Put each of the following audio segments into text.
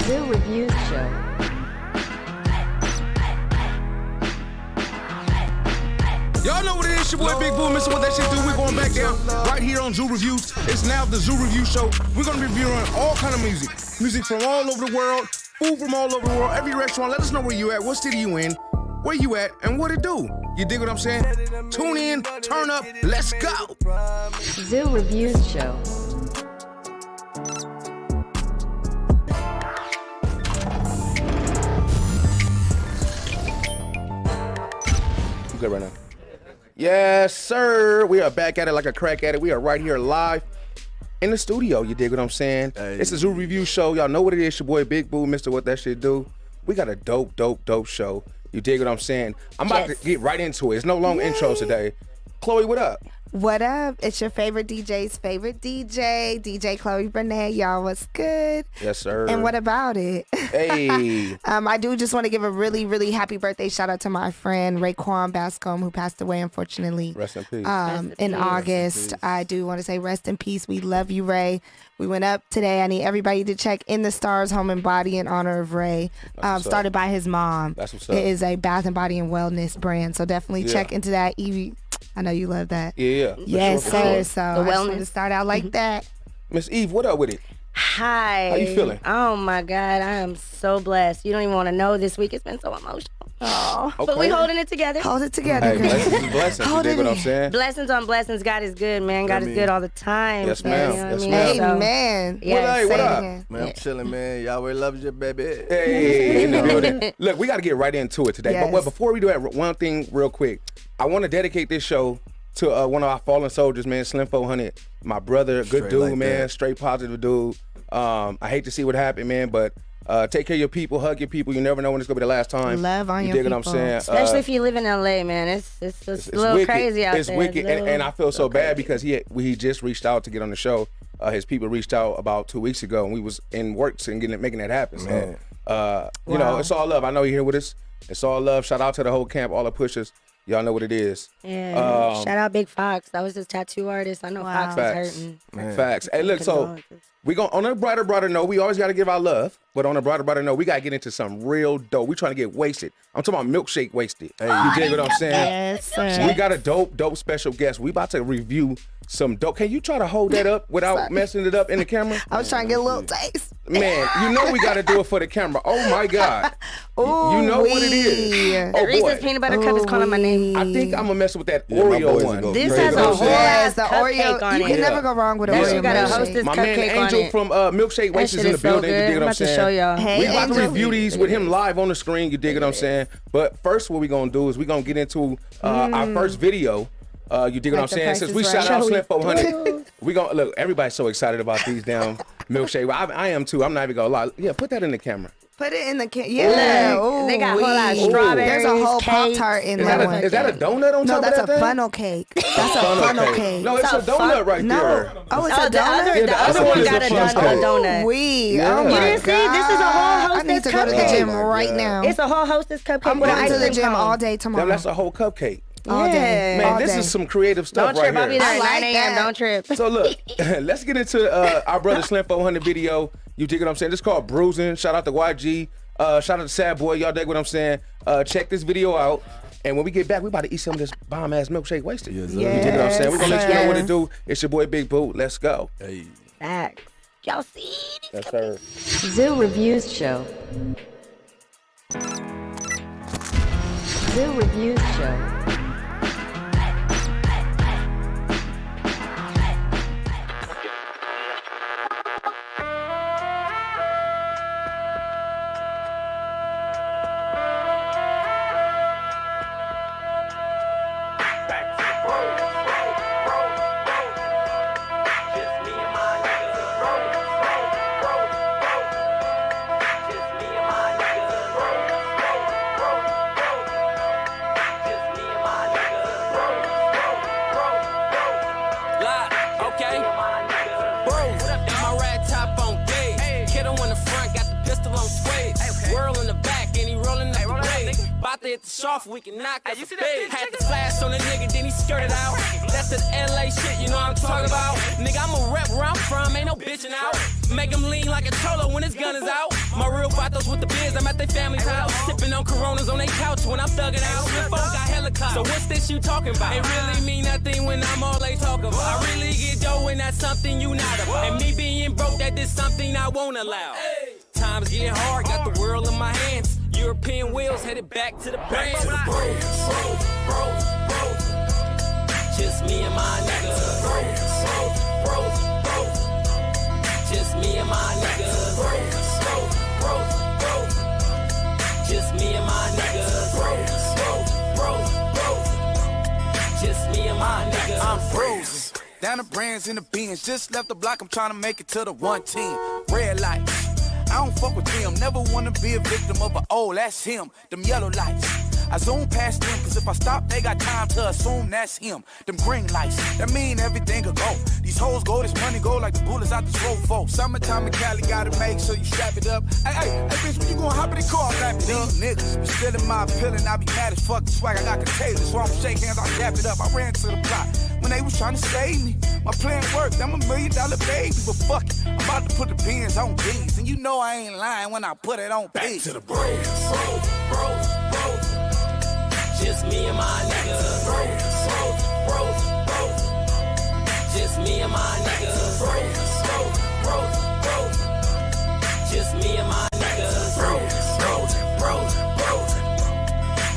Zoo Reviews Show. Y'all know what it is, your boy Big Boo, Mr. What That Shit Do. We're going back down right here on Zoo Reviews. It's now the Zoo Review Show. We're going to be reviewing all kind of music. Music from all over the world, food from all over the world, every restaurant. Let us know where you at, what city you in, where you at, and what it do. You dig what I'm saying? Tune in, turn up, let's go. Zoo Reviews Show. You good right now? Yes, sir. We are back at it like a crack at it. We are right here live in the studio. You dig what I'm saying? Hey. It's a Zoo Review Show. Y'all know what it is. Your boy Big Boo, Mr. What That Shit Do. We got a dope show. You dig what I'm saying? I'm about to get right into it. It's no long intros today. Chloe, what up? What up? It's your favorite DJ's favorite DJ, DJ Chloe Burnett. Y'all, what's good? Yes, sir. And what about it? Hey. I do just want to give a really, really happy birthday shout out to my friend Raekwon Bascom, who passed away, unfortunately. Rest in peace. In August. I do want to say rest in peace. We love you, Ray. We went up today. I need everybody to check In the Stars Home and Body in honor of Ray. Started by his mom. That's what's up. It is a bath and body and wellness brand. So definitely check into that. Evie, I know you love that. Yeah. Yes, sure, sir. Sure. So I just wanted to start out like that. Miss Eve, what up with it? Hi. How you feeling? Oh my God, I am so blessed. You don't even want to know. This week it's been so emotional. Oh, okay. But we holding it together. Hold it together, Hey, girl. blessings. You dig what I'm saying? Blessings on blessings. God is good, man. God is good all the time. Yes, ma'am. You know Yes, what I mean? ma'am. So, Amen. yes. What up? Again. Man, I'm chilling, man. Yahweh loves you, baby. Hey, in the building. Look, we got to get right into it today. Yes. But before we do that, one thing real quick. I want to dedicate this show to one of our fallen soldiers, man, Slim 400. My brother, good Straight dude, like man. that. Straight positive dude. I hate to see what happened, man, but take care of your people, hug your people. You never know when it's going to be the last time. Love on you your dig people. what I'm saying? Especially if you live in LA, man. It's a little wicked. crazy out it's there. It's wicked. And I feel so bad because he just reached out to get on the show. His people reached out about 2 weeks ago, and we was in works and making that happen. Man. So, you know, it's all love. I know you're here with us. It's all love. Shout out to the whole camp, all the pushers. Y'all know what it is. Yeah. Shout out Big Fox. That was his tattoo artist. I know Fox was hurting. Facts. Hey, look, so we going on a brighter note. We always got to give our love, but on a brighter note, we got to get into some real dope. We trying to get wasted. I'm talking about Milkshake Wasted. Hey, you dig what I'm saying? Yes, sir. We got a dope special guest. We about to review some dope. Can you try to hold that up without messing it up in the camera? I was trying to get a little taste. Man, you know we got to do it for the camera. Oh, my God. You know what it is. The Oh, Reese's boy. peanut butter cup is calling my name. I think I'm going to mess with that Yeah, my Oreo boys one. will go This crazy. has a Yes, whole Yes, ass the cupcake Oreo. on You it. can never go wrong with an That Oreo shit got a milkshake. hostess My man cupcake on Angel it. from Milkshake That Wasted shit in the is so building. You good. dig I'm what I'm about to saying? show y'all. Hey, We about to Angel. review these with him live on the screen. You dig what I'm saying? But first, what we gonna do is we gonna get into our first video. You dig what I'm Like the saying? Price Since is we Right. shout out Shall we Slim 400, we gonna look. Everybody's so excited about these damn milkshake. I am too. I'm not even gonna lie. Yeah, put that in the camera. Put it in the yeah. Look, they got a whole lot of Ooh. strawberries. There's a whole Pop cakes. Tart in Is that that, one. is that a donut on No, top that's of a that thing? funnel cake. That's a funnel cake. No, it's a donut right No. there. Oh, it's Oh, a the donut. other, Yeah, the other one is got a a fun cake. donut. Yeah. Oh You my didn't see? This is a whole God. I need to go to the hostess gym cupcake. right now. It's a whole hostess cupcake I'm with an going ice to the cream gym cone. all day tomorrow. That's a whole cupcake. All day. Man, all this day. is some creative stuff Don't trip. right I'll be here. there I at like 9 a.m. that. Don't trip. So look, let's get into our brother Slim 400 video. You dig what I'm saying? This is called Bruising. Shout out to YG. Shout out to Sad Boy. Y'all dig what I'm saying? Check this video out. And when we get back, we about to eat some of this bomb ass milkshake wasted. Yes, sir. You dig what I'm saying? We're gonna let you know what to Yes. do. It's your boy Big Boo. Let's go. Hey. Facts. Y'all see? Yes, sir. Zoo Reviews Show. Zoo Reviews Show. Hit the soft, we can knock us a bed. Had the flash on the nigga, then he skirted out. That's the LA shit, you know what I'm talking about? Nigga, I'm a rep where I'm from, ain't ain't no bitching out. Make them lean like a cholo when his gun is out. My real vatos with the biz, I'm at their family's house. Sipping on Coronas on their couch when I'm thugging out. Slim folk got helicopters. So what's this you talking about? It really mean nothing when I'm all they talk about. I really get dough when that's something you not about. And me being broke, that is something I won't allow. Times get hard, got the world in my hands. European wheels headed back to the brands. Just me and my niggas. Just me and my niggas. Just me and my niggas. Just me and my niggas. I'm frozen. Down the brands in the beans. Just left the block. I'm trying to make it to the 1 team. Red lights. I don't fuck with them. Never wanna be a victim of that's him. Them yellow lights. I zoom past them, cause if I stop, they got time to assume that's him. Them green lights, that mean everything could go. These hoes go, this money go like the bullets out the road for. Summertime in Cali, gotta make sure you strap it up. Hey, bitch, when you gonna hop in the car, wrap it up. These niggas be stealing my feeling, I be mad as fuck. The swag, I got contagious, so I'm shake hands, I dap it up. I ran to the block when they was trying to save me. My plan worked, I'm $1 million baby, but fuck it. I'm about to put the pins on these, and you know I ain't lying when I put it on back to the brands. Just me and my niggas. Just me and my niggas. Just me and my niggas.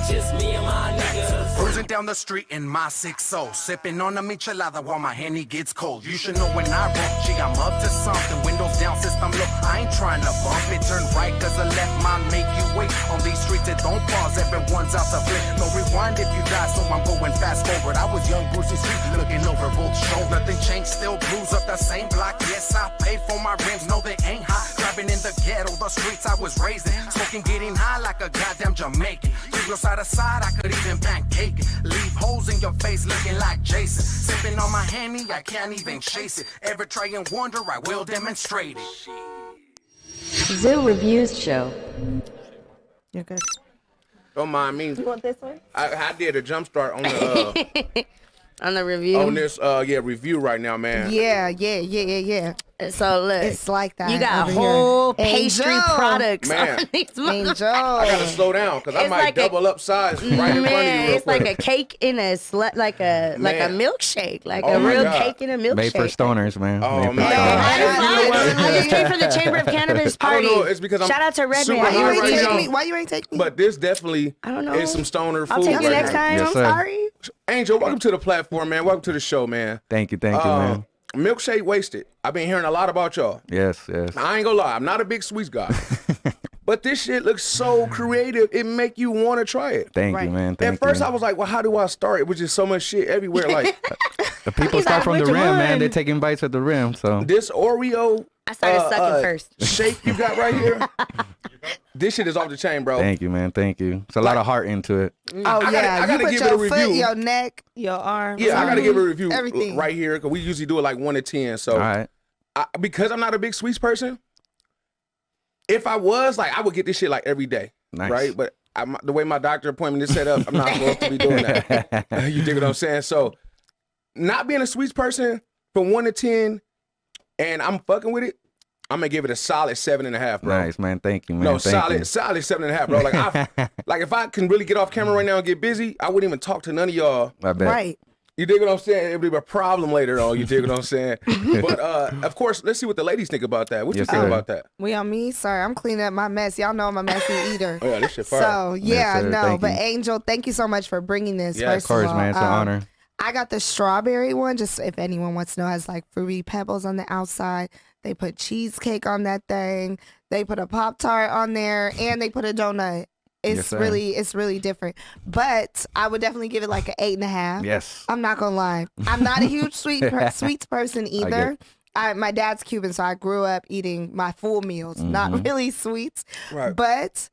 Just me and my niggas. Cruising down the street in my 6-0, sipping on a michelada while my Henny gets cold. You should know when I roll, gee, I'm up to something. Windows down, system low. I ain't trying to bump it. Turn right, cause the left mind make you wait. On these streets, it don't pause. Everyone's out to flip. No rewind if you die, so I'm going fast forward. I was young Brucey Street, looking over both shoulders. Nothing changed, still blues up the same block. Yes, I paid for my rims. No, they ain't hot. Driving in the ghetto, the streets I was raised in. Smoking, getting high like a goddamn Jamaican. You go side to side, I could even pancake it. Leave holes in your face looking like Jason. Sipping on my Henny, I can't even chase it. Ever try and wonder, I will demonstrate it. Zoo Reviews Show. You're good. Don't mind me. You want this one? I did a jump start on the On the review. on this review right now, man. Yeah. So look, It's like that. you got over whole here. pastry Angel. products Man. on these Angel. I gotta slow down because I It's might like a- double up size right in front of you. Real it's like a quick. cake in a like a Man. milkshake, like Oh a my real God. cake in a milkshake. Made for stoners, man. Oh, Made for man. stoners. I just came from the Chamber of Cannabis I party. don't know. It's because I'm Shout out to Redman. super Why you high ain't right take now. me? Why you ain't take me? But this definitely I don't know. is some stoner food. I'll take you right next now. time. Yes, I'm sir. sorry. Angel, welcome to the platform, man. Welcome to the show, man. Thank you, man. Milkshake Wasted. I've been hearing a lot about y'all. Yes. I ain't gonna lie, I'm not a big sweets guy. But this shit looks so creative, it make you want to try it. Thank you, man. At Thank first you. I was like, well, how do I start? It was just so much shit everywhere. Like The people He's start like, from the which rim, man. one? They're taking bites at the rim, so. this Oreo I started sucking first. shake you got right here. This shit is off the chain, bro. Thank you, man. Thank you. It's a lot of heart into it. Oh I yeah, gotta you put give your it a foot, review. your neck, your arm. Yeah, I gotta give it a review Everything. right here because we usually do it like 1 to 10. So All right. because I'm not a big sweets person, if I was like, I would get this shit like every day, Nice. right? But the way my doctor appointment is set up, I'm not supposed to be doing that. You dig what I'm saying? So, not being a sweets person from 1 to 10, and I'm fucking with it, I'm gonna give it a solid 7.5, bro. Nice, man. Thank you, man. No, Thank solid you. 7.5, bro. Like if I can really get off camera right now and get busy, I wouldn't even talk to none of y'all. I bet. Right. You dig what I'm saying? It'll be a problem later on. You dig what I'm saying? But of course, let's see what the ladies think about that. What you Yes, think sir. about that? We on me? Sorry, I'm cleaning up my mess. Y'all know I'm a messy eater. Oh yeah, this shit fire. So yeah, sir. no, Thank but you. Angel, thank you so much for bringing this. Yeah, first Of course, all. man. It's an honor. I got the strawberry one. Just if anyone wants to know, it has like fruity pebbles on the outside. They put cheesecake on that thing. They put a Pop-Tart on there, and they put a donut. Yes, It's sir. really different. But I would definitely give it like an 8.5. Yes. I'm not gonna lie. I'm not a huge sweets person either. My dad's Cuban, so I grew up eating my full meals, not really sweets. Right. But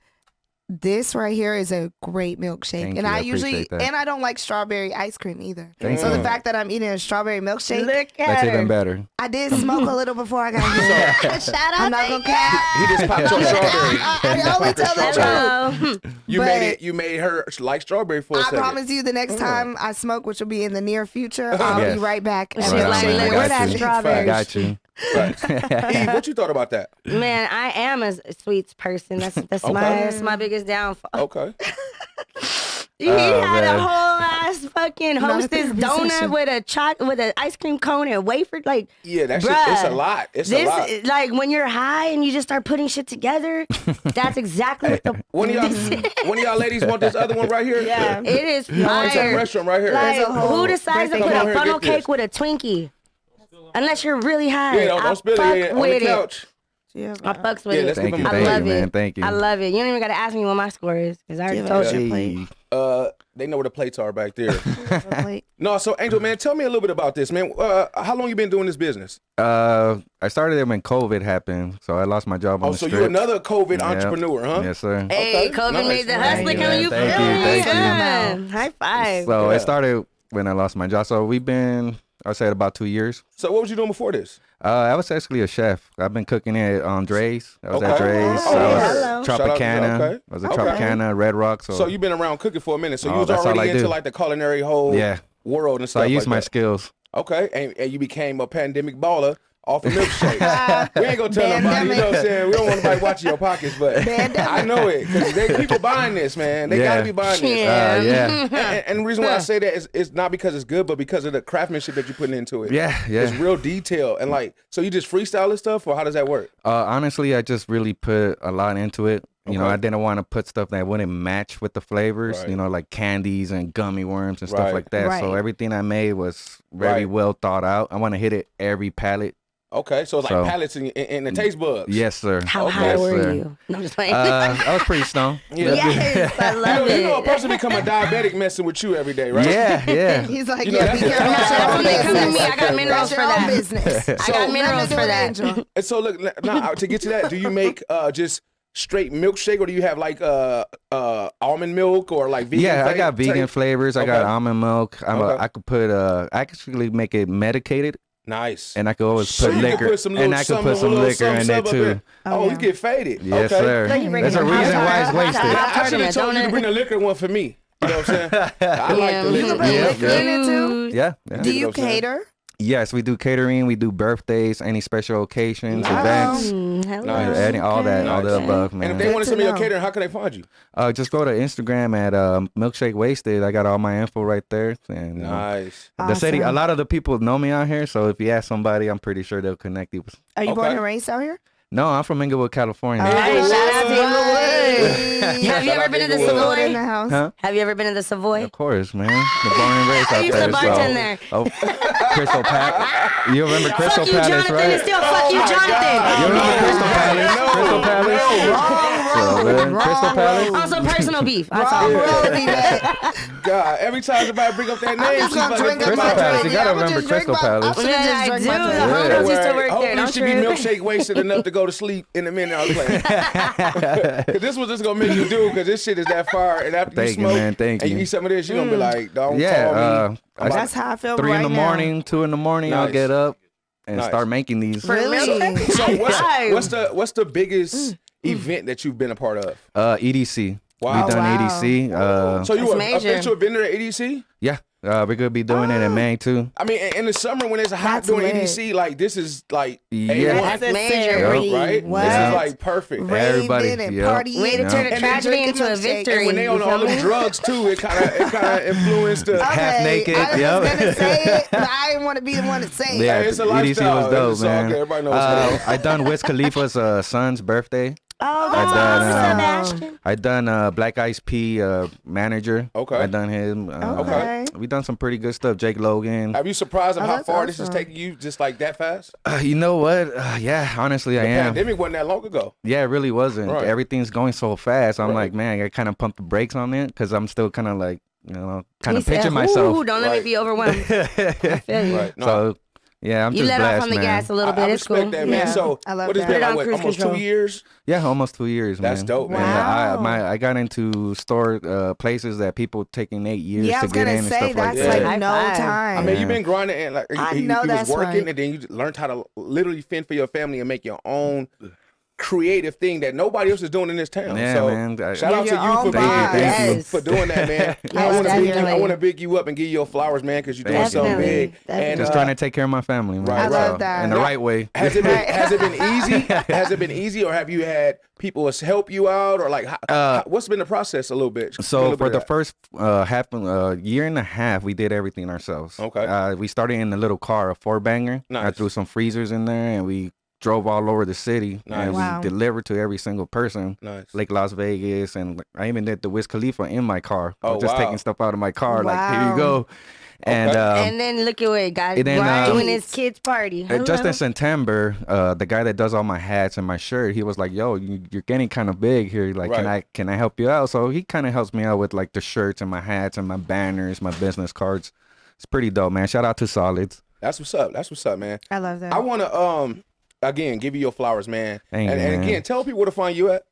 this right here is a great milkshake. Thank And you. I I usually, appreciate that. and I don't like strawberry ice cream either. Thank so you. the fact that I'm eating a strawberry milkshake, Look at That's her. even better. I did smoke a little before I got here. Shout out I'm not to gonna you. cap. He just popped your strawberry. I only tell the truth. Hello. You But- made it. You made her like strawberry for a I second. promise you the next time I smoke, which will be in the near future, I'll Yes. be right back. She and Right on, like, man. milkshake I where got that you. strawberry? I got you. Eve, what you thought about that? Man, I am a sweets person. That's Okay. that's my biggest downfall. Okay. He had man. a whole ass fucking Hostess donut conversation. with an ice cream cone and wafer. Like, Yeah, that's bruh, it's a lot. It's a lot. like when you're high and you just start putting shit together. That's exactly what the. One of y'all ladies want this other one right here? Yeah. It is It's a fire. restaurant right here. Like, There's a whole who decides to birthday put cake. a Come on funnel here, get cake this. with a Twinkie? Unless you're really high. Yeah, don't spill fuck it on the with it. couch. Yeah, I fucks with Yeah, it. let's give Thank him you, a I thank love you, it. man. Thank you. I love it. You don't even got to ask me what my score is because I already Give told us you. your plate. They know where the plates are back there. Plate. No, so Angel, man, tell me a little bit about this, man. How long you been doing this business? I started it when COVID happened, so I lost my job on Oh, the so strip. you're another COVID Yep. entrepreneur, huh? Yes, sir. Hey, Okay, COVID nice. made the hustler Thank you, come. man. You Thank feel you, me? thank you. High five. So Yeah. it started when I lost my job. So we've been, I said, about 2 years. So what was you doing before this? I was actually a chef. I've been cooking at Dre's. I was at Okay. Dre's. Oh, I was hello. Shout out to- Tropicana. okay. I was at Okay. Tropicana, Red Rock. So you've been around cooking for a minute. So you Oh, was that's all already I into do. like the culinary whole Yeah. world and So stuff I used like my that. skills. Okay, and you became a pandemic baller off of Milkshake. We ain't gonna tell nobody, you know what I'm saying? We don't want nobody watching your pockets, but I know it because people buying this, man. They gotta Yeah. be buying this. Yeah. And the reason why I say that is not because it's good, but because of the craftsmanship that you're putting into it. Yeah, yeah. It's real detail. And like, so you just freestyle this stuff, or how does that work? Honestly, I just really put a lot into it. You know, Okay. I didn't want to put stuff that wouldn't match with the flavors, Right. you know, like candies and gummy worms and stuff Right. like that. So Right. everything I made was very Right. well thought out. I want to hit it every palate. Okay, so it's like So- palates in the taste buds. Yes, sir. How Okay. high Yes, were sir. you? No, I'm just playing. I was pretty stoned. Yeah. Yes, I love You know a it. person become a diabetic messing with you every day, right? Yeah, yeah. He's like, You know, yeah, that's be a- careful. that's That's a- your When they come to business. me, I got minerals That's for your own that. business. I got minerals for that. And so look, now to get to that, do you make just straight milkshake, or do you have like almond milk or like vegan? Yeah, I got vegan flavor? flavors. I got Okay. almond milk. Okay. I could put I actually make it medicated, Nice. and I could always So put you liquor, can put some little and I could something, put some little liquor in there something up too. Oh, yeah. you get faded. Yes, okay. sir. Look, you bring There's a it reason hot why it's dog, wasted. hot I should have dog, told you to donut. bring a liquor one for me. You know what I'm saying? I like the You liquor. can bring Yeah, liquor yeah. in it too. Yeah. yeah. Do you know what I'm saying? cater? Yes, we do catering. We do birthdays, any special occasions, Wow. events, Hello. Nice. all that, all the Nice. above, And man. if they Good wanted to some of your know. catering, how can they find you? Just go to Instagram at Milkshake Wasted. I got all my info right there. And Nice. the city, a Awesome. lot of the people know me out here. So if you ask somebody, I'm pretty sure they'll connect you. Are you born Okay. and raised out here? No, I'm from Inglewood, California. Hey, shout out to Inglewood. Have you Shout ever out been to to the Inglewood. In the Savoy? house. Huh? Have you ever been to the Savoy? Of course, man. The born and raised I out used to there. bartend there. Oh, Crystal Palace. You remember Crystal Fuck you, Palace, Jonathan, right? and still fuck you, my Jonathan. God. You remember No, Crystal Palace? no, Crystal Palace? So, man, Crystal Palace? On some personal beef. That's all. God, every time somebody bring up that name, just she's gonna about to drink put up Crystal my my Palace. drink. You gotta I'ma remember just drink Crystal my- Palace. I should've Yeah, just I drank do. my The drink. homegirls used to work there. Hopefully Don't she be trip. milkshake wasted enough to go to sleep in a minute. I was playing. Cause this was just gonna make you do, cause this shit is that far. And after Thank you you, smoke man. Thank and you you. eat some of this, you're gonna be like, don't call me. Yeah, That's how I feel 3 right in the now. morning, 2 in the morning, I'll Nice. get up and Nice. start making these. Really? So Five. what's the biggest event that you've been a part of? EDC. Wow. We done Wow. EDC. So you That's were a major. official vendor at EDC? Yeah, we're gonna be doing it in May too. I mean, in the summer when it's hot That's during lit. EDC, like this is like Yeah. A1, That's major. right? What? This is like perfect. Everybody, Raving and yep. partying. Way to Yeah. turn a And then tragedy drinking into a milkshake. victory. And when they on You all feel them me? drugs too, it kind of influenced the. Half naked, I was yep. gonna say it, but I didn't want to be the one to say it. Yeah, Hey, it's a EDC lifestyle. was dope, It's all man. good. Everybody knows what's going I done Wiz Khalifa's son's birthday. Oh, I done, Sebastian. I done Black Ice P manager. Okay. I done him. Okay. We done some pretty good stuff. Jake Logan. Have you surprised of Oh, how that's far this is awesome. taking you just like that fast? You know what? Yeah, honestly, I The am. pandemic wasn't that long ago. Yeah, it really wasn't. Right. Everything's going so fast. I'm Right. like, man, I kind of pump the brakes on it because I'm still kind of like, kind He of said, pinching myself. Ooh, don't let me Right. be overwhelmed. I feel you. Right. No, So, yeah, I'm You just let blessed, off on the man. gas a little bit. I It's respect cool. that, man. Yeah. So I love what has that. been Put it like on what, cruise almost control. 2 years? Yeah, almost 2 years, man. That's dope, man. Wow. I got into store places that people taking 8 years Yeah, I to was get gonna in and say stuff like that's Yeah. that. like High no five. time. I mean, Yeah. you've been grinding and like I you know was that's working, right. and then you learned how to literally fend for your family and make your own creative thing that nobody else is doing in this town. Yeah, so man. shout out to Your you own vibe. for doing that, man. Yes, I want to big you up and give you your flowers, man, because you're doing something Definitely, big. definitely. And Just trying to take care of my family, man. Right, I love that. In the right way. has it been easy? Has it been easy, or have you had people help you out, or like what's been the process a little bit? So for the first year and a half, we did everything ourselves. Okay. We started in a little car, a 4-banger. I Nice. threw some freezers in there, and we drove all over the city. Nice. And Wow. we delivered to every single person. Nice. Lake Las Vegas, and I even did the Wiz Khalifa in my car. I was Oh, just wow. taking stuff out of my car, like, here Wow. you go. And And then look at what it got. And then, Doing his kids' party. just Hello. in September, the guy that does all my hats and my shirt, he was like, "Yo, you're getting kind of big here. Like, Right. can I help you out?" So he kind of helps me out with like the shirts and my hats and my banners, my business cards. It's pretty dope, man. Shout out to Solids. That's what's up. That's what's up, man. I love that. I want to again give you your flowers, man. Thank you, and man. again, tell people where to find you at.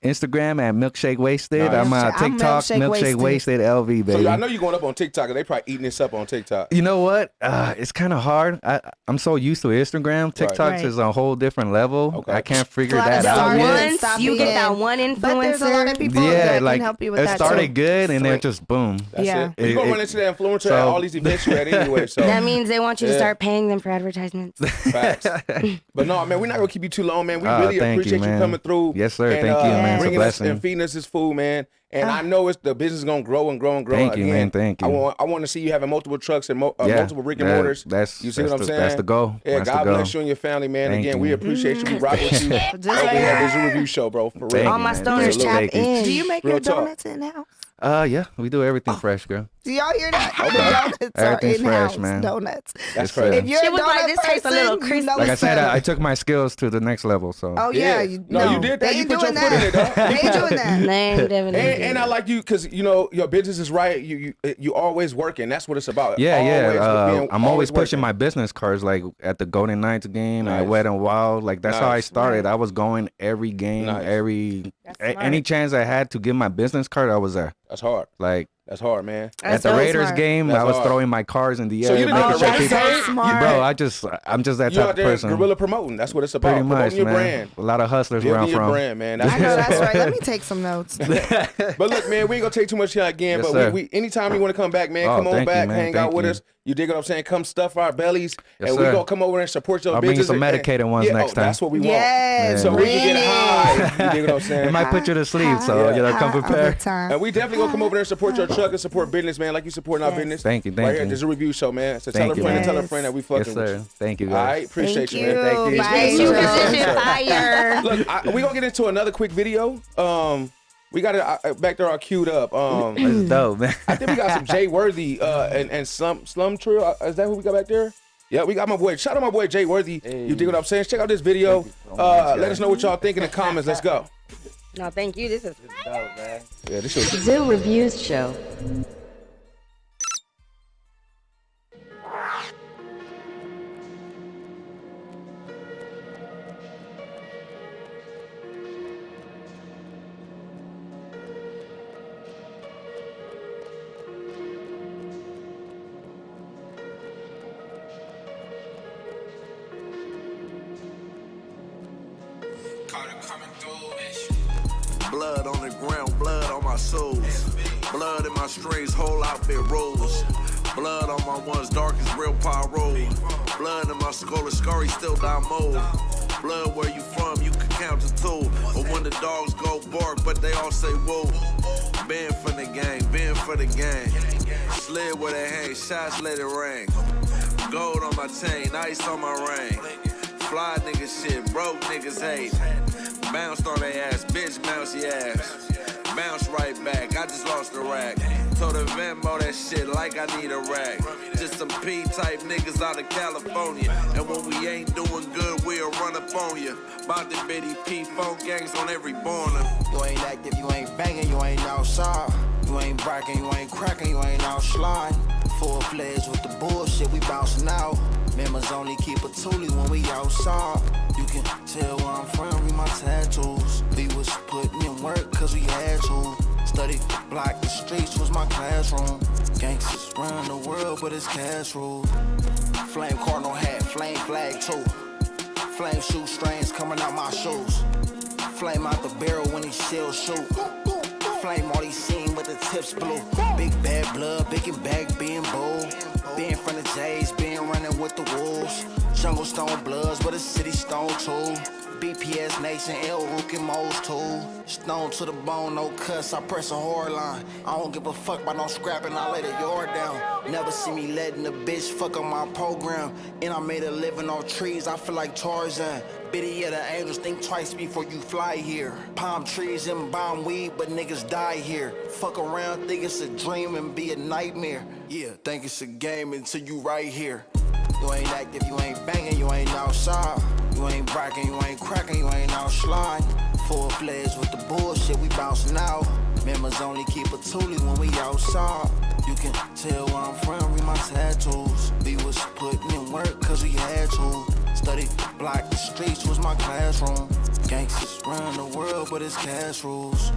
Instagram at Milkshake Wasted. Nice. I'm I'm TikTok Milkshake Milkshake Wasted LV, So baby. I know you're going up on TikTok, and they probably eating this up on TikTok. You know what? It's kind of hard. I'm so used to Instagram. TikTok Right. is a whole different level. Okay. I can't figure A lot of that out stars yet. and Once stop you get being- that one But there's a lot of influencer. people Yeah, that like can help you with it that started too. good, and then just boom. That's Yeah. it. You're going to It- run into that influencer at so- all these events you're at anyway. So That means they want you to Yeah. start paying them for advertisements. facts. But no, man, we're not going to keep you too long, man. We Ah, really thank you, appreciate you man. coming through. Yes, sir. And, Thank you, man. It's a bringing us blessing. and feeding us this food, man. And I know the business is going to grow and grow and grow. Thank you, Again, man. Thank you. I want to see you having multiple trucks and Yeah, multiple brick and mortars. That's You see what I'm saying? That's the goal. Yeah, That's God the goal. bless you and your family, man. Thank Again, you. we appreciate you. We rock with you. Just Over like here at that. the Zoo Review Show, bro. For real. Thank All you, my man. stoners Absolutely. tap Thank you. in. Do you make Real your talk. donuts in house? Yeah, we do everything fresh, girl. Do y'all hear that? The donuts are Everything's in-house fresh, man. donuts. That's Yes, crazy. If you're She a was donut like, this tastes a little person, crispy. you know Like I it's said, good. I took my skills to the next level. So Oh yeah, No, you did that. They You ain't put your doing foot in it, that. dog. They ain't doing that. Name definitely. And I like you because you know your business is right. You always working. That's what it's about. yeah. Always I'm always pushing working. my business cards, like at the Golden Knights game, Nice. at Wet and Wild. Like that's how I Nice. started. I was going every game, Nice. any chance I had to give my business card, I was there. That's hard. Like That's hard, man. That's at the so Raiders smart. game, That's I was hard. throwing my cars in the air. So you didn't making know sure the people- Raiders? So smart. Bro, I'm just that You type out of there person. guerrilla promoting. That's what it's about. Pretty much, Promoting your man. brand. A lot of hustlers where Building I'm your from. brand, man. I That's know that's right. Let me take some notes. But look, man, we ain't gonna take too much time again. Yes, but sir. we anytime you want to come back, man, Oh, come on thank you, back, man. hang out Thank with you. us. You dig what I'm saying? Come stuff our bellies, Yes, and we sir. gonna come over and support your I'll bring you business. some medicated ones next time. That's what we want. Yes, So we bring can get it. high. You dig what I'm saying? It might put you to sleep, so Yeah. come All the prepared. time. And we definitely gonna come over there and support your truck and support business, man, like you supporting our business. Thank you, Right thank here, you. this is a review show, man. So tell Thank a you, friend and man. tell a friend that we fucking Yes, with sir. you. Thank you, All right, guys. appreciate Thank you, man. Thank you. you. Thank you, Position Fire. Look, we gonna get into another quick video. We got it back there all queued up. That's dope, man. I think we got some Jay Worthy and Slum Trill. Is that who we got back there? Yeah, we got my boy. Shout out my boy Jay Worthy. You dig what I'm saying? Check out this video. Let us know what y'all think in the comments. Let's go. No, thank you. This is Yeah, this shit. Zoo Reviews Show. Blood on the ground, blood on my soles. Blood in my strings, whole outfit rolls. Blood on my ones, dark as real pyro. Blood in my skull is scurry, still die mold. Blood where you from, you can count to two. But when the dogs go bark, but they all say whoa. Been for the gang, been for the gang. Slid with a hang, shots let it ring. Gold on my chain, ice on my ring. Fly niggas shit, broke niggas hate. Bounced on their ass, bitch bouncy ass. Bounce right back, I just lost a rack. Told the Venmo that shit like I need a rack. Just some P-type niggas out of California. And when we ain't doing good, we'll run up on you. About the bitty P-phone gangs on every corner. You ain't active, you ain't banging, you ain't outside. You ain't bragging, you ain't cracking, you ain't out slide. Full-fledged with the bullshit, we bouncing out. Members only keep a toolie when we outside. You can tell where I'm from, read my tattoos. We was putting in work cause we had to. Studied the block, the streets was my classroom. Gangsters run the world, but it's cash rules. Flame cardinal hat, flame flag too. Flame shoestrings coming out my shoes. Flame out the barrel when these shells shoot. Flame all these seen with the tips blue. Big bad blood, big and back, being bold. Being in front of J's, being running with the wolves. Jungle stone bloods, but a city stone too. BPS Nation, L Rook and Mo's too. Stone to the bone, no cuss, I press a hard line. I don't give a fuck about no scrapping, I lay the yard down. Never see me letting a bitch fuck on my program. And I made a living off trees, I feel like Tarzan. Biddy of the angels, think twice before you fly here. Palm trees and bomb weed, but niggas die here. Fuck around, think it's a dream and be a nightmare. Yeah, think it's a game until you right here. You ain't active, you ain't banging, you ain't outside. You ain't bragging, you ain't cracking, you ain't out slide. Full-fledged with the bullshit, we bouncing out. Members only keep a toolie when we outside. You can tell where I'm from, read my tattoos. We was putting in work cause we had to. Studied the block, the streets was my classroom. Gangsters run the world, but it's cash rules.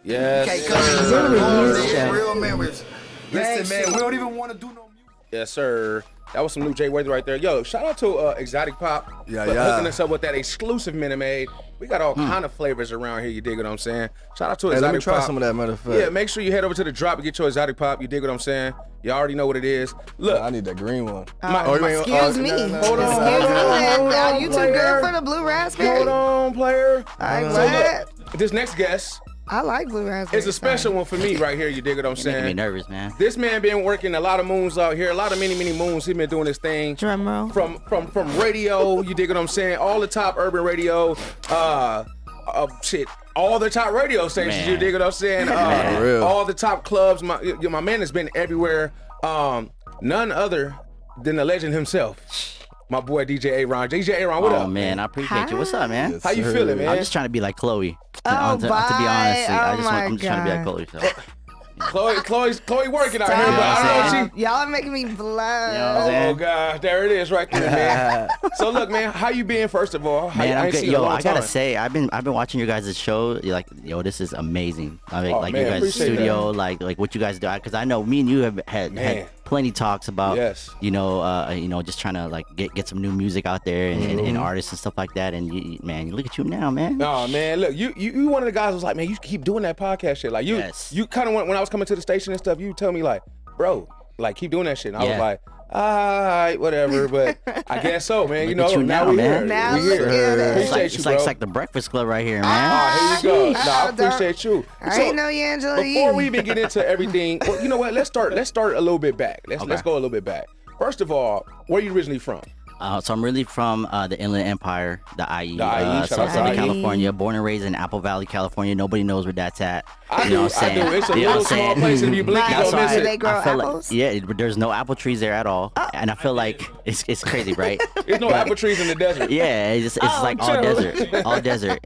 Yes, sir. Real memories. Listen, man, we don't even want to do no music. Yes, sir. That was some new Jay Weather right there. Yo, shout out to Exotic Pop for hooking us up with that exclusive Minute Maid. We got all kind of flavors around here, you dig what I'm saying? Shout out to Exotic Pop. Let me try some of that, matter of fact. Yeah, make sure you head over to the drop and get your Exotic Pop, you dig what I'm saying? You already know what it is. Look. I need that green one. Excuse me. Hold on. Are you too good for the blue raspberry? Hold on, player. So look, this next guest. I like blue raspberry. It's a special one for me right here, you dig what I'm saying? Making me nervous, man. This man been working a lot of moons out here, a lot of many moons. He been doing this thing. Drum roll. From radio, you dig what I'm saying? All the top urban radio, all the top radio stations, man. You dig what I'm saying? All the top clubs. My man has been everywhere. None other than the legend himself. My boy DJ Aron. DJ Aron, what up? Oh man, I appreciate you. What's up, man? How you feeling, man? I'm just trying to be like Chloe. Oh, to be honest, I'm just trying to be like Chloe. So. Chloe working out here, but I don't know y'all are making me blood. You know what I'm saying? Oh God, there it is right there, man. So look, man, how you been first of all? Man, I'm good. Yo, I gotta say, I've been watching your guys' show. Like, yo, this is amazing. I mean, like man, you guys' studio, like what you guys do. Because I know me and you have had plenty talks about, you know, just trying to like get some new music out there and artists and stuff like that. And you, man, look at you now, man. No, man, look, you one of the guys who was like, man, you keep doing that podcast shit. Like you kind of when I was coming to the station and stuff, you tell me like, bro, like keep doing that shit. And I was like, all right, whatever, but I guess so, man. You know, now we here. Now we here. Appreciate you, bro. It's like the Breakfast Club right here, man. Here you go. I appreciate you. I ain't know you, Angela. Before we even get into everything, well, you know what? Let's start a little bit back. Let's go a little bit back. First of all, where are you originally from? So I'm really from the Inland Empire, the IE, Southern California. Born and raised in Apple Valley, California. Nobody knows where that's at. I do. It's a little small place. If you blink, you gonna miss it. They grow apples? There's no apple trees there at all. And I feel like it's crazy, right? There's no apple trees in the desert. Yeah, it's like all desert.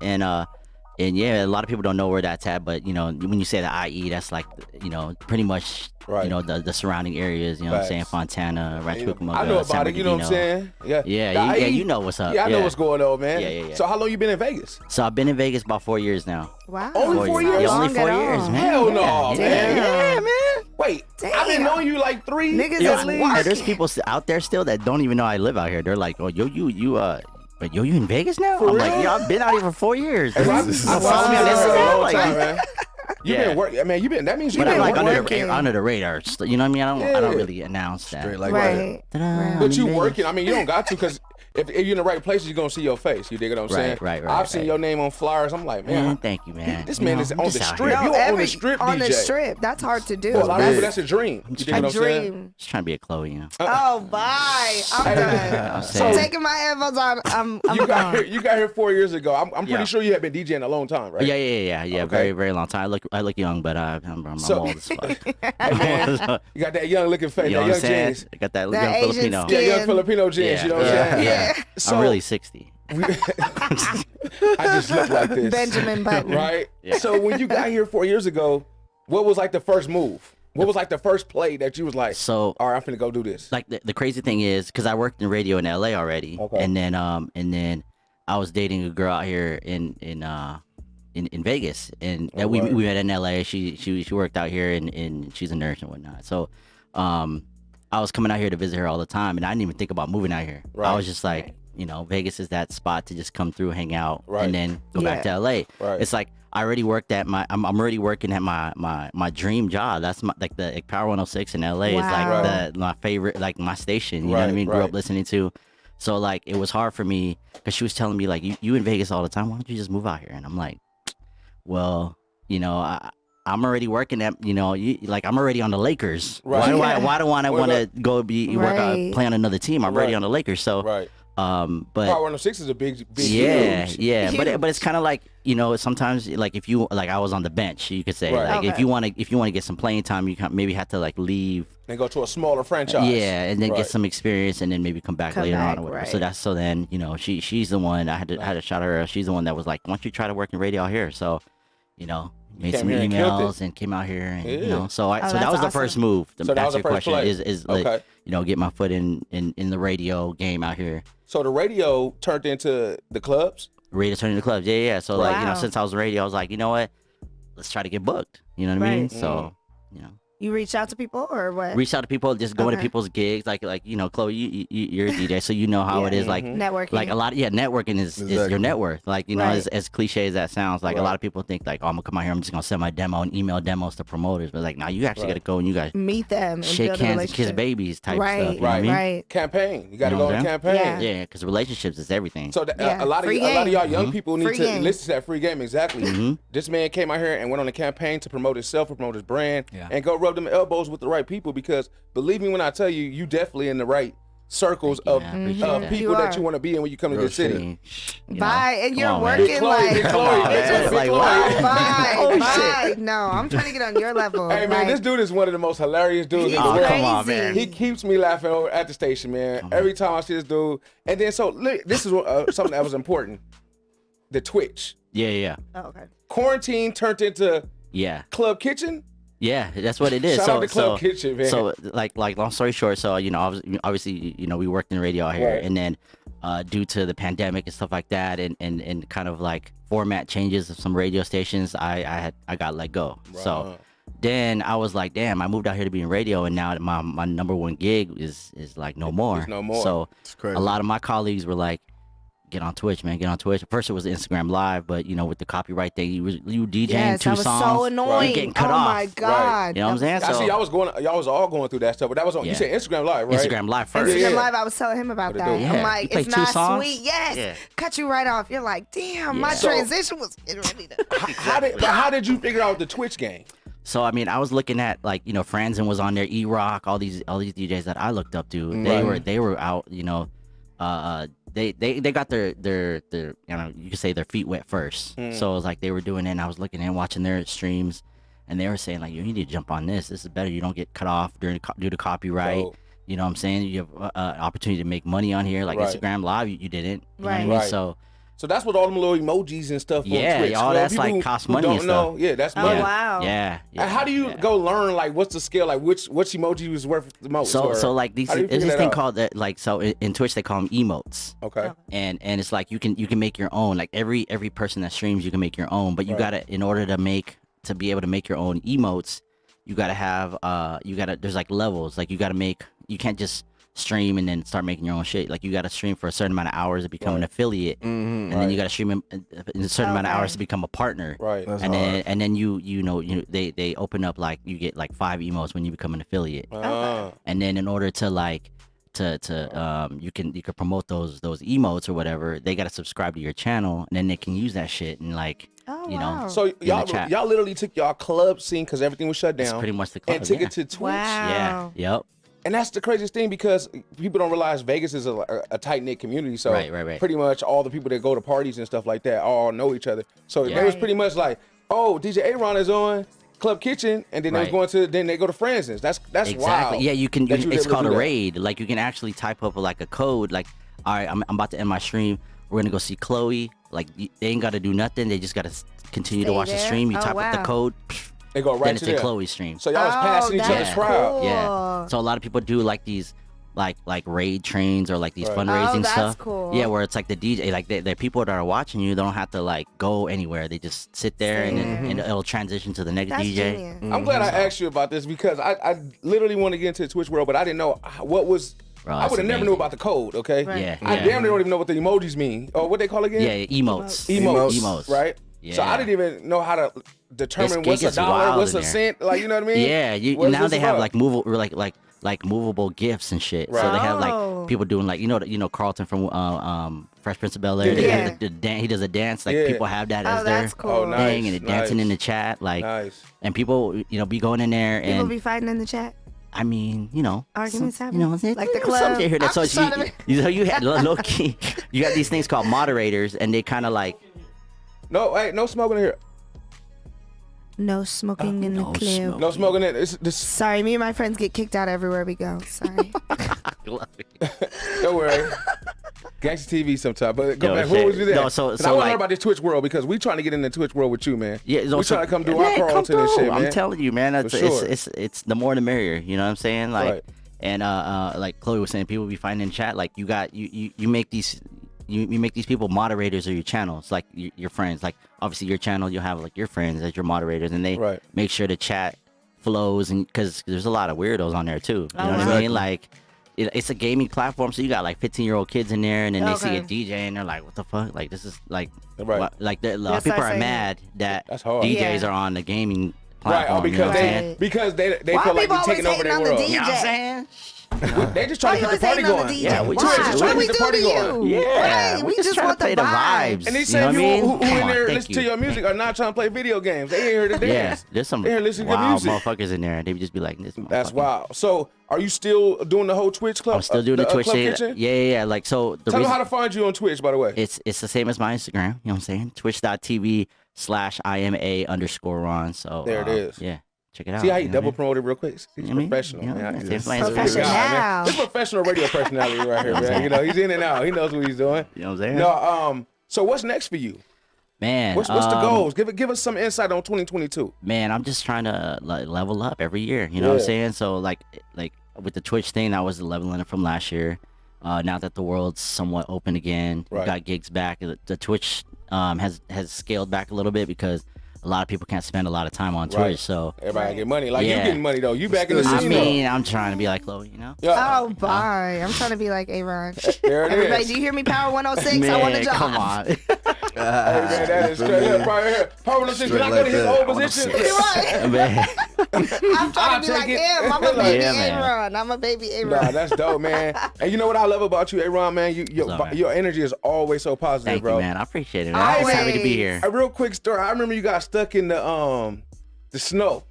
And yeah, a lot of people don't know where that's at, but you know, when you say the IE, that's like, you know, pretty much, you know, the surrounding areas, you know what I'm saying? Fontana, Rancho Cucamonga, I know about it, you know what I'm saying? Yeah, you know what's up. Yeah, I know what's going on, man. Yeah. So how long you been in Vegas? So I've been in Vegas about 4 years now. Wow. Only 4 years? Yeah, only 4 years, man. Hell no, man. Yeah, man. Wait, I've been knowing you like 3 niggas. There's people out there still that don't even know I live out here. They're like, oh, but you in Vegas now? I'm like, yo, I've been out here for 4 years. Follow me on Instagram. Man. You've been working, man. That means you've been like working under the radar. You know what I mean? I don't really announce that. Straight like right. But you working. I mean, you don't got to because if you're in the right places, you're gonna see your face. You dig what I'm saying? Right. I've seen your name on flyers. I'm like, man, thank you, man. This man is on the strip. No, You're on the strip, DJ. On the strip. That's hard to do. For a lot of people, that's a dream. You dig what I'm saying? Just trying to be a Chloe, you know. Oh, bye. I'm done. So taking my headphones on. I'm gone. You got here 4 years ago. I'm pretty sure you have been DJing a long time, right? Yeah. Okay. Very, very long time. I look young, but I'm old as fuck. You got that young looking face, that young jeans. I got that young Filipino. Yeah, young Filipino jeans. You know what I'm saying? Yeah. I'm really 60. I just look like this. Benjamin Button. Right? Yeah. So when you got here 4 years ago, what was like the first move? What was like the first play that you was like, so all right, I'm finna go do this? Like the crazy thing is, because I worked in radio in LA already, and then I was dating a girl out here in Vegas, and we met in LA. She worked out here, and she's a nurse and whatnot. So I was coming out here to visit her all the time, and I didn't even think about moving out here. Right. I was just like, Vegas is that spot to just come through, hang out, and then go back to LA. Right. It's like I already worked at I'm already working at my dream job. That's the Power 106 in LA is like my favorite, like my station. You know what I mean? Grew up listening to. So like it was hard for me because she was telling me like you in Vegas all the time. Why don't you just move out here? And I'm like, well, I'm already working at I'm already on the Lakers. Right. Why do I want to go play on another team? I'm already on the Lakers. So but Power 106 is a big yeah. But it's kind of like sometimes like if you like I was on the bench, you could say like if you want to get some playing time, you maybe have to like leave and go to a smaller franchise. Yeah, and then get some experience, and then maybe come back later on or whatever. Right. So then she's the one I had to shout her. She's the one that was like, why don't you try to work in radio out here? So made some emails and came out here, and so that was the first move. So that was the first question play. is like, get my foot in the radio game out here. So the radio turned into the clubs? Radio turned into clubs, yeah. So like, since I was radio, I was like, you know what? Let's try to get booked. You know what I mean? So, You reached out to people or what? Reach out to people, just going to people's gigs, like Chloe, you're a DJ, so you know how it is, like networking. Like a lot, networking is your net worth. Like as cliche as that sounds, like a lot of people think like, oh, I'm gonna come out here, I'm just gonna send my demo and email demos to promoters, but like, now you actually gotta go and you guys meet them, and shake hands, and kiss babies, type stuff. You know what I mean? Right. Campaign. You gotta go on campaign. Yeah, because relationships is everything. So a lot of y'all young people need to listen to that free game. Exactly. This man came out here and went on a campaign to promote himself, promote his brand, and go rub them elbows with the right people, because believe me when I tell you, you definitely in the right circles of people that you want to be in when you come to this city. Bye, and you're working like bye. No, I'm trying to get on your level. Hey man, this dude is one of the most hilarious dudes in the world. Come on, man. He keeps me laughing at the station, man. Every time I see this dude. And then so this is something that was important. The Twitch. Yeah. Oh, okay. Quarantine turned into Club Kitchen. Yeah, that's what it is. Shout out to Club Kitchen, man. So like long story short, so obviously we worked in radio out here, and then due to the pandemic and stuff like that, and kind of like format changes of some radio stations, I got let go. Right. So then I was like, damn, I moved out here to be in radio, and now my number one gig is like no more. It's no more. So a lot of my colleagues were like, get on Twitch, man. Get on Twitch. First, it was Instagram Live, but with the copyright thing, you DJing two songs. So annoying. You're getting cut off. Oh my god. You know what I'm saying? I see. Y'all was all going through that stuff, but that was on. You said Instagram Live, right? Instagram Live first. Instagram Live. I was telling him about that. Yeah. I'm like, You it's play not two songs? sweet. Yes. Cut you right off. You're like, damn, my transition was getting ready to. How did you figure out the Twitch game? So I mean, I was looking at like Franzen was on there, E-Rock, all these DJs that I looked up to. They were out. They got their you could say their feet wet first. So it was like they were doing it, and I was looking and watching their streams, and they were saying like, you need to jump on this. This is better. You don't get cut off due to copyright. Dope. You know what I'm saying? You have opportunity to make money on here. Like Instagram Live, you didn't. You know what I mean? So that's what all them little emojis and stuff on Twitch. Yeah, all that's like cost money and stuff. Yeah, that's money. Oh, wow. Yeah. And how do you go learn like what's the scale? Like which emoji was worth the most? So like there's this thing called that, like, so in Twitch they call them emotes. Okay. And it's like you can make your own. Like every person that streams, you can make your own. But you gotta, in order to be able to make your own emotes, you gotta have there's like levels. Like you can't just stream and then start making your own shit. Like you got to stream for a certain amount of hours to become an affiliate, and then you got to stream in a certain amount of hours to become a partner. Right. And then they open up, like you get like 5 emotes when you become an affiliate. And then in order to like you can promote those emotes or whatever, they got to subscribe to your channel, and then they can use that shit and like So y'all literally took y'all club scene because everything was shut down. It's pretty much the club, and took it to Twitch. Wow. Yeah. Yep. And that's the craziest thing, because people don't realize Vegas is a tight-knit community. So right. pretty much all the people that go to parties and stuff like that all know each other. So they was pretty much like, oh, DJ Aron is on Club Kitchen, and then they was going to, then they go to Franzen's. That's exactly wild. Yeah, you can. It's called a raid. Like you can actually type up like a code. Like, all right, I'm about to end my stream. We're gonna go see Chloe. Like they ain't got to do nothing. They just got to continue to watch the stream. You type up the code. They go right then it's to a there. Chloe stream. So y'all was passing each other's crowd. Cool. Yeah. So a lot of people do like these like raid trains or like these fundraising that's stuff. Cool. Yeah, where it's like the DJ, like the people that are watching you, they don't have to like go anywhere. They just sit there and it'll transition to the next That's DJ. genius. I'm glad I asked you about this because I literally want to get into the Twitch world, but I didn't know what was. Bro, I would have never knew about the code. Okay. Right. Yeah. I damn near don't even know what the emojis mean or what they call again. Yeah, emotes. Emotes. Right. Yeah. So I didn't even know how to determine It what's a gets dollar, wild what's in a there. cent. Like you know what I mean? Yeah. What is Now this they have about? like movable gifts and shit. Right. So they have Oh. like people doing like you know Carlton from Fresh Prince of Bel-Air. They Yeah. have he does a dance. Like Yeah. people have that as Oh, their that's cool. nice, thing, and they're dancing in the chat. Like, Nice. and people be going in there People and be fighting in the chat. I mean, Arguments some, happening? Like the some club? shit here that- I'm so just trying to you had low key. You got these things called moderators, and they kind of like No smoking in here. No smoking in the no club. smoke. No smoking in. This. Sorry, me and my friends get kicked out everywhere we go. Sorry. Don't worry. Gangsta TV sometime, but go Yo, back. shit. What was you there? No, 'Cause so I want to like- learn about this Twitch world because we trying to get in the Twitch world with you, man. Yeah, we trying to come do our man, come Carlton and shit, through. man. I'm telling you, man. It's, For sure. it's the more the merrier. You know what I'm saying? Like, Right. and like Chloe was saying, people be finding in chat. Like, you make these. You make these people moderators of your channels, like your friends. Like obviously your channel, you'll have like your friends as your moderators, and they Right. make sure the chat flows, and because there's a lot of weirdos on there too. You know what I Exactly. mean? Like it's a gaming platform, so you got like 15-year-old kids in there, and then they see a DJ and they're like, "What the fuck? Like this is like, Right. like a lot Yes, of people I are say mad that That's hard. DJs Yeah. are on the gaming Right. platform. Oh, you know because what I'm they saying? because they Why feel like people they're taking always over their hating on the world. DJ? You know what I'm saying? They just trying to Why keep the you party always hating on the going. DJ? Yeah, we Why? just- Twitch is What trying we to keep the do party to going. you? Yeah, Right. we We just just trying want to play the the vibes. vibes. And these You know same what I people mean? who Come in on, there thank listen to you. your music are not trying to play video games. They ain't here to Yeah, dance. there's some They here listening to good wild music. motherfuckers in there. They would just be like, "This." That's motherfucker. wild. So, are you still doing the whole Twitch club? I'm still doing the Twitch Club thing. Kitchen? Yeah. Like so, the Tell them reason how to find you on Twitch, by the way. it's the same as my Instagram. You know what I'm saying? Twitch.tv/IMA_Ron. So There it is. Yeah, check it out. See how he you know double what promoted real quick? He's You know what I mean? professional, You know, man. it's He's influencer. a good guy, man. Professional. This is professional radio personality right here, man. You know, he's in and out. He knows what he's doing. You know what I'm saying? No, so what's next for you? Man, What's the goals? Give us some insight on 2022. Man, I'm just trying to like level up every year. You know what I'm Yeah. saying? So like with the Twitch thing, I was leveling up from last year. Now that the world's somewhat open again, we Right. got gigs back. The Twitch has scaled back a little bit because a lot of people can't spend a lot of time on Twitch. Right. So Everybody get money. Like you Yeah. getting money though. You back in the I scene. mean, I'm trying to be like Chloe, you know? Yeah. Oh, bye. I'm trying to be like Aron. There it Everybody, is. do you hear me? Power 106. I want a Man, job. come on. Hey, man, that is straight up right here. Power 106. Can I go to his old position? You're right. Man. I'm trying to be take like it. him. I'm a baby Yeah, man. Aron. I'm a baby Aron. Nah, that's dope, man. And you know what I love about you, Aron, man? What's up, man? Your energy is always so positive, Thank bro. you, man. I appreciate it, man. I'm just happy to be here. A real quick story. I remember you got stuck in the snow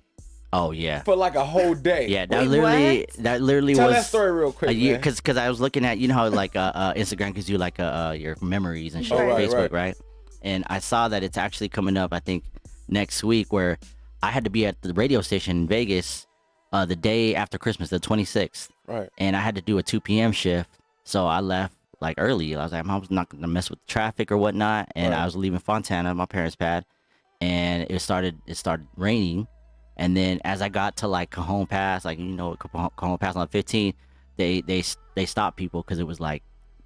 Oh yeah. for like a whole day. Yeah, Wait, that literally Tell was that story real quick, a year man. because I was looking at how like Instagram gives you like your memories and shit Oh, on right, Facebook, right. right? And I saw that it's actually coming up I think next week where I had to be at the radio station in Vegas the day after Christmas, the 26th, Right. and I had to do a 2 p.m. shift, so I left like early. I was like, I'm not gonna mess with traffic or whatnot, and Right. I was leaving Fontana, my parents' pad, and it started raining. And then as I got to like Cajon Pass, like Cajon Pass on 15, they stopped people because it was like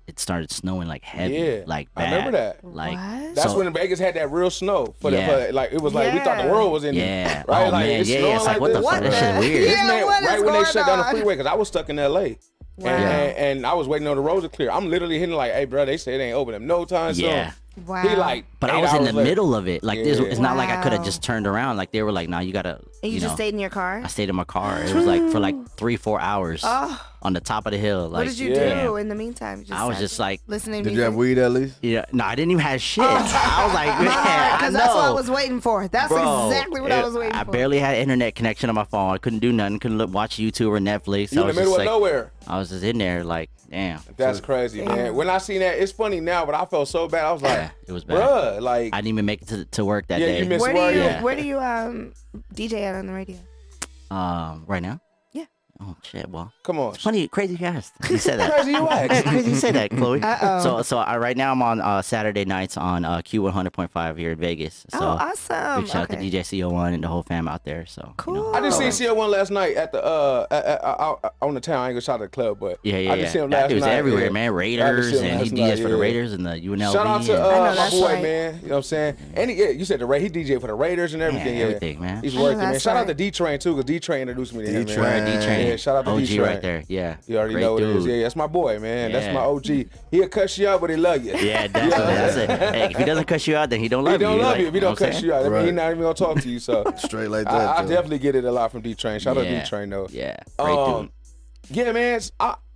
it started snowing like heavy, Yeah, like I bad. remember that. Like What? That's so- when Vegas had that real snow Yeah. like it was like we thought the Yeah. world was in Yeah. right? Oh, like man. it's Yeah, snowing it's like, what this. the fuck? That shit's weird. This Yeah, man, what is right when they going shut down the on? freeway, because I was stuck in LA. Wow. And I was waiting on the roads to clear. I'm literally hitting like, hey, bro, they say it ain't open up no time soon. Yeah. Wow. He like, But I 8 was in hours the later. middle of it. Like this, Yeah. it's not like I could have Wow. just turned around. Like they were like, "No, you gotta." And you just stayed in your car? I stayed in my car. It was like for like 3-4 hours Oh. on the top of the hill. Like, What did you Yeah. do in the meantime? I was sat just there like, listening to Did music? you have weed at least? yeah, no, I didn't even have shit. I was like, man, I Because that's what I know. was waiting for. That's Bro, exactly what I was waiting I for. barely had internet connection on my phone. I couldn't do nothing. Couldn't watch YouTube or Netflix. You I in was the middle just of like, nowhere. I was just in there, like, damn. That's crazy, man. When I seen that, it's funny now, but I felt so bad. I was like, Yeah, it was bad. bruh, like, I didn't even make it to work that Yeah, day. you missed Where do work. you Yeah. where do you DJ at on the radio? Right now? Yeah. Oh shit! Well, come on. It's funny, crazy guys. You said that. Crazy you asked. Crazy you said that, Chloe. Uh-oh. Right now I'm on Saturday nights on Q100.5 here in Vegas. So awesome. Big shout out to DJ CO1 and the whole fam out there. So cool. I just seen CO1 last night at the on the town. I ain't gonna shout at the club, but I just seen him last dude's night. everywhere, man. Raiders and he DJs for the Raiders and the UNLV. Shout out to my boy, man. You know what I'm saying? And you said he DJ for the Raiders and everything. Yeah, everything, man. He's working, man. Shout out to D-Train too, because D-Train introduced me to him. D-Train. Yeah, shout out to D-Train. right there. Yeah. You already know what it is. Yeah, that's my boy, man. Yeah. That's my OG. He'll cuss you out, but he love you. Yeah, definitely. That's it. Hey, if he doesn't cuss you out, then he don't love you. He don't love you if he don't cuss cuss you out. I mean, he's not even gonna talk to you. So straight like that. I definitely get it a lot from D-Train. Shout out to D-Train though. Yeah. Great dude. Yeah, man.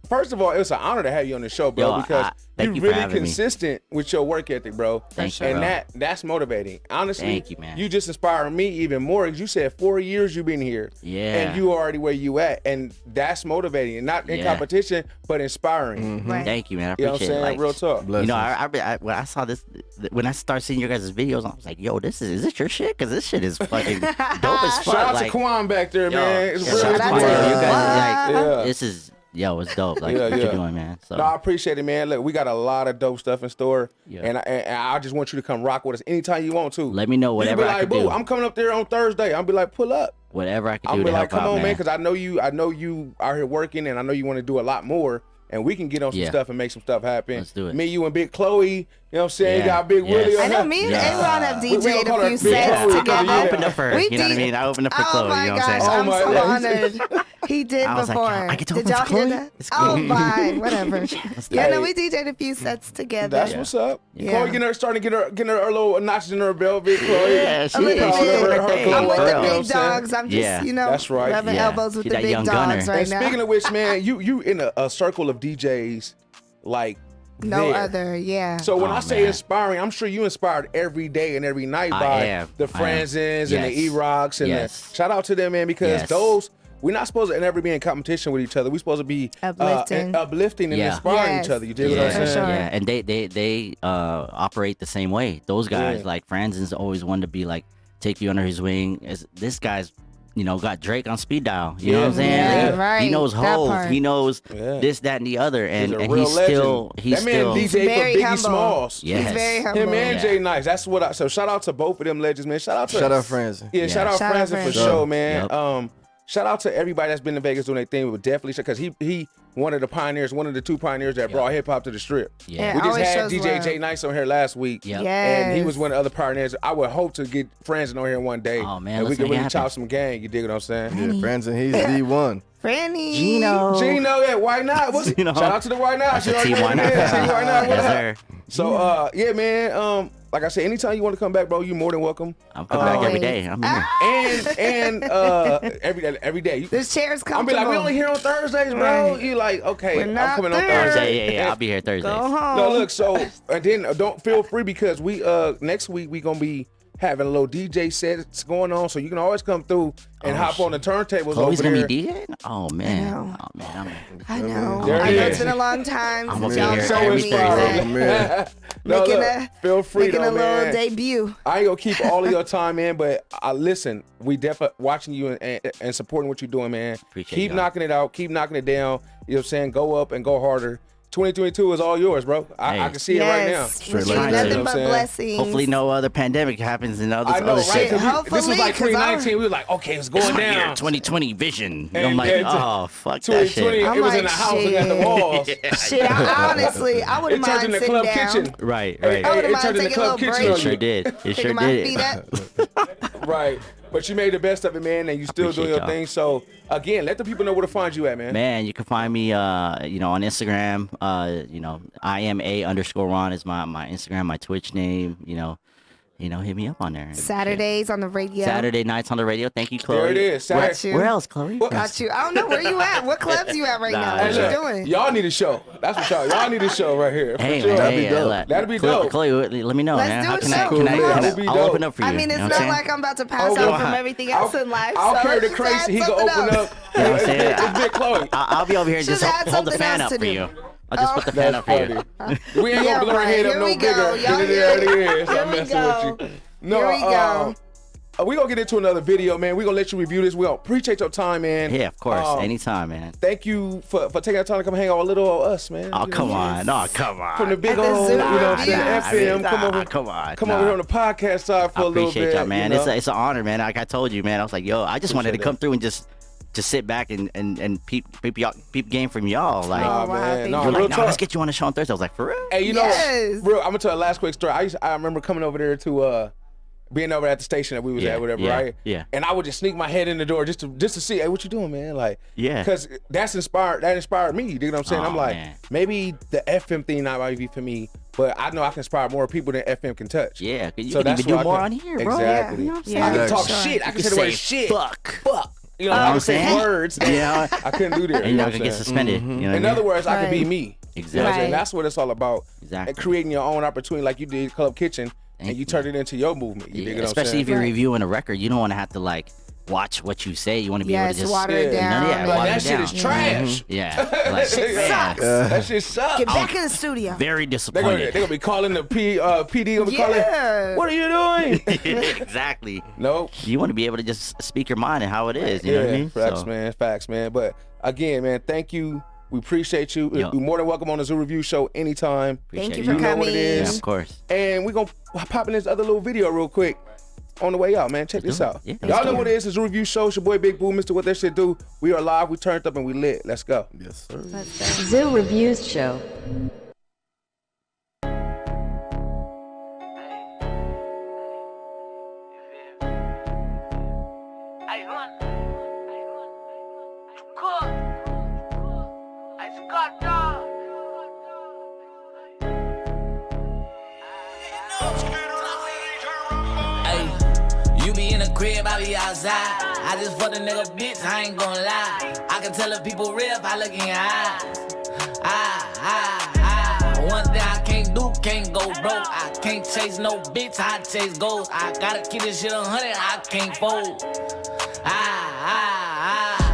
First of all, it's an honor to have you on the show, bro, because you're really consistent with your work ethic, bro. Thank you, and bro. that's motivating. Honestly, thank you, man. You just inspire me even more because you said 4 years you've been here. Yeah. And you already where you at. And that's motivating. And not in competition, but inspiring. Mm-hmm. Right. Thank you, man. I appreciate it. You know what I'm saying? Real talk. You know, I when I saw this, when I started seeing your guys' videos, I was like, yo, is this your shit? Because this shit is fucking dope as fuck. Shout out to Kwan back there, man. It's real. Shout out to you guys. This is... Yo, it's dope. Like what you're doing, man. So. No, I appreciate it, man. Look, we got a lot of dope stuff in store, and I just want you to come rock with us anytime you want to. Let me know whatever I can do. I'm coming up there on Thursday. I'll be like, pull up. Whatever I can do I'll to be help like, come out, on, man, because I know you out here working, and I know you want to do a lot more. And we can get on some stuff and make some stuff happen. Let's do it. Me, you, and Big Chloe. You know what I'm saying? You got Big Willie. I know me and Aaron have DJ'd a few sets together. I opened up for her. You know what I mean? I opened up for Chloe. Oh my you know what gosh, I'm saying? I'm so honored. He did I was before. Like, I get to did open y'all for Chloe? hear that? Cool. Oh my, whatever. Yeah, no, we DJ'd a few sets together. That's what's up. Yeah. Chloe starting to get her little notches in her belt, Big Chloe. Yeah, she I'm with the big dogs. dogs. I'm just, that's right. rubbing elbows with the big dogs right now. And speaking of which, man, you in a circle of DJs like no other, yeah. So when I say inspiring, I'm sure you inspired every day and every night by the Franzins and the E-Rocks and the, shout out to them, man, because those we're not supposed to ever be in competition with each other. We're supposed to be uplifting and inspiring each other. You dig what I'm saying? Yeah, and they operate the same way. Those guys, like Franzins, always wanted to be like take you under his wing. This guy's got Drake on speed dial. You know what I'm saying? Yeah, right. He knows Hov. part. He knows this, that, and the other. And he's still that man DJ for Biggie humble. Smalls. Yes. He's very humble. Him and Jay Nice. That's what so shout out to both of them legends, man. Shout out Franzen. Yeah, shout out Franzen for sure, man. Yep. Shout out to everybody that's been to Vegas doing their thing, but definitely because he one of the pioneers, one of the two pioneers that brought hip hop to the Strip. Yeah. We just had DJ Jay Nice on here last week. Yep. And he was one of the other pioneers. I would hope to get Franzen on here one day. Oh man, and we can really happen. chop some gang. You dig what I'm saying? Yeah, Franzen, he's the one. Franny. Gino, yeah, why not? Shout out to the Why Not. That's a team Why Not. Yes, sir. So, yeah, man. Like I said, anytime you want to come back, bro, you're more than welcome. I'm coming back every day. I'm here. And every day. This chair's comfortable. I'll be like, we only here on Thursdays, bro. You like, okay, I'm coming on Thursday. Yeah, I'll be here Thursdays. Go home. No, look, so and then don't feel free because we next week we gonna be having a little DJ sets going on, so you can always come through and hop on the turntables Chloe's over gonna there. be DJing? Oh man. I know. There I it know is. it's been a long time I'm since gonna y'all be here saw every me. Thursday. No, Making look, feel free making though, a little man. debut. I ain't gonna keep all of your time, man, but listen, we definitely watching you and supporting what you're doing, man. Keep knocking it out, keep knocking it down. You know what I'm saying? Go up and go harder. 2022 is all yours, bro. I can see it right now. Straight like that. Nothing but blessings. Hopefully no other pandemic happens in other I know, right? shit. This was like 2019. We were like, okay, it's going down. Year 2020 vision. And I'm like, oh, fuck that shit. 2020, it was in the house and at the walls. Shit, honestly, I wouldn't mind sitting sitting down. Kitchen. Right. I wouldn't It mind turned in the taking a club little kitchen. break. It sure did. It sure Picking my did. feet up. Right. But you made the best of it, man, and you still doing your y'all. thing. So, again, let the people know where to find you at, man. Man, you can find me, on Instagram. IMA_Ron is my Instagram, my Twitch name. Hit me up on there. Saturdays on the radio. Saturday nights on the radio. Thank you, Chloe. There it is. Got you. Where else, Chloe? Got you. I don't know where you at. What clubs you at right now? What you doing? Y'all need a show. That's what y'all need a show right here. For Hey, sure. man, That'd be dope. That'd be dope. Chloe, let me know, Let's man. do How a can show. I'll open up for you. I mean, it's you know not what I'm like I'm about to pass out from everything else in life. I'll so carry the let's crazy. add He can something open up. You know what I'm saying? It's Big Chloe. I'll be over here and just Just add hold the something fan else up to for do. you. I'll just put the fan up for you. We ain't gonna blur her head up Here no we bigger go. than it already is. I'm Here we messing go. with you. No, Here we go. we gonna get into another video, man. We gonna let you review this. We appreciate your time, man. Yeah, of course. Anytime, man. Thank you for taking the time to come hang out with little old us, man. Oh, come on. No, come on. From the big old, you know what I'm saying, FM. Come over here on the podcast side for a little bit. I appreciate y'all, man. It's an honor, man. Like I told you, man. I was like, yo, I just wanted to come through and just sit back and peep game from y'all. Like, let's get you on the show on Thursday. I was like, for real? Hey, you know, bro, I'm gonna tell a last quick story. I remember coming over there to being over at the station that we was at, whatever, right? Yeah. And I would just sneak my head in the door just to see, hey, what you doing, man? Like, because that inspired me. You know what I'm saying? I'm like, maybe the FM thing not might be for me, but I know I can inspire more people than FM can touch. Yeah, you can even do more on here, bro. Exactly. Yeah, you know I can talk shit. I can say the word shit. Fuck. You know, I can say words. Yeah, I couldn't do that. And you can get suspended. Mm-hmm. You know in other words, I can be me. Exactly. And that's what it's all about. Exactly. And creating your own opportunity, like you did Club Kitchen, and you turned it into your movement. You dig what I'm especially saying? if you're reviewing a record, you don't want to have to like watch what you say. You want to be able to just water it down. That shit is trash. Yeah, that shit sucks. That shit sucks. Get back in the studio. Very disappointed. They're gonna be calling the PD. Gonna be calling. What are you doing? Exactly. Nope. You want to be able to just speak your mind and how it is. You know what I mean? Facts, man. But again, man, thank you. We appreciate you. You're more than welcome on the Zoo Review Show anytime. Thank you for coming. Know what it is. Yeah, of course. And we're going to pop in this other little video real quick on the way out, man. Check this out. Yeah, y'all know what it is. The Zoo Review Show. It's your boy Big Boo, Mr. What That Shit Do. We are live. We turned up and we lit. Let's go. Yes, sir. Let's go. Zoo Reviews Show. Crib, I be outside. I just fucked a nigga bitch, I ain't gon' lie. I can tell if people real if I look in your eyes. One thing I can't do, can't go broke. I can't chase no bitch, I chase goals. I gotta keep this shit 100, I can't fold.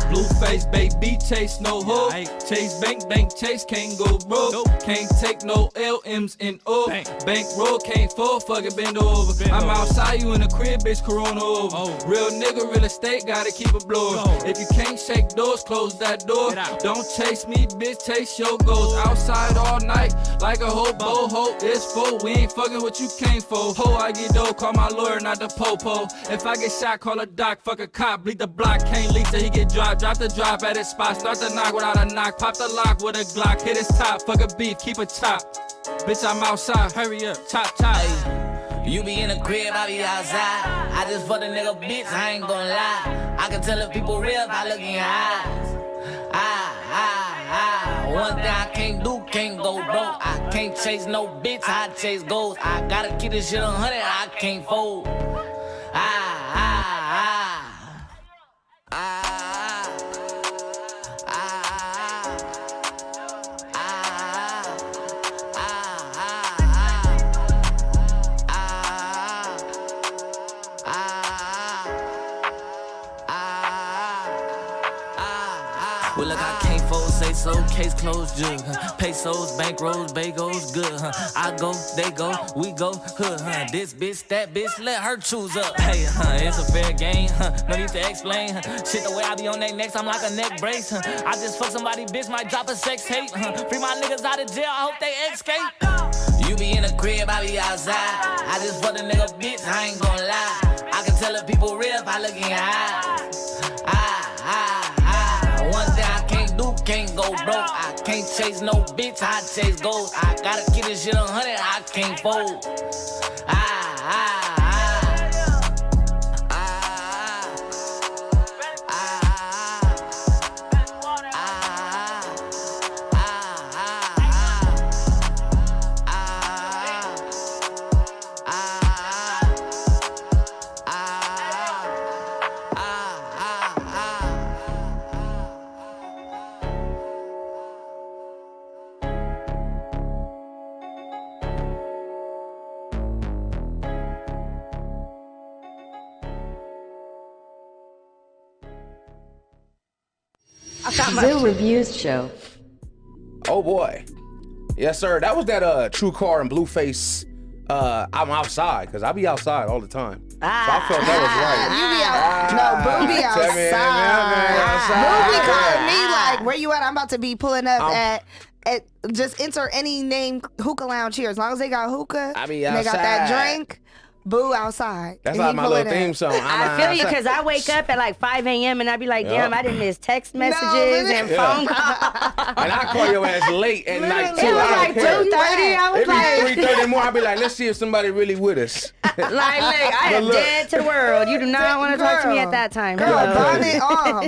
Blueface, baby, chase no hoe. Chase bank, chase can't go broke. Can't take no LMs in O. Bank roll, can't fall, fuck it, bend over. I'm outside, you in the crib, bitch, corona over. Real nigga, real estate, gotta keep it blowing. If you can't shake doors, close that door. Don't chase me, bitch, chase your goals. Outside all night, like a hobo, ho, it's full. We ain't fucking what you came for. Ho, I get dope, call my lawyer, not the popo. If I get shot, call a doc, fuck a cop. Bleed the block, can't leak till he get dropped. Drop the drop at his spot, start the knock without a knock. Pop the lock with a Glock, hit his top, fuck a beef, keep a chop. Bitch, I'm outside, hurry up, chop. You be in the crib, I be outside. I just fucked a nigga bitch, I ain't gon' lie. I can tell if people real if I look in your eyes. One thing I can't do, can't go broke. I can't chase no bitch, I chase goals. I gotta keep this shit 100, I can't fold. Well, look, I can't fold, say so, case closed, jug, Pesos, bankrolls, bagels, good, I go, they go, we go, This bitch, that bitch, let her choose up. Hey, it's a fair game, no need to explain, Shit, the way I be on their necks, I'm like a neck brace, I just fuck somebody, bitch, might drop a sex tape, Free my niggas out of jail, I hope they escape. You be in the crib, I be outside. I just fuck a nigga bitch, I ain't gon' lie. I can tell if people real if I look in your eyes. One thing I can't do, can't go broke. I can't chase no bitch, I chase goals. I gotta keep this shit 100, I can't fold. Zoo Reviews Show. Oh boy. Yes, sir. That was that True Car and Blueface. I'm outside, because I be outside all the time. So I felt that was right. You be out. No, Boo be outside. Boo be calling me like, where you at? I'm about to be pulling up at just enter any name hookah lounge here. As long as they got hookah, I be and they got that outside. drink. Boo outside. That's like my little theme song. I feel you because I wake up at like 5 a.m. and I be like, damn, I didn't miss text messages and phone calls. And I call your ass late at night too. It was like 2:30. I was like, 3:30 more. I be like, let's see if somebody really with us. like, look, I am dead to the world. You do not want to talk to me at that time. Girl,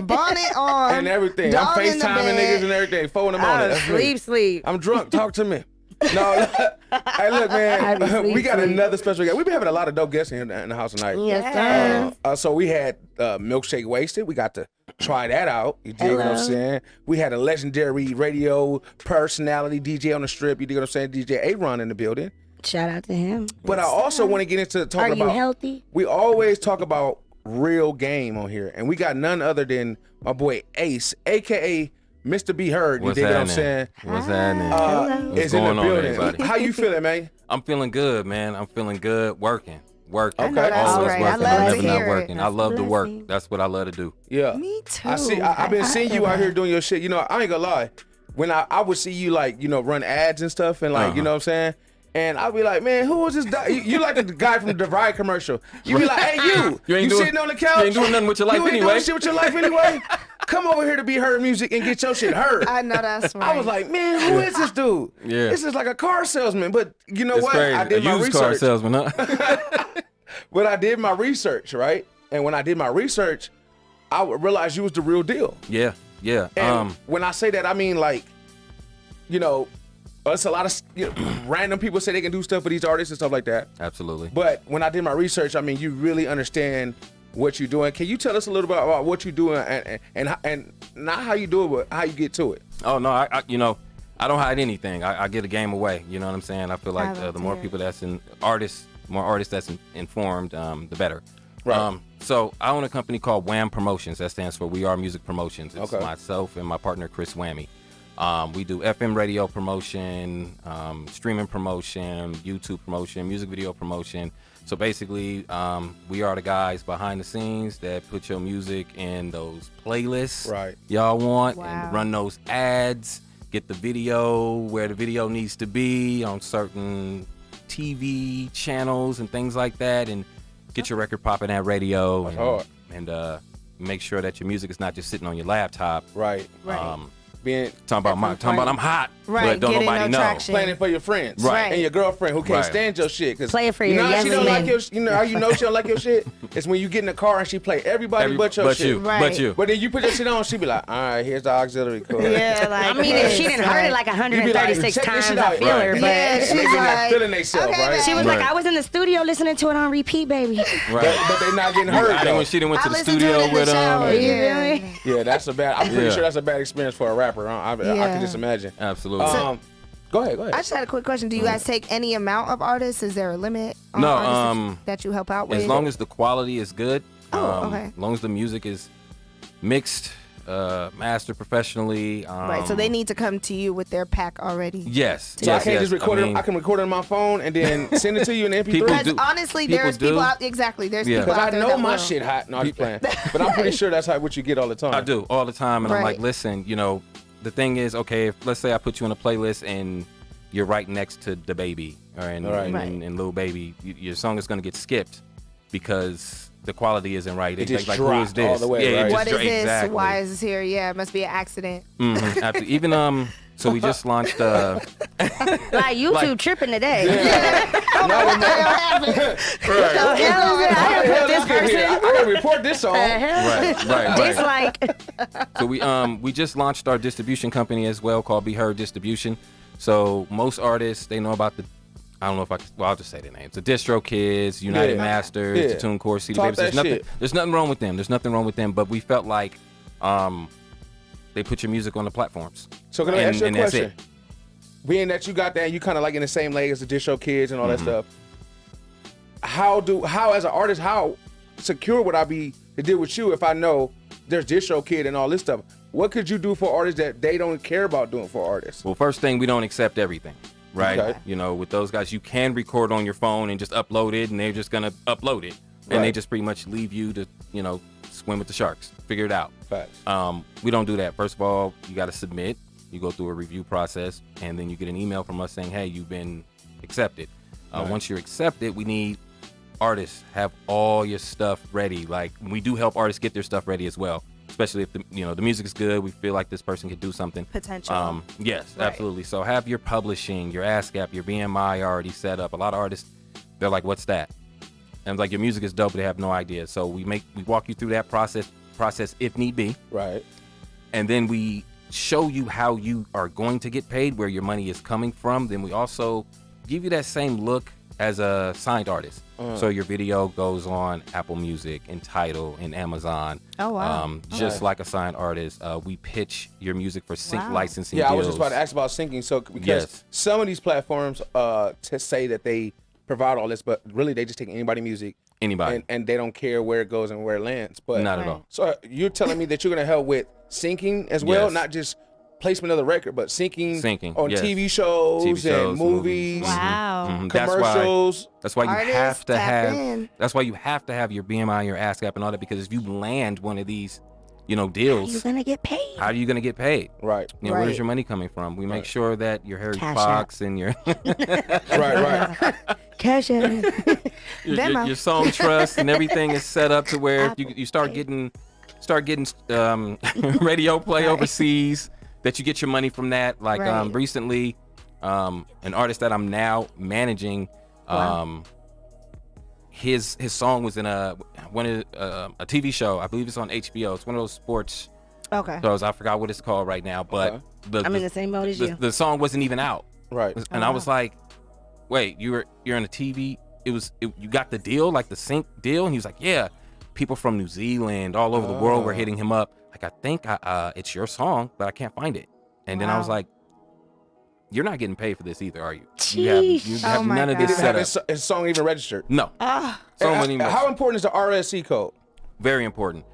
bonnet on. And everything. Dog I'm in the FaceTiming bed. niggas and everything. 4 in the morning. That's me. Sleep. I'm drunk. Talk to me. No, hey, look, man. We got another special guest. We've been having a lot of dope guests in the house tonight. Yes, sir. So we had Milkshake Wasted. We got to try that out. You dig what I'm saying? We had a legendary radio personality, DJ on the strip. You dig what I'm saying? DJ Aron in the building. Shout out to him. But I also want to get into talking about. Are you healthy? We always talk about real game on here, and we got none other than my boy Ace, aka Mr. Be Heard. You dig what I'm saying? What's happening? Is in the building. How you feeling, man? I'm feeling good, man. I'm feeling good. Working. Okay. Always right. working. I love I'm to never not hear it. working. I That's love a to work. blessing. That's what I love to do. Yeah. Me too. I've been seeing you out here doing your shit. You know, I ain't gonna lie. When I would see you like, you know, run ads and stuff and like, you know what I'm saying? And I'd be like, man, who is this guy? You like the guy from the Divide commercial. You be like, hey, you ain't doing, sitting on the couch? You ain't doing nothing with your life you ain't anyway. doing shit with your life anyway? Come over here to Be Heard Music and get your shit heard. I know that's right. I was like, man, who is this dude? Yeah. This is like a car salesman. But you know It's what? crazy. I did my used car research. salesman, huh? But I did my research, right? And when I did my research, I realized you was the real deal. Yeah. And when I say that, I mean like, you know, it's a lot of random people say they can do stuff for these artists and stuff like that. Absolutely. But when I did my research, I mean, you really understand what you're doing. Can you tell us a little bit about what you're doing and not how you do it, but how you get to it? Oh no, I I don't hide anything. I get a game away. You know what I'm saying? I feel like the more people that's more artists that's informed, the better. Right. So I own a company called W.A.M Promotions. That stands for We Are Music Promotions. It's myself and my partner Chris Whammy. We do FM radio promotion, streaming promotion, YouTube promotion, music video promotion. So basically, we are the guys behind the scenes that put your music in those playlists y'all want and run those ads, get the video where the video needs to be on certain TV channels and things like that, and get your record popping at radio and make sure that your music is not just sitting on your laptop. Right. Being talking about I'm hot, but don't nobody know. Traction. Playing it for your friends, Right. And your girlfriend who can't stand your shit. Play it for your how she yes don't men. like your, you know how you know she don't like your shit? It's when you get in the car and she play everybody but your shit. Right. But you. But then you put your shit on, she be like, all right, here's the auxiliary cord. Yeah, like I mean, if she didn't heard it like You be 136 check this times, shit I out. feel her. But Yeah, And she's they be like, feeling themselves, okay, right? she was like, Right. I was in the studio listening to it on repeat, baby. Right. But they not getting heard I though. when she done went to the listen to it studio in the with shower, them. yeah. Yeah, that's a bad. I'm pretty Yeah. sure that's a bad experience for a rapper. I can just imagine. Absolutely. Go ahead. I just had a quick question. Do you guys take any amount of artists? Is there a limit on No, artists that you help out with? As long as the quality is good, okay. as long as the music is mixed, mastered professionally. Right, so they need to come to you with their pack already. Yes. So yes, I can't yes. just record I it. mean, I can record it on my phone and then send it to you in MP3. People Because do- honestly, people there's do. people out. Exactly, there's Yeah. people Because out I there know that my will. shit hot. No, I'm just playing. But I'm pretty sure that's what you get all the time. I do all the time, and I'm Right. like, listen, you know, the thing is, okay, if let's say I put you in a playlist and you're right next to the baby and Lil Baby, your song is gonna get skipped because the quality isn't right. It They just like, who is dropped this? all the way, yeah, right? it What just is this? Exactly. Why is this here? Yeah, it must be an accident. Absolutely. Even so we just launched. Like YouTube Like- tripping today. Right. I done put this person. I gotta report this song. right. Dislike. So we just launched our distribution company as well called Be Heard Distribution. So most artists, they know about I'll just say the names. The Distro Kids, United Masters, Yeah. the TuneCore, CD Talk Babies. that shit. There's nothing wrong with them. There's nothing wrong with them. But we felt like they put your music on the platforms. So can I ask you a and that's question? it. Being that you got that, you kind of like in the same leg as the Disho Kids and all that stuff. How as an artist, how secure would I be to deal with you if I know there's Disho Kid and all this stuff? What could you do for artists that they don't care about doing for artists? Well, first thing, we don't accept everything, right? Okay. You know, with those guys, you can record on your phone and just upload it, and they're just gonna upload it. and they just pretty much leave you to, you know, swim with the sharks, figure it out. Facts. We don't do that. First of all, you got to submit. You go through a review process, and then you get an email from us saying, hey, you've been accepted. Once you're accepted, we need artists have all your stuff ready. Like, we do help artists get their stuff ready as well, especially if the music is good. We feel like this person could do something. Potential. Yes, absolutely. So have your publishing, your ASCAP, your BMI already set up. A lot of artists, they're like, what's that? And like, your music is dope, but they have no idea. So we walk you through that process if need be. Right. And then we show you how you are going to get paid, where your money is coming from. Then we also give you that same look as a signed artist. So your video goes on Apple Music and Tidal and Amazon. Oh, wow. Just like a signed artist. We pitch your music for sync licensing deals. I was just about to ask about syncing. So because some of these platforms to say that they provide all this, but really they just take anybody's music. Anybody. And they don't care where it goes and where it lands. But not at all. So you're telling me that you're going to help with syncing as well, not just placement of the record, but syncing on TV shows and movies. Wow. Commercials. That's why you Artists, have to tap in. That's why you have to have your BMI, your ASCAP, and all that, because if you land one of these, deals, You're gonna get paid. how are you gonna get paid? Right. Where's your money coming from? We make sure that your Harry Cash Fox and your right. Cash out. your song trust and everything is set up to where if you start getting radio play overseas, that you get your money from that. Like recently, an artist that I'm now managing, his song was in a TV show. I believe it's on HBO. It's one of those sports shows. I forgot what it's called right now, but I'm in the same boat as you. The song wasn't even out. Right. And I was like, wait, you're in a TV? You got the deal, like the sync deal? And he was like, yeah. People from New Zealand, all over the world were hitting him up. Like, I think it's your song, but I can't find it. And then I was like, you're not getting paid for this either, are you? You have none of this set up. His song even registered? No. How important is the RSC code? Very important.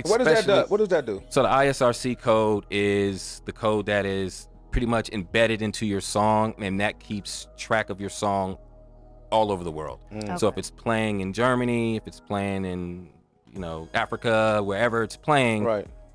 What does that do? So the ISRC code is the code that is pretty much embedded into your song, and that keeps track of your song all over the world. So if it's playing in Germany, if it's playing in Africa, wherever it's playing,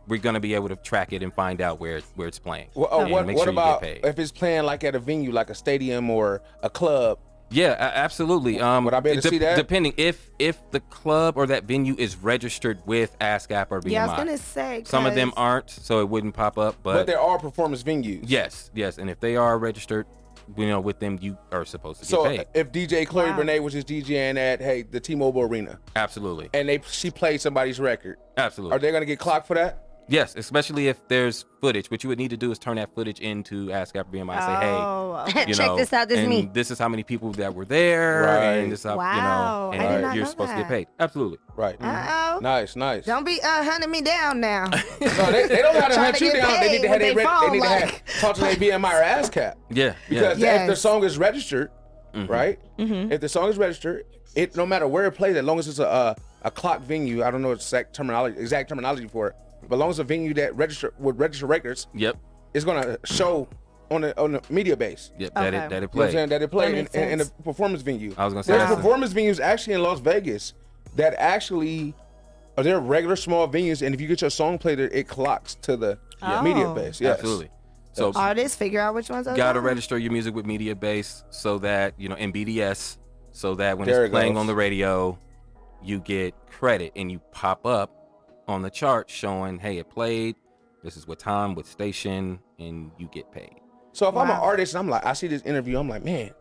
we're gonna be able to track it and find out where it's playing. What about if it's playing like at a venue, like a stadium or a club? Yeah, absolutely. Would I be able to see that? Depending if the club or that venue is registered with ASCAP or BMI. Yeah, I was gonna say. Some of them aren't, so it wouldn't pop up. But there are performance venues. Yes, and if they are registered, with them, you are supposed to get paid. So if DJ Chloe Bernay was just DJing at the T-Mobile Arena, absolutely, and she played somebody's record, absolutely, are they gonna get clocked for that? Yes, especially if there's footage. What you would need to do is turn that footage into ASCAP BMI and say, hey, check this out, this is me. This is how many people that were there, and this is how, and you're supposed to get paid. Absolutely. Right. Nice. Don't be hunting me down now. No, they don't have to hunt you down. They need to have talk to their BMI or ASCAP. Yeah. Because if the song is registered, right? If the song is registered, it no matter where it plays, as long as it's a clock venue, I don't know exact terminology for it. But as long as a venue that register records, it's gonna show on the media base. Yep, that it plays. That it plays in a performance venue. I was gonna say there's performance venues actually in Las Vegas that actually are there regular small venues, and if you get your song played, it clocks to the media base. Yes. Absolutely. So artists figure out which ones are. Gotta register your music with media base so that in BDS, so that when it's playing on the radio, you get credit and you pop up on the chart showing, hey, it played, this is what time, what station, and you get paid. So if I'm an artist and I see this interview, I'm like, man,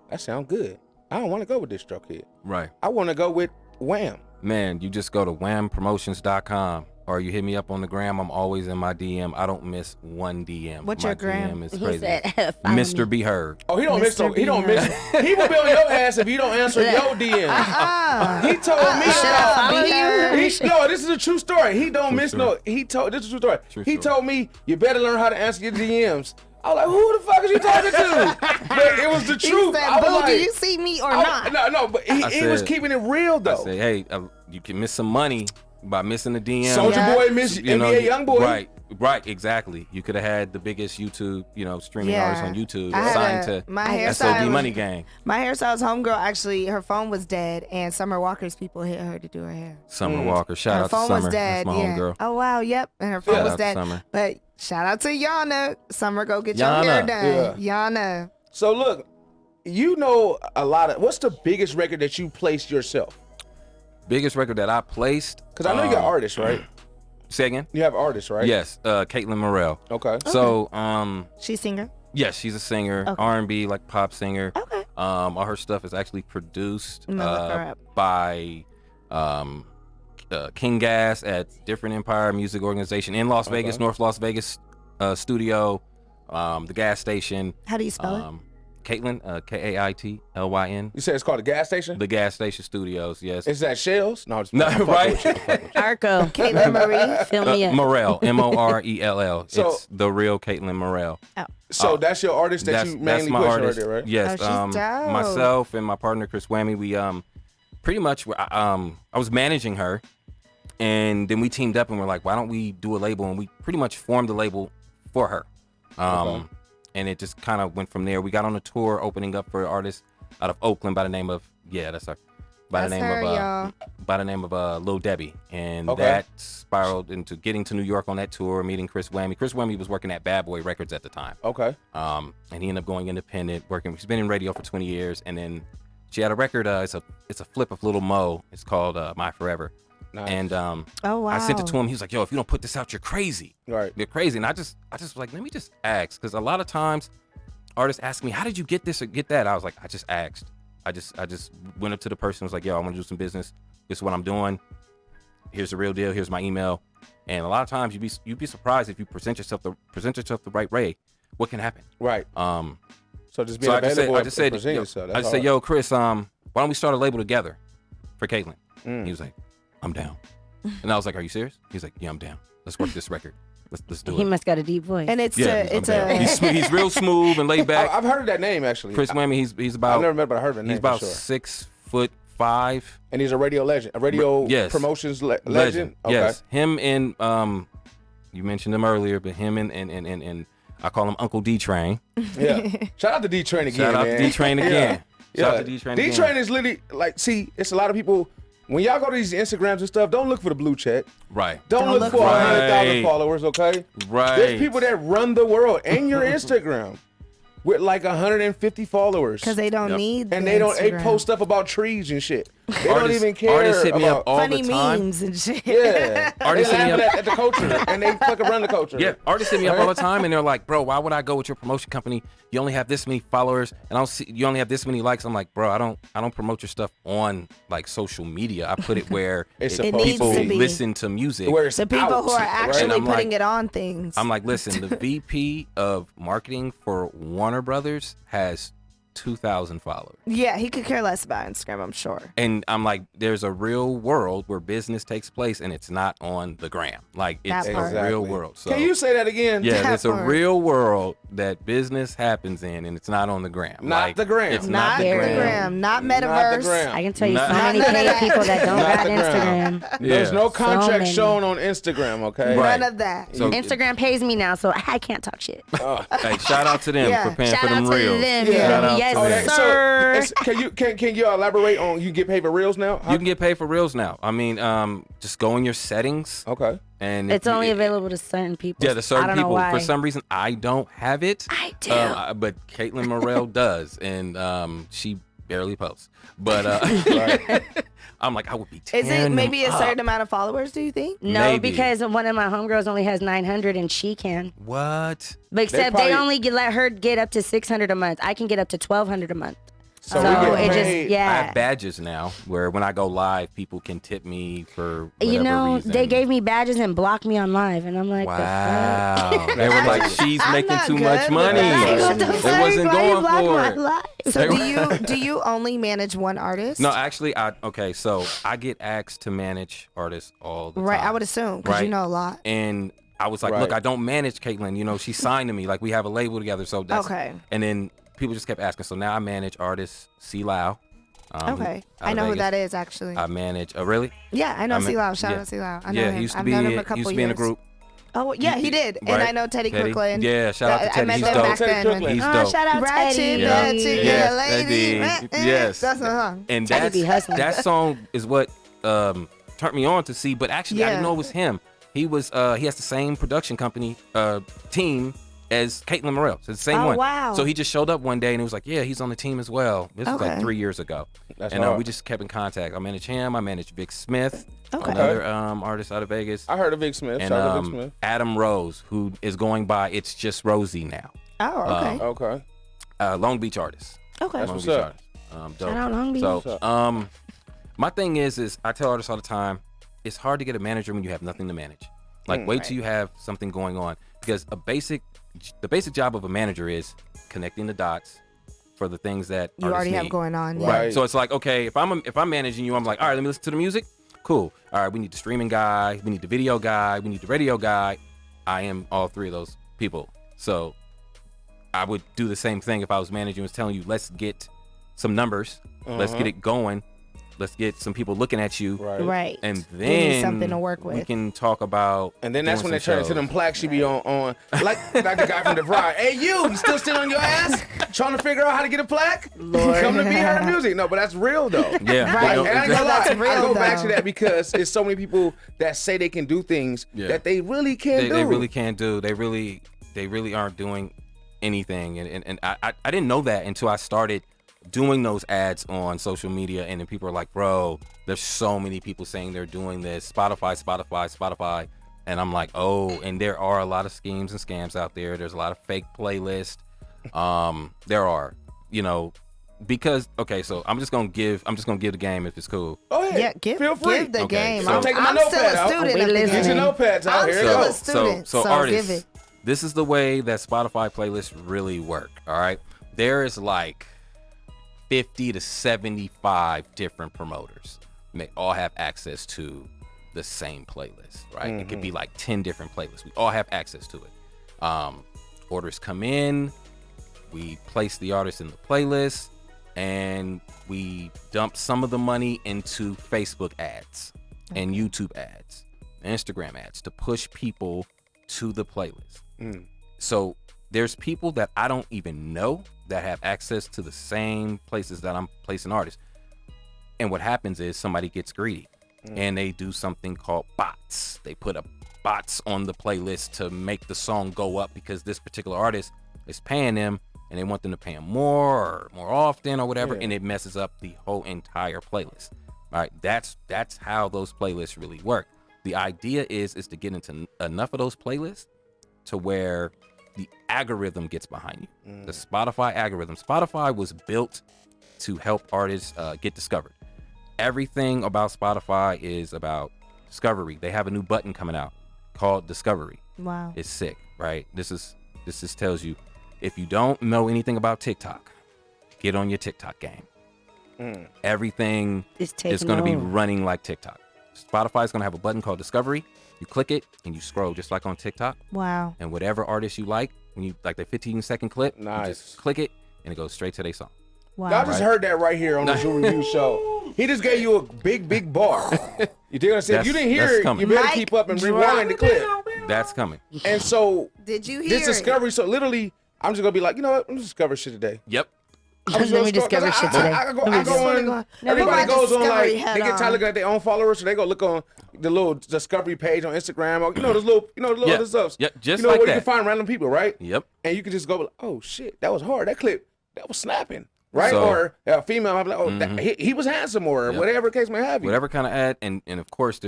that sounds good. I don't want to go with this stroke kid. Right. I want to go with W.A.M. Man, you just go to whampromotions.com or you hit me up on the gram. I'm always in my DM. I don't miss one DM. What's your gram? DM is crazy. Mr. Be Heard. Oh, he don't miss. He will be on your ass if you don't answer your DM. He told me. No, this is a true story. He don't miss no. This is a true story. He told me you better learn how to answer your DMs. I was like, who the fuck is you talking to? But it was the truth. He said, Boo, do you see me or not? No, but he was keeping it real though. I said, hey, you can miss some money by missing the DM. Soldier Boy, Miss NBA Youngboy. Right, exactly. You could have had the biggest YouTube, streaming artist on YouTube signed to my SOD Money Gang. My hairstylist homegirl, actually, her phone was dead, and Summer Walker's people hit her to do her hair. Summer Walker, shout out to Summer. Her phone was dead. That's my homegirl. Oh wow, yep, and her phone was dead. Summer. But shout out to Yana. Summer, go get your hair done. Yana. So look, you know a lot of. What's the biggest record that you placed yourself? Biggest record that I placed? Because I know you got artists, right? Say again? You have artists, right? Yes, Caitlin Morel. Okay. So, she's a singer? Yes, she's a singer, R&B, like pop singer. Okay. All her stuff is actually produced by King Gas at Different Empire Music Organization in Las Vegas, North Las Vegas studio, the gas station. How do you spell it? Caitlin, Kaitlyn. You said it's called the gas station? The gas station studios, yes. Is that Shells? No, right? Arco. Caitlin Marie, fill me up. Morel, Morell. So, it's the real Caitlin Morel. Oh. So that's your artist that you mainly push right there, right? Yes. Myself and my partner Chris Whammy, we pretty much I was managing her, and then we teamed up and we're like, why don't we do a label? And we pretty much formed a label for her. And it just kind of went from there. We got on a tour opening up for artists out of Oakland by the name of by the name of Lil Debbie, and that spiraled into getting to New York on that tour, meeting Chris Whammy. Chris Whammy was working at Bad Boy Records at the time. Okay. And he ended up going independent, working. He's been in radio for 20 years, and then she had a record. It's a flip of Little Mo. It's called My Forever. Nice. And oh wow. I sent it to him. He was like, "Yo, if you don't put this out, you're crazy. Right? You're crazy." And I just was like, let me just ask, because a lot of times artists ask me, "How did you get this or get that?" I was like, I just asked. I just went up to the person. Was like, "Yo, I want to do some business. This is what I'm doing. Here's the real deal. Here's my email." And a lot of times you'd be surprised if you present yourself the right way, what can happen. Right. So just being I available just said, "Yo, Chris, why don't we start a label together for Caitlin?" He was like, "I'm down." And I was like, "Are you serious?" He's like, "Yeah, I'm down. Let's work this record. Let's do it." He must got a deep voice. And he's real smooth and laid back. I've heard of that name actually. Chris Whammy. He's about. I've never met, but I heard of the name. He's about for sure. 6'5", and he's a radio legend. A radio promotions legend. Okay. Yes, him and you mentioned him earlier, but him and I call him Uncle D Train. Yeah. Shout out to D Train again. Shout out man. to D Train again. Yeah. Shout out to D Train. D Train is literally like, see, it's a lot of people. When y'all go to these Instagrams and stuff, don't look for the blue check. Right. Don't look for 100,000 followers, okay? Right. There's people that run the world and your Instagram with like 150 followers. Because they don't need and they post stuff about trees and shit. They don't even care artists hit me about up all funny the time. memes and shit. Yeah. Artists hit me up at the culture and they fucking run the culture. Yeah, artists hit me up all the time and they're like, "Bro, why would I go with your promotion company? You only have this many followers and I don't see you only have this many likes." I'm like, "Bro, I don't promote your stuff on like social media. I put it where people listen to music. Where it's the people out, who are actually right? putting it on things." I'm like, "Listen, the VP of marketing for Warner Brothers has 2,000 followers." Yeah, he could care less about Instagram, I'm sure. And I'm like, there's a real world where business takes place and it's not on the gram. Like, it's a real world. So, can you say that again? Yeah, it's a real world that business happens in and it's not on the gram. Not the gram. It's not the gram. Not metaverse. Not I can tell you so many people that don't got Instagram. Yeah. There's no contract shown on Instagram, okay? None of that. So, Instagram pays me now, so I can't talk shit. Hey, shout out to them for paying for them Shout out reels. to them. Shout out Yes, to them. sir. So, can you elaborate on you get paid for reels now? You can get paid for reels now. I mean, just go in your settings. Okay. And it's only available to certain people. Yeah, to certain I don't people. know why. For some reason, I don't have it. I do. But Caitlin Morel does, and she barely posts. But I'm like, I would be tearing Is it maybe them a up. certain amount of followers, do you think? No, Maybe. because one of my homegirls only has 900 and she can. What? But except they only let her get up to 600 a month. I can get up to 1,200 a month. So it just, I yeah. have badges now where when I go live, people can tip me for whatever You know, reason. they gave me badges and blocked me on live, and I'm like, wow. They were like, she's making too much money. They wasn't going for it. So do you only manage one artist? No, actually, so I get asked to manage artists all the time. Right, I would assume, because you know a lot. And I was like, look, I don't manage Caitlin. You know, she signed to me. Like, we have a label together. So that's okay. And then people just kept asking. So now I manage artists C. Lau, Okay. I know who that is, actually. I manage. Oh, really? Yeah, I know C-Loud. Shout out C-Loud. I know him. He used to I've be, known him a couple in a group. Oh, yeah, he did. Right. And I know Teddy Crooklyn. Yeah, shout out to Teddy. I met He's them dope. back then. He's dope. Shout out Teddy. Yeah, lady. Yes. That's the song. And that song is what turned me on to see, but actually I didn't know it was him. He has the same production company team as Caitlin Morrell. So it's the same one. Wow. So he just showed up one day and he was like, yeah, he's on the team as well. This was like 3 years ago. We just kept in contact. I managed him. I managed Vic Smith, another artist out of Vegas. I heard of Vic Smith. And Shout out to Vic Smith. Adam Rose, who is going by It's Just Rosie now. Oh, okay. Long Beach artist. Okay. That's what's up. Shout out Long Beach. So, my thing is I tell artists all the time, it's hard to get a manager when you have nothing to manage. Like, wait till you have something going on, because the basic job of a manager is connecting the dots for the things that you already have need. going on. Right. So it's like, okay, if I'm managing you, I'm like, all right, let me listen to the music. Cool. All right, we need the streaming guy, we need the video guy, we need the radio guy. I am all three of those people. So I would do the same thing if I was managing, was telling you, let's get some numbers, let's get it going. Let's get some people looking at you. Right. And We need then something to work with. we can talk about. And then that's when they doing turn some into them shows. plaques she be on like the guy from the Bride. Hey, you still sitting on your ass trying to figure out how to get a plaque? Lord. Come to be her music. No, but that's real though. Yeah. Right. Like, and I ain't gonna lie, That's real, I go back though. to that because there's so many people that say they can do things that they really can't do. They really can't do. They really aren't doing anything. And I didn't know that until I started doing those ads on social media, and then people are like, bro, there's so many people saying they're doing this. Spotify. And I'm like, oh, and there are a lot of schemes and scams out there. There's a lot of fake playlists. There are, because so I'm just gonna give the game if it's cool. Oh yeah, feel free. Give the Okay, game. so- I'm taking my I'm notepad still a out. student. of the Get your game. notepads out. I'm Here still you a go. student. So give artists, it. this is the way that Spotify playlists really work. All right, there is like 50 to 75 different promoters. They all have access to the same playlist, right? It could be like 10 different playlists. We all have access to it. Orders come in, we place the artist in the playlist, and we dump some of the money into Facebook ads and YouTube ads, Instagram ads to push people to the playlist. So there's people that I don't even know that have access to the same places that I'm placing artists. And what happens is somebody gets greedy and they do something called bots. They put bots on the playlist to make the song go up because this particular artist is paying them and they want them to pay them more or more often or whatever, and it messes up the whole entire playlist. All right, that's how those playlists really work. The idea is to get into enough of those playlists to where the algorithm gets behind you. The Spotify algorithm. Spotify was built to help artists get discovered. Everything about Spotify is about discovery. They have a new button coming out called Discovery. Wow. It's sick, right? This just tells you, if you don't know anything about TikTok, get on your TikTok game. Everything is going to be running like TikTok. Spotify is going to have a button called Discovery. You click it and you scroll just like on TikTok. Wow. And whatever artist you like, when you like the 15-second clip, you just click it and it goes straight to their song. Wow. Y'all just heard that right here on the Zoo Review Show. He just gave you a big bar. You dig what I'm saying? If you didn't hear it, coming. you better keep up and rewind the clip. That's coming. And so, did you hear this Discovery? So literally, I'm just gonna be like, you know what? I'm just discover shit today. Yep. Let me discover shit today. I go on. Everybody goes on like they get tired looking at their own followers, so they go look on the little discovery page on Instagram, or those little, other stuff. Yep, just like like where that. you can find random people, right? Yep. And you can just go, like, oh shit, that was hard. That clip, that was snapping, right? So, or a female, I'm like, oh, he was handsome, or whatever the case may have you. Whatever kind of ad, and of course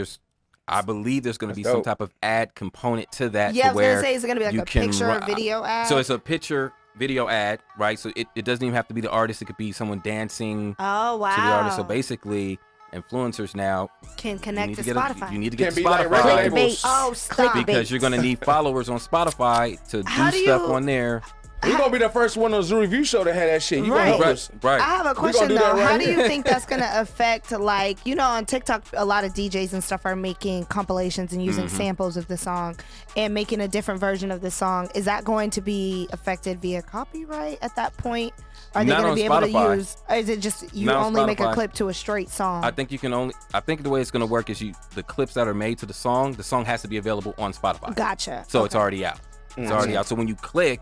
I believe there's going to be some type of ad component to that. Yeah, I was where gonna say, is it gonna be like you a picture or can video ad? So it's a picture video ad, right? So it doesn't even have to be the artist. It could be someone dancing Oh wow. to the artist. So basically, influencers now can connect to get Spotify. You need to get Can't to be like Spotify. record labels. Oh, stop. because you're going to need followers on Spotify to How do do stuff you- on there We're gonna be the first one on the Zoo Review show that had that shit. You gonna help us. Right. I have a question though. How do you think that's gonna affect, like, you know, on TikTok, a lot of DJs and stuff are making compilations and using samples of the song and making a different version of the song. Is that going to be affected via copyright at that point? Are they going to be able to use? Or is it just you only make a clip to a straight song? I think you can only. I think the way it's going to work is the clips that are made to the song has to be available on Spotify. Gotcha. So it's already out. It's already out. So when you click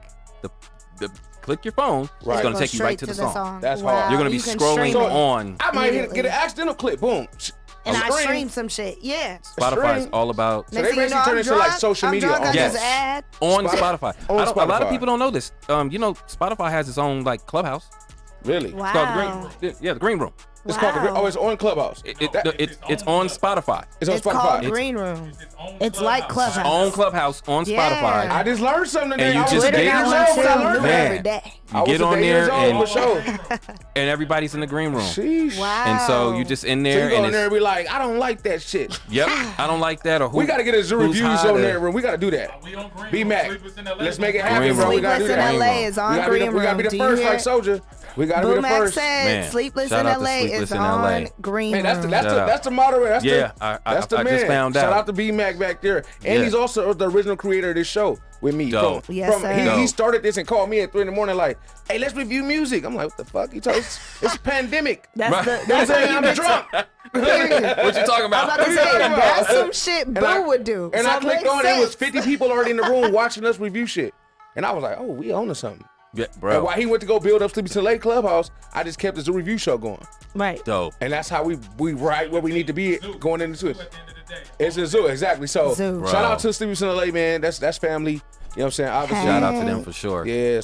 click your phone, it's going to take you right to the song. That's hard. You're going to be scrolling on. I might get an accidental clip. Boom. And I stream some shit. Yeah. Spotify is all about. So they basically turn into like social media. Yes. On Spotify. A lot of people don't know this. You know, Spotify has its own like Clubhouse. Really? Wow. It's called the Green Room. It's called it's on Clubhouse. It's on Spotify. It's on Spotify. Called Green Room. It's like Clubhouse. On Clubhouse on Spotify. I just learned something today. And you just every day. You get on there and everybody's in the green room. Sheesh. Wow. And so you just in there. So you go in there and be like, I don't like that shit. Yep. I don't like that. Or who? We got to get a Zoo Reviews on there. We got to do that. B-Mac. Let's make it happen, bro. We got to do that. Sleepless in LA is on Green Room. We got to be the first, like Soldier. We got to be the first. Said Sleepless in LA is on Green Room. That's the moderator. That's the man. I just found out. Shout out to B-Mac back there. And he's also the original creator of this show with me. He started this and called me at 3 a.m. like, hey, let's review music. I'm like, what the fuck? He told us it's a pandemic. That's I'm drunk. What you talking about? I'm about to say, that's some shit Boo would do. And I clicked on it. There was 50 people already in the room watching us review shit. And I was like, oh, we own to something. Yeah, bro. And while he went to go build up Sleepy Till Late Clubhouse, I just kept the Zoo Review show going. Right. Dope. And that's how we right where we need to be going into it. It's a zoo, exactly. So shout out to Sleepy Till Late, man. That's family. You know what I'm saying? Obviously, shout out to them for sure. Yeah.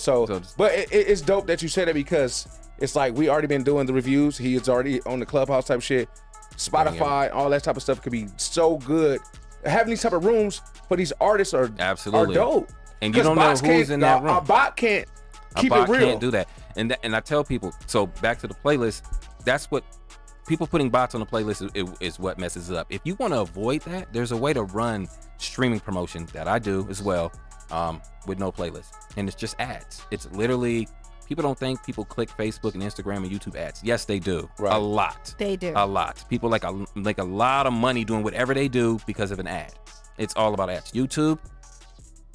But it's dope that you said that because it's like we already been doing the reviews. He is already on the Clubhouse type shit. Spotify, all that type of stuff could be so good. Having these type of rooms for these artists are dope. And you don't know who's in that room. A bot can't keep it real. Can't do that. And I tell people, so back to the playlist, that's what people putting bots on the playlist is what messes up. If you want to avoid that, there's a way to run streaming promotion that I do as well with no playlist. And it's just ads. It's literally, people don't think people click Facebook and Instagram and YouTube ads. Yes, they do. Right. A lot. They do. A lot. People make a lot of money doing whatever they do because of an ad. It's all about ads. YouTube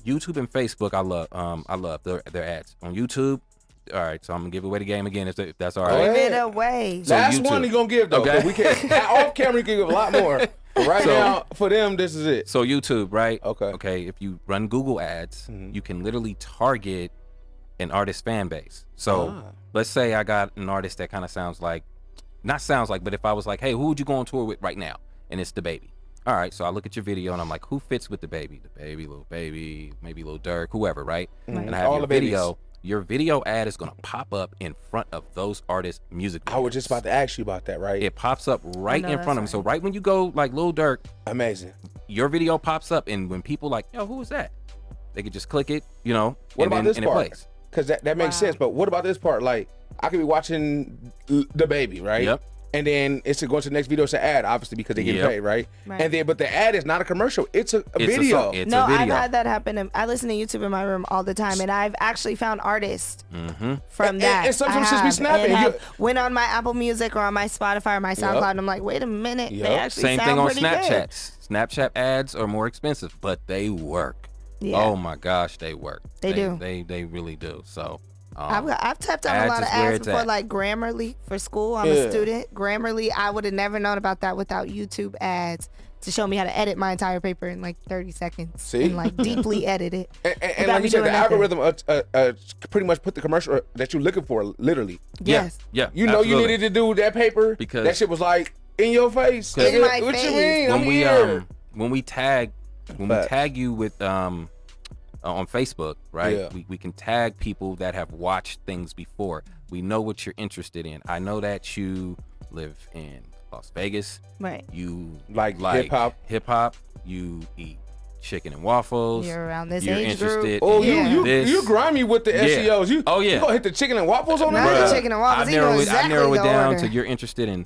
and Facebook, I love their ads. On YouTube, all right, so I'm gonna give away the game again if that's all right. Give it away. So last one he gonna give though. Okay. We can off camera we can give a lot more. But right now, for them, this is it. So YouTube, right? Okay. If you run Google ads, you can literally target an artist fan base. So let's say I got an artist that kind of but if I was like, hey, who would you go on tour with right now? And it's DaBaby. All right, so I look at your video and I'm like, who fits with DaBaby? DaBaby, Lil Baby, maybe Lil Durk, whoever, right? And I have your video. Your video ad is gonna pop up in front of those artists' music videos. I was just about to ask you about that, right? It pops up right in front of them. So right when you go like Lil Durk, amazing. Your video pops up, and when people like, yo, who is that? They could just click it, What about this part? It plays. Because that makes sense. But what about this part? Like, I could be watching DaBaby, right? Yep. And then it's going to the next video. It's an ad, obviously, because they get paid, right? And then, but the ad is not a commercial. It's a video. It's a video. I've had that happen. I listen to YouTube in my room all the time, and I've actually found artists from that. And sometimes just be snapping. And went on my Apple Music or on my Spotify or my SoundCloud, and I'm like, wait a minute, they actually Same sound thing on pretty Snapchat. good. Snapchat ads are more expensive, but they work. Yeah. Oh my gosh, they work. They do. They really do. So. I've tapped on a lot of ads before, like Grammarly for school. I'm a student. Grammarly, I would have never known about that without YouTube ads to show me how to edit my entire paper in like 30 seconds. See? And like deeply edit it. And like you said, the algorithm pretty much put the commercial that you're looking for, literally. Yes. Yeah. You know you needed to do that paper because that shit was like in your face. In my what face. You mean? When I'm here. When we tag you with on Facebook, right? Yeah. We can tag people that have watched things before. We know what you're interested in. I know that you live in Las Vegas. Right. You like hip hop. You eat chicken and waffles. You're around this You're age interested group. Oh, in this. you grimy with the SEOs. You gonna hit the chicken and waffles on Not that? the chicken and waffles. I narrow it down to you're interested in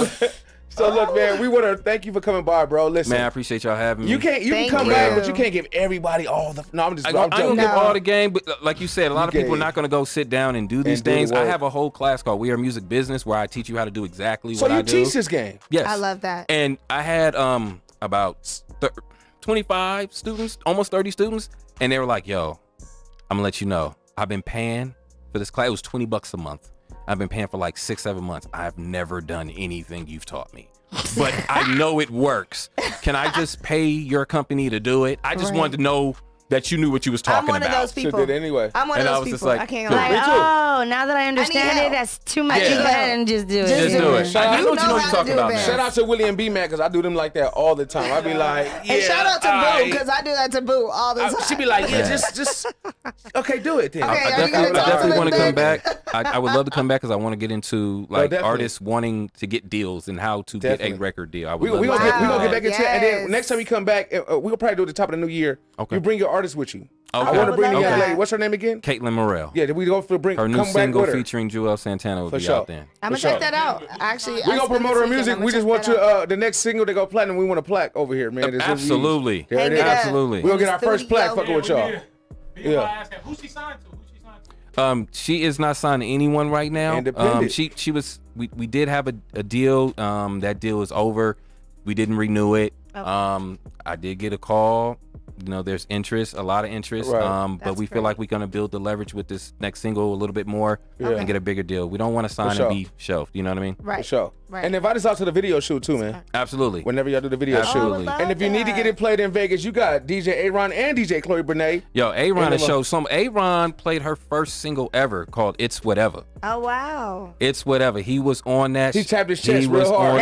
So look, man, we want to thank you for coming by, bro. Listen, man, I appreciate y'all having me. You can come back, but you can't give everybody all the. No, I'm just. I'm gonna give all the game, but like you said, a lot of people are not gonna go sit down and do these things. I have a whole class called We Are Music Business where I teach you how to do exactly what I do. So you teach this game? Yes, I love that. And I had about 25 students, almost 30 students, and they were like, "Yo, I'm gonna let you know, I've been paying for this class. It was $20 a month." I've been paying for like 6-7 months. I've never done anything you've taught me, but I know it works. Can I just pay your company to do it? I just wanted to know that you knew what you was talking about. I'm one of those people. She did anyway. I'm one of those people. I can't Like, lie. oh, now that I understand it, that's too much. Yeah. You go ahead and just do it. Just do it. Shout out, You know how to do it, man. Shout out to Willie and B Mac, because I do them like that all the time. I be like, yeah. And shout out to Boo, because I do that to Boo all the time. She be like, yeah, just okay, do it then. Okay, I definitely want to come back. I would love to come back because I want to get into like artists wanting to get deals and how to get a record deal. We gonna get back into it, and then next time you come back, we'll probably do it at the top of the new year. Okay. You bring your artist with you. Okay. I want to bring the young lady. What's her name again? Caitlin Morrell. Yeah, we go for bring her new come single back with her. featuring Joel Santana will be sure. out then. I'm gonna check that out. Actually, we gonna promote her music. We just want you the next single to go platinum. We want a plaque over here, man. Absolutely. There it is. Absolutely. We gonna get our first plaque fucking with y'all. Yeah. Who's she signed to? She is not signed to anyone right now. Independent. She was. We did have a deal. That deal is over. We didn't renew it. I did get a call. You know, there's interest, a lot of interest. Right. But we feel like we're gonna build the leverage with this next single a little bit more and get a bigger deal. We don't want to sign and be shelved. You know what I mean? Right. For sure. Right. And invite us out to the video shoot too, man. Absolutely. Whenever y'all do the video shoot. And if you need to get it played in Vegas, you got DJ Aron and DJ Chloe Bernay. Yo, Aron has showed some. Aron played her first single ever called "It's Whatever." Oh wow. It's Whatever. He was on that. He tapped his chest real hard.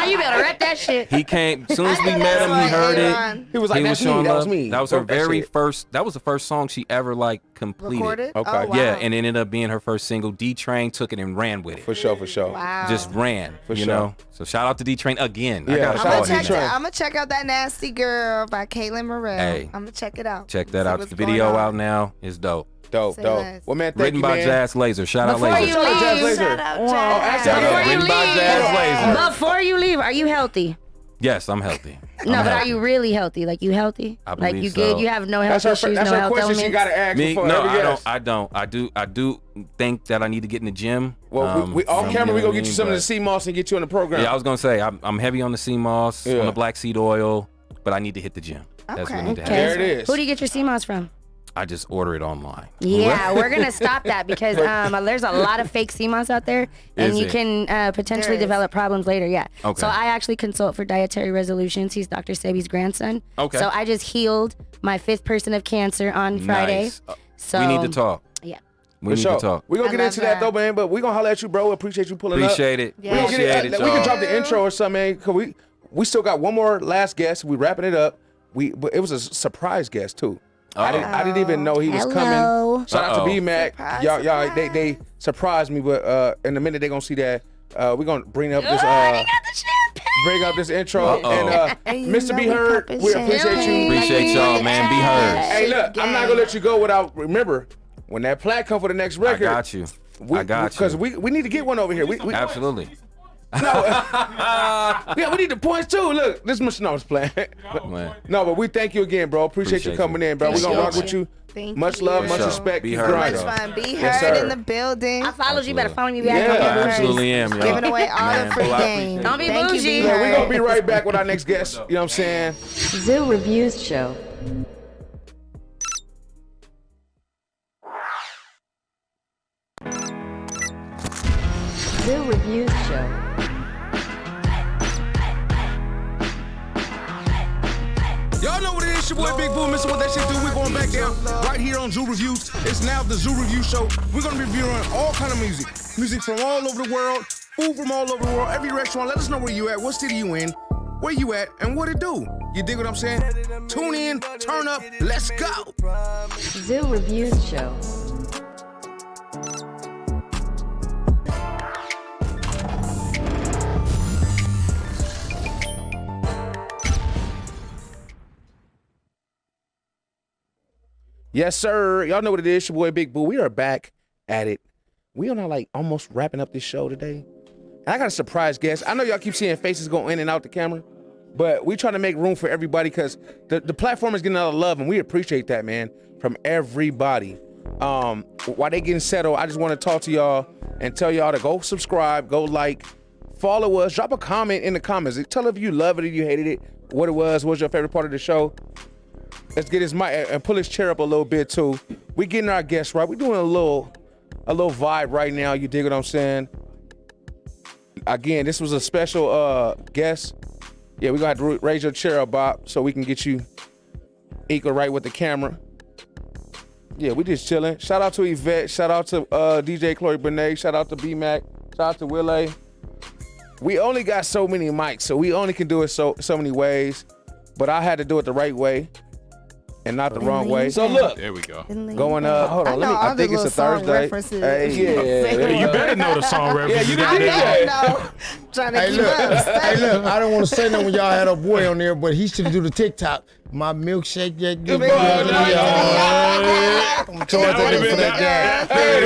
You better rep that shit. He came as soon as we met him. He heard it. He was like, "That's me. That was me." That was her very first. That was the first song she ever like completed. Recorded? Okay. Oh, wow. Yeah, and it ended up being her first single. D-Train took it and ran with it. For sure. Wow. Just ran. For you sure. know. So shout out to D-Train again. Yeah, I'm gonna check out that Nasty Girl by Caitlin Morrell. Hey. I'm gonna check it out. Check that out. The video out now. It's dope. Dope. Well, man, thank Written you, by man. Jazz Laser. Shout out Laser. Before you leave, Shout out, Written by Jazz Laser. Before you leave, are you healthy? Yes, I'm healthy. No, but are you really healthy? Like, you healthy? I Like, believe you so. good? You have no health issues, no health question she elements? gotta ask before every guest. I don't. I do think that I need to get in the gym. Well, we off camera, we gonna get you some of the sea moss and get you on the program. Yeah, I was gonna say I'm heavy on the sea moss, on the black seed oil, but I need to hit the gym. That's what I need to happen. There it is. Who do you get your sea moss from? I just order it online. Yeah, we're gonna stop that because there's a lot of fake sea moss out there, and Is you it? can potentially develop problems later. Yeah. Okay. So I actually consult for dietary resolutions. He's Dr. Sebi's grandson. Okay. So I just healed my 5th person of cancer on Friday. Nice. So we need to talk. Yeah. We need to talk. We're gonna get into that though, man. But we gonna holler at you, bro. Appreciate you pulling Appreciate up. it. We gonna Appreciate it, we can y'all. drop the intro or something, man. Cause we still got one more last guest. We wrapping it up. But it was a surprise guest too. I didn't even know he was coming. Shout out to B Mac. Y'all, they surprised me. But in a minute they gonna see that. We're gonna bring up this. Bring up this intro and Mr. Be Heard. We appreciate you. Appreciate y'all, man. Be heard. Hey, look, I'm not gonna let you go without. Remember, when that plaque come for the next record, I got you. I got you. Because we need to get one over here. We Absolutely. yeah, we need the points too. Look, this Mr. No was playing. No, but we thank you again, bro. Appreciate you coming in, bro. We're gonna rock with you. Much love, much respect. Be heard, Much fun. Be heard in the building. I followed you. Better follow me back. Yeah, I absolutely am, y'all. Giving away all the free game. Don't be Thank you, bougie. Be Yeah, we're Heard. gonna be right back with our next guest. You know what I'm saying? Zoo Reviews Show. Zoo Reviews Show. Y'all know what it is, your boy Big Boo, missing what that shit do. We're going back down right here on Zoo Reviews. It's now the Zoo Review Show. We're gonna be reviewing all kind of music. Music from all over the world, food from all over the world, every restaurant. Let us know where you at, what city you in, where you at, and what it do. You dig what I'm saying? Tune in, turn up, let's go. Zoo Reviews Show. Yes, sir. Y'all know what it is, your boy Big Boo. We are back at it. We are now like almost wrapping up this show today. And I got a surprise guest. I know y'all keep seeing faces go in and out the camera, but we trying to make room for everybody because the platform is getting a lot of love, and we appreciate that, man, from everybody. While they getting settled, I just want to talk to y'all and tell y'all to go subscribe, go like, follow us, drop a comment in the comments. Tell if you love it or you hated it, what it was, what's your favorite part of the show. Let's get his mic and pull his chair up a little bit too. We getting our guests right. We doing a little a little vibe right now. You dig what I'm saying? Again, this was a special guest. Yeah, we're going to have to raise your chair up, Bob, so we can get you equal right with the camera. Yeah, we just chilling. Shout out to Yvette. Shout out to DJ Chloe Benet. Shout out to B-Mac. Shout out to Willie. We only got so many mics, so we only can do it so many ways. But I had to do it the right way and not the wrong way. So look, there we go. Going up. Hold on, I think it's a Thursday. Hey, yeah. You better know the song references. I know. Trying to keep up. Hey, look, I don't want to say nothing when y'all had a boy on there, but he should do the TikTok. My milkshake that good. I'm towards that nigga for that game. Hey,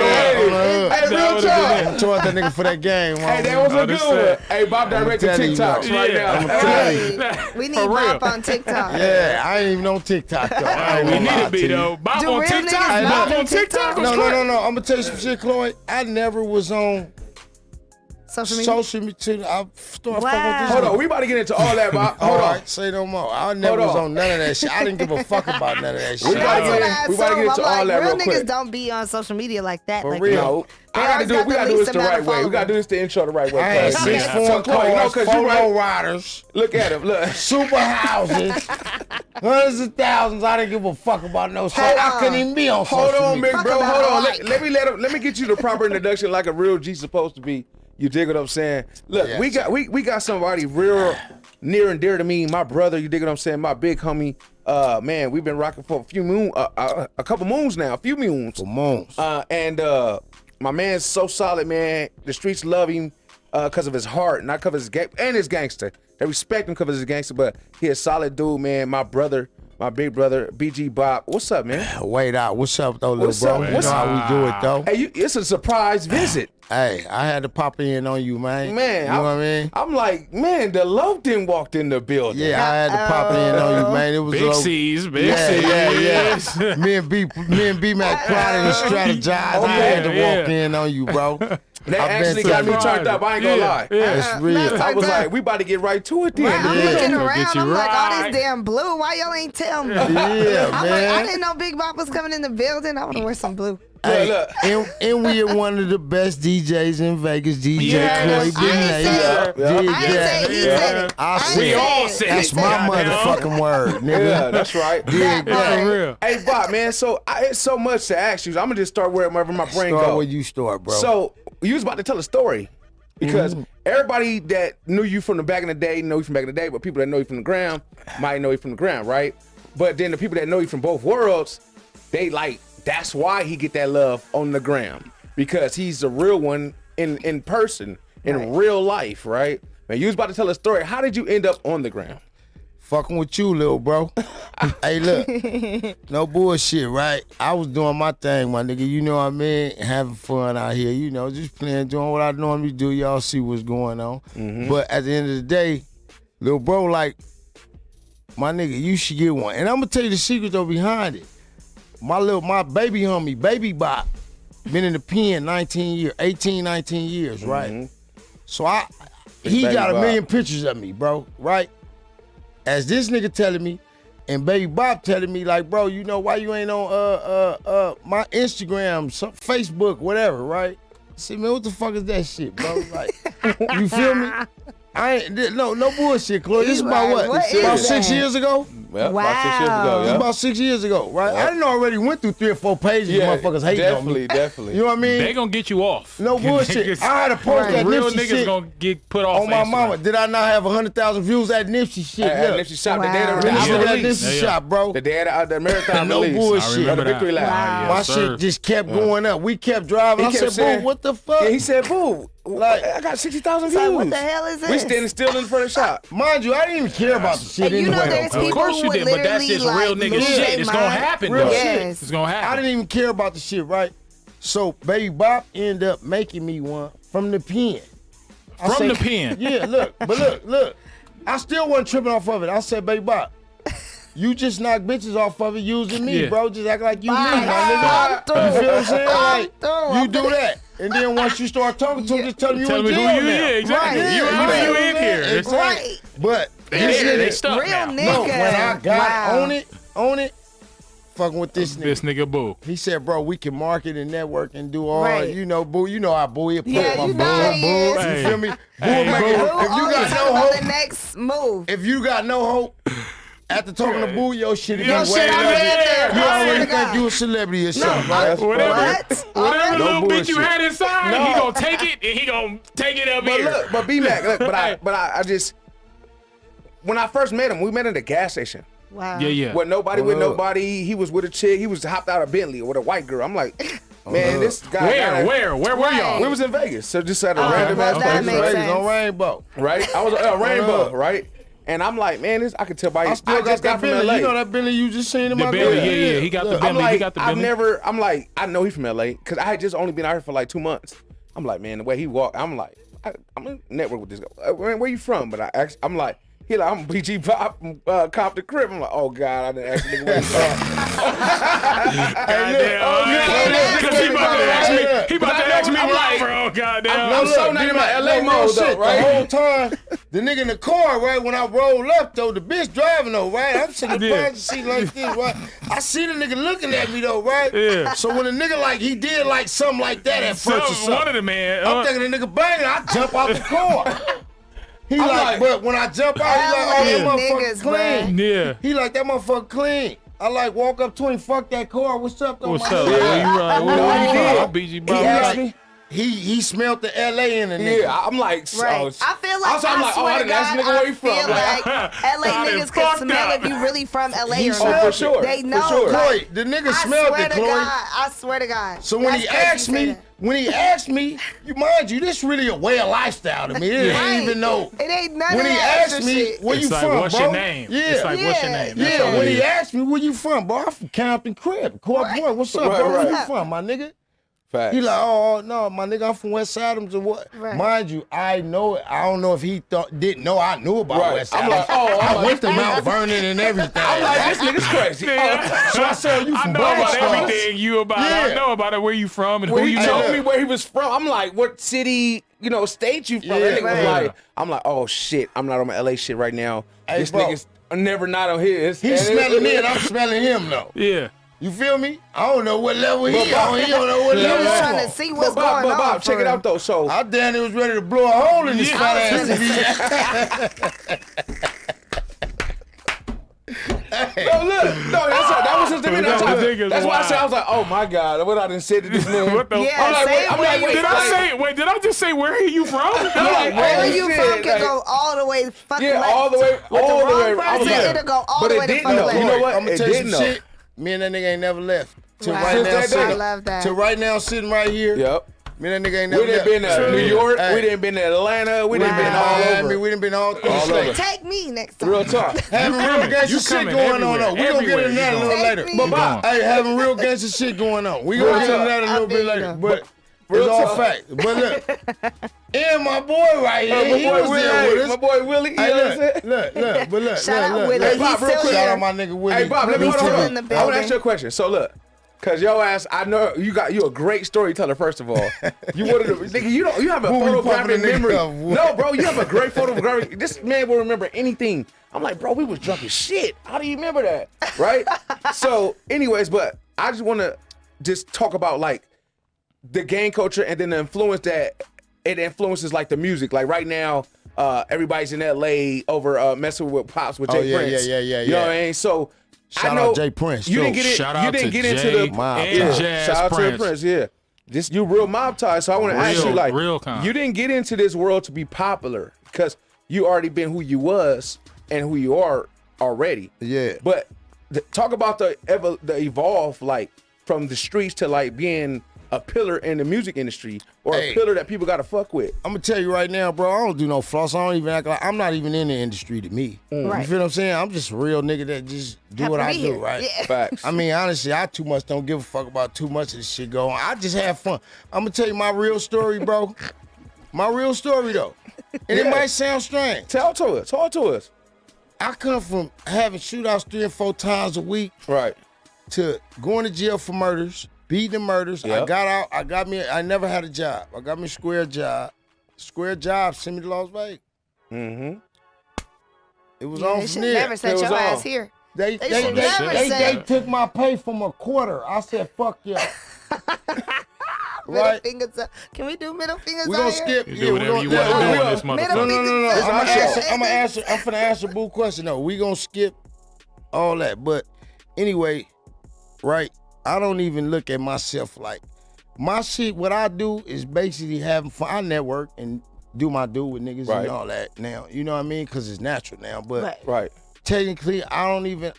real talk. I'm towards that nigga for that game. Hey, that was a good one. Hey, Bob directed TikToks right now. I'm telling you. We need Bob on TikTok. Yeah, I ain't even on TikTok though. We need to be though. Bob on TikTok. Bob on TikTok. No. I'm gonna tell you some shit, Chloe. I never was on social media. I started fucking with this. Hold on, we about to get into all that, Bob. Hold on. Right, say no more. I never was on none of that shit. I didn't give a fuck about none of that shit. We about to get into all that real quick. Real niggas don't be on social media like that. For real. We gotta do this the right way. We gotta do this the intro the right way. I had 6 foreign cars, 4 low riders. Look at him. Look. Super houses. Hundreds of thousands. I didn't give a fuck about no shit. I couldn't even be on social media. Big bro. Hold on. Let me get you the proper introduction like a real G supposed to be. You dig what I'm saying? Look, yes. we got somebody real near and dear to me, my brother. You dig what I'm saying? My big homie. Man, we've been rocking for a couple moons now, a few moons. For moons. And my man's so solid, man. The streets love him because of his heart, not because of his gang and his gangster. They respect him because of his gangster, but he a solid dude, man. My brother. My big brother, Bg Bop. What's up, man? Wait out. What's up, though, little bro? You know how we do it, though. Hey, it's a surprise visit. Hey, I had to pop in on you, man. Man, you know what I mean? I'm like, man, the Loveton walked in the building. Yeah, I had to pop in on you, man. It was big C's, big C's. Yeah. Me and B-Mac plotted and strategized. I had to walk in on you, bro. They actually got me turned up. I ain't gonna lie. It's real. I was like, we about to get right to it then. I'm looking around. I'm like, all this damn blue. Why y'all ain't tell me? Yeah, man. I didn't know Big Bop was coming in the building. I want to wear some blue. Hey, look. And we are one of the best DJs in Vegas, DJ Chloe Benet. We all said that's my motherfucking word, nigga. Yeah, that's right. Hey, Bob, man, so it's so much to ask you. I'm going to just start wherever my brain goes. Start where you start, bro. So you was about to tell a story. Because everybody that knew you from the back in the day know you from back in the day, but people that know you from the ground might know you from the ground, right? But then the people that know you from both worlds, they like, that's why he get that love on the ground, because he's the real one in person, in real life, right? Man, you was about to tell a story. How did you end up on the ground? Fucking with you, little bro. Hey, look, no bullshit, right? I was doing my thing, my nigga. You know what I mean? Having fun out here, you know, just playing, doing what I normally do. Y'all see what's going on. But at the end of the day, little bro, like, my nigga, you should get one. And I'm gonna tell you the secret though behind it. My baby homie, Baby Bop, been in the pen 18, 19 years, right? So he got a million pictures of me, bro, right? As this nigga telling me, and Baby Bop telling me, like, bro, you know why you ain't on my Instagram, Facebook, whatever, right? I said, man, what the fuck is that shit, bro? Like, you feel me? I ain't no bullshit, Chloe. This is about what? About 6 years ago? Well, about 6 years ago, yeah. About 6 years ago, right? I didn't already went through 3 or 4 pages of motherfuckers hating on me. Definitely. You know what I mean? They gonna get you off. No bullshit. I had to post that real Nipsey niggas shit gonna get put off on my mama. Did I not have 100,000 views at Nipsey shit? At Nipsey shop, the day of the Nipsey shop, bro. The day of the marathon no release. bullshit. The victory lap. My shit just kept going up. We kept driving. I said, boo, what the fuck? Yeah, he said, boo. Like, I got 60,000 views. What the hell is this? We standing still in front of the shop. Mind you, I didn't even care about the shit anyway. You know, there's people of course you did, but that's just real nigga shit. It's gonna happen, real though. shit. It's gonna happen. I didn't even care about the shit, right? So Baby Bop ended up making me one from the pen. From the pen? Yeah, look. I still wasn't tripping off of it. I said, Baby Bop, you just knock bitches off of it using me, bro. Just act like you me, my nigga. You feel what I'm saying? Like, you do that. And then once you start talking to them, just tell them you in jail now. Yeah, exactly. Right. You in here. Right. But they stuck real now. nigga. No, when I got on it, fucking with this nigga. This nigga Boo. He said, bro, we can market and network and do all, Right. you know, Boo. You know how Boo is. Yeah, you know how he is. You feel me? Boo, Hey, make Boo. it. Boo If you only got talking no about hope, the next move. if you got no hope, after talking to Boo, your shit is Your way shit up. out there. You I already swear to think God. you a celebrity or No, something, right? Whatever No little bit you bullshit. had inside, No. he gonna take it and he gonna take it up But here. look, but B-Mac, look, but I just, when I first met him, we met at a gas station. Wow. Yeah. With nobody, he was with a chick, he was hopped out of Bentley with a white girl. I'm like, man, this guy. Where were y'all? We was in Vegas, so just at a Oh, random well, ass that place, makes right? sense. On Rainbow. Right? I was at Rainbow, right? And I'm like, man, I could tell by I his. still I got just got that from Bentley. LA. You know that Bentley you just seen in The my Bentley, video? yeah. He got the Bentley. I'm like, He got the Bentley. I'm like, I know he from LA because I had just only been out here for like 2 months. I'm like, man, the way he walked, I'm like, I'm gonna network with this guy. Where you from? But I'm like, he like, I'm BG Bop from Compton Crip. I'm like, oh God, I didn't ask nigga where you Because he about to ask me. He about to ask me where I'm from. Goddamn. I'm so not in my LA mode though, right? The whole time, the nigga in the car, right, when I roll up though, the bitch driving though, right? I'm sitting in the passenger seat like this, right? I see the nigga looking at me though, right? Yeah. So when a nigga like, he did like something like that at first or something. One of the man. I'm thinking the nigga banging, I jump out the car. He like, but when I jump out, he like, oh, that motherfucker clean. Yeah. He like, that motherfucker clean. I like walk up to him, fuck that car. What's up though? What's my up? nigga? Where you ride? No, Where he you did. from? BG Bop. He asked me. He smelled the LA in the nigga. Yeah, I'm like, Right. I feel like, I'm like, I didn't ask swear to nigga God, where you from. I feel like LA I done niggas can fucked smell up. if you really from LA He or smelled not. for sure. They For know. sure. Like, Chloe, the nigga I smelled swear it, to Chloe. God. I swear to God. So when That's he crazy asked you say me, that. you mind you, this really a way of lifestyle to me. It Right. ain't even know. It ain't none When of he that asked extra me, shit. where you It's like, from, what's bro? your name? Yeah. It's like, what's your name? That's Yeah, all when it he is. asked me, where you from, bro? I'm from Compton Crip. Boy, what's up, Right, bro? Where right. you from, my nigga? Facts. He like, oh no, my nigga, I'm from West Adams or what? Right. Mind you, I know. I don't know if he didn't know I knew about Right. West I'm Adams. like, oh, I I'm went to like, Mount Vernon and everything. I'm like, this nigga's crazy. So I said, you I from know about Blackstar? everything you about. I Yeah. know about it. Where you from and When who he you told know. me where he was from, I'm like, what city, state you from? Yeah, That nigga was right. like, I'm like, oh shit, I'm not on my LA shit right now. Hey, This bro. nigga's never not on his. He's smelling me and I'm smelling him though. Yeah. You feel me? I don't know what level he on. He don't know what He level was I'm trying on. to see what's Bob, going on. Bob, check for it him. out though. So I damn near was ready to blow a hole in his Yeah. fat I ass. no, look, no, that was his That nigga's That's why I said I wild. was like, oh my god, what I done said to this nigga. What the? Yeah, I'm like, say wait, I'm where like, you wait, Did from. I say? Did I just say where are you from? like, Where oh, you shit, from can like- go all the way fucking Yeah, left. all the way, With the all the wrong way. I was person, like, it'll go all but the it way to didn't fucking though. left. You know what? I'm gonna It tell you didn't some know. shit. Me and that nigga ain't never left. Till Wow. right Since now, that day. I sitting, love that. till right now sitting right here. Yep. Me and that nigga ain't We never done left. been to New York. Hey. We done been to Atlanta. We done been all Miami, over. we done been all through the All state. over. Take me next time. Real talk. Having real coming. gangster You shit coming going on though. We gonna get everywhere. into that a You little going. later. Take me. Bob, Hey, having real gangster shit going on. We gonna Real get into talk. that a little I bit feel later. you. But Real it's all talk. fact. But look, and my boy right here, my he boy was Willie, there with us. my boy Willie, you Hey, know what I'm saying? look, but look, Shout out look. Willie. Hey, Bob, He's real still quick. Shout here. out my nigga Willie. Hey, Bob, let me He's hold still on. in the I want to ask building. you a question. So look, cause your ass, I know you a great storyteller. First of all, you wanted to, nigga, you have a Who we photographic pumping the nigga memory. up? No, bro, you have a great photographic. This man will remember anything. I'm like, bro, we was drunk as shit. How do you remember that? Right? So, anyways, but I just want to just talk about like the gang culture and then the influence that it influences like the music. Like right now, everybody's in LA over messing with Pops with Jay Prince. Yeah. You know what I mean? So Shout I know out Jay Prince. You too. didn't get it. Shout You out didn't to get into Jay the Mob and Ties. Jazz Shout out to Prince. the Prince. Yeah. Just you real mob ties. So I want to ask you like, real kind. you didn't get into this world to be popular because you already been who you was and who you are already. Yeah. But talk about the evolve like from the streets to like being a pillar in the music industry or a pillar that people gotta fuck with. I'm gonna tell you right now, bro. I don't do no floss. I don't even act like I'm not even in the industry to me. Right. You feel what I'm saying? I'm just a real nigga that just do Happy what to I be do, here. right? Yeah. Facts. I mean, honestly, I too much don't give a fuck about too much of this shit going on. I just have fun. I'm gonna tell you my real story, bro. My real story though. And it might sound strange. Talk to us. Talk to us. I come from having shootouts 3 or 4 times a week. Right. To going to jail for murders, beating the murders. Yep. I got out. I never had a job. I got me a square job. Square job sent me to Las Vegas. Mm-hmm. It was Yeah, on they from should there. never set It your was ass on. here. They took my pay from a quarter. I said, fuck y'all. Middle fingers up. Can we do middle fingers? We're gonna skip. You do whatever you want to do on this motherfucker. No. I'm finna answer Boo question though. We gonna skip all that. But anyway, right? I don't even look at myself like my shit. What I do is basically having fun. I network and do my do with niggas and all that now. You know what I mean? Because it's natural now. But technically, I don't even.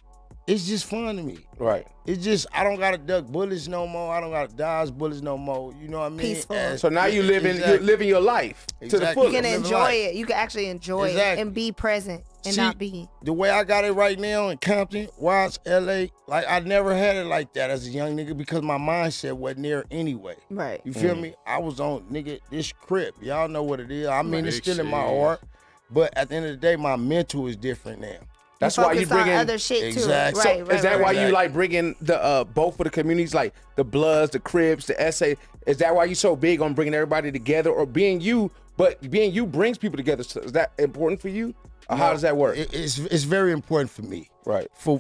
It's just fun to me. Right. It's just, I don't gotta duck bullets no more. I don't gotta dodge bullets no more. You know what I mean? Peaceful. So now you're living your life to the fullest. You can enjoy it. You can actually enjoy it and be present and not be. The way I got it right now in Compton, Watts, LA, like I never had it like that as a young nigga because my mindset wasn't there anyway. Right. You feel me? I was on, nigga, this Crip. Y'all know what it is. I mean, it's still in my heart. But at the end of the day, my mental is different now. That's why you bring in other shit too. Exactly. So is that why you like bringing the both of the communities, like the Bloods, the Crips, the SA? Is that why you so big on bringing everybody together, or being you? But being you brings people together. So is that important for you, or how does that work? It's very important for me. Right. For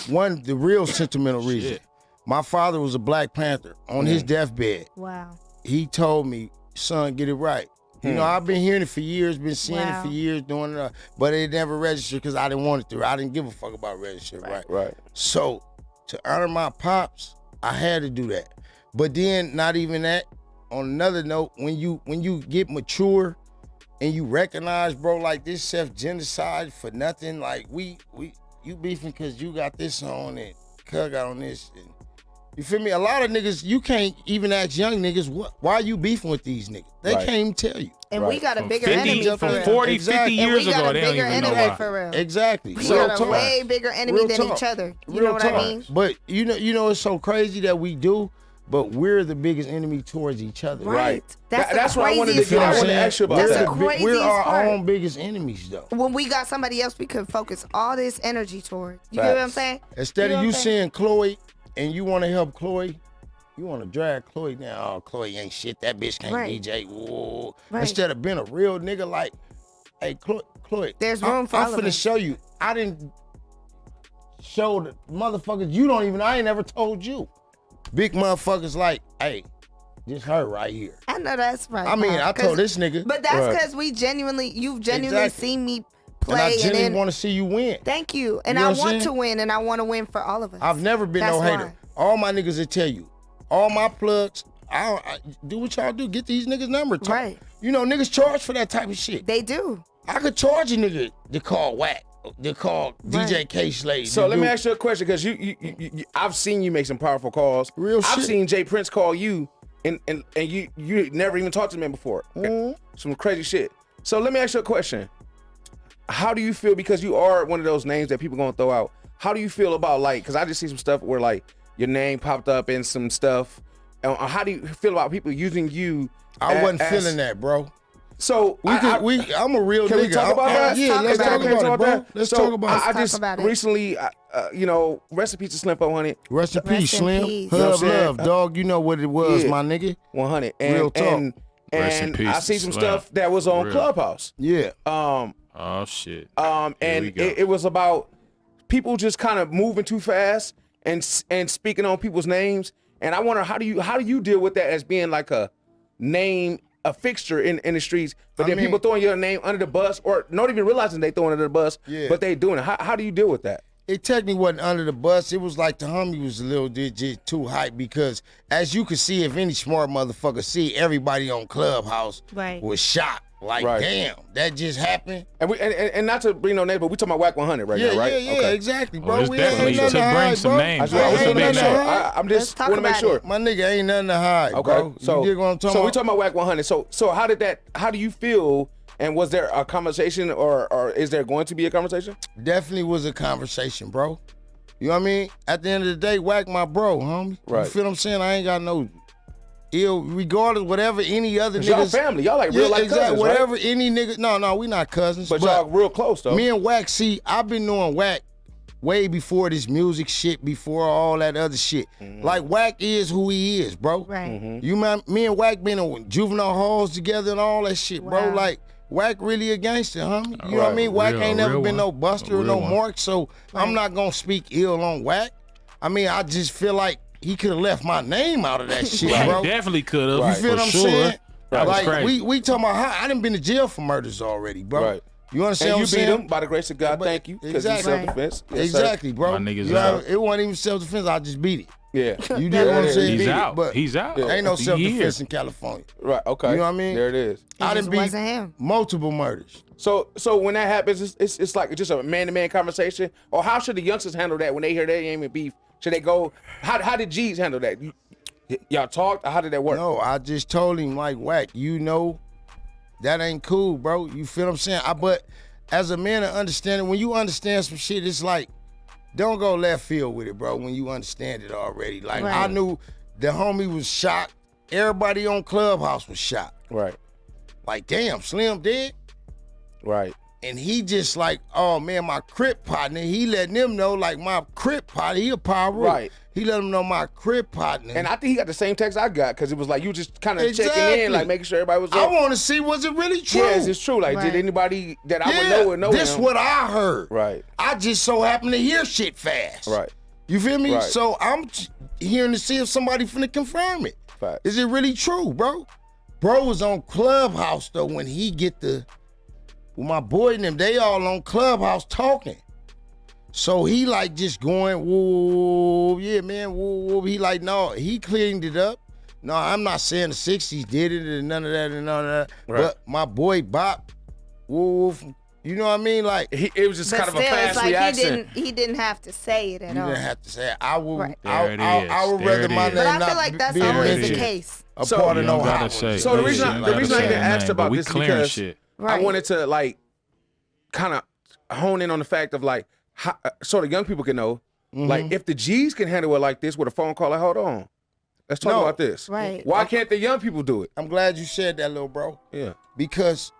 one, the real sentimental reason. My father was a Black Panther on his deathbed. Wow. He told me, son, get it right. You know, I've been hearing it for years, been seeing it for years, doing it, but it never registered because I didn't want it to. I didn't give a fuck about registering, right? So, to honor my pops, I had to do that. But then, not even that. On another note, when you get mature and you recognize, bro, like this self-genocide for nothing, like you beefing because you got this on and Cuz got on this. And, you feel me? A lot of niggas, you can't even ask young niggas, why you beefing with these niggas? They can't even tell you. And we got a bigger enemy for real. 40, 50 years ago, they don't even know why. For real. Exactly. We got a way bigger enemy than each other. You know what I mean? But you know it's so crazy that we do, but we're the biggest enemy towards each other. Right. That's what I wanted to get. I wanted to ask you about that. We're our own biggest enemies, though. When we got somebody else, we could focus all this energy toward. You get what I'm saying? Instead of you seeing Chloe and you want to help Chloe, you want to drag Chloe down. Oh, Chloe ain't shit. That bitch can't DJ. Whoa. Instead of being a real nigga like, hey, Chloe. There's room for all of I'm finna show you. I didn't show the motherfuckers. You don't even, I ain't never told you. Big motherfuckers like, hey, this her right here. I know that's right. I mean, I told this nigga. But that's because you've genuinely seen me play. And I genuinely want to see you win. Thank you. And I want to win, and I want to win for all of us. I've never been no hater. All my niggas will tell you. All my plugs, I do what y'all do. Get these niggas' number. Right. You know, niggas charge for that type of shit. They do. I could charge a nigga to call Wack, to call DJ K Slade. So let me ask you a question, because you I've seen you make some powerful calls. Real shit. I've seen Jay Prince call you, and you never even talked to him before. Some crazy shit. So let me ask you a question. How do you feel, because you are one of those names that people gonna throw out, how do you feel about, like, because I just see some stuff where, like, your name popped up in some stuff. How do you feel about people using you? I wasn't feeling that, bro. So I'm a real nigga. Can we talk about that? Yeah, let's talk about it, bro. Let's talk about it. I just recently, rest in peace to Slim 400. Rest in peace, Slim. Love, dog. You know what it was, my nigga. 100. Real talk. And I see some stuff that was on Clubhouse. Yeah. Oh shit. And it was about people just kind of moving too fast and speaking on people's names. And I wonder, how do you deal with that as being like a name, a fixture in the streets, but then people throwing your name under the bus, or not even realizing they throwing it under the bus, but they doing it. How do you deal with that? It technically wasn't under the bus. It was like the homie was a little digit too hype, because as you can see, if any smart motherfucker see, everybody on Clubhouse was shocked. Like, damn, that just happened. And not to bring no name, but we talking about Wack 100 right now, right? Yeah, exactly, bro. It's definitely to bring some names. I'm just want to make sure. My nigga ain't nothing to hide, bro. So you dig what I'm talking we talking about Wack 100. So how do you feel? And was there a conversation, or is there going to be a conversation? Definitely was a conversation, bro. You know what I mean? At the end of the day, Wack my bro, homie. You feel what I'm saying? I ain't got no ill, regardless, whatever any other niggas. Y'all family. Y'all like real life cousins, whatever right? any nigga. No, we not cousins. But y'all real close, though. Me and Wack, see, I've been knowing Wack way before this music shit, before all that other shit. Like, Wack is who he is, bro. Right. Me and Wack been in juvenile halls together and all that shit, bro. Like, Wack really a gangster, homie. You know what I mean? Wack ain't never been no buster or no mark, so I'm not gonna speak ill on Wack. I mean, I just feel like he could have left my name out of that shit, bro. He definitely could have. You feel what I'm saying? Like crazy. we talking about how I done been to jail for murders already, bro. Right. You understand and what I'm saying? you beat him by the grace of God. Thank you. Exactly. Self-defense. Yes, exactly, bro. My niggas you know, out. it wasn't even self-defense. I just beat it. Yeah. You did what I'm saying? He's out. But He's out. ain't no He self-defense here. in California. Right. Okay. You know what I mean? There it is. I done beat wasn't him. multiple murders. So when that happens, it's like just a man-to-man conversation. Or how should the youngsters handle that when they hear they ain't even beef? Should they go? How did G's handle that? Y'all talked? Or how did that work? No, I just told him like, Wack, you know, that ain't cool, bro. You feel what I'm saying? But as a man of understanding, when you understand some shit, it's like, don't go left field with it, bro, when you understand it already. Like, I knew the homie was shocked. Everybody on Clubhouse was shocked. Right. Like, damn, Slim dead? Right. And he just like, oh, man, my Crip partner, he letting them know, like, my Crip partner, he a power. Right. He let them know my Crip partner. And I think he got the same text I got because it was like you just kind of checking Exactly. in, like making sure everybody was I up. want to see, was it really true? Yes, it's true. Like, did anybody that I would know this him? what I heard. Right. I just so happen to hear shit fast. Right. You feel me? Right. So I'm hearing to see if somebody finna confirm it. Fact. Is it really true, bro? Bro was on Clubhouse though when he get with my boy and them, they all on Clubhouse talking. So he like just going, whoa, yeah, man, whoa. He like, no, he cleaned it up. No, I'm not saying the 60s did it and none of that and none of that. Right. But my boy Bop, whoa, you know what I mean? Like it was just But kind of a still, fast it's like reaction. he didn't have to say it at You all. didn't have to say it. I would. Right. I would There rather it my is. name But I not feel like that's be always the mentioned case. A So- part You of don't no gotta Howard. say. So the reason You I gotta say even it, asked man, about but we this clearing because shit. I wanted to like kind of hone in on the fact of like how, so the young people can know like if the G's can handle it like this with a phone call, like hold on, let's talk about this. Right. Why can't the young people do it? I'm glad you said that, little bro. Yeah. Because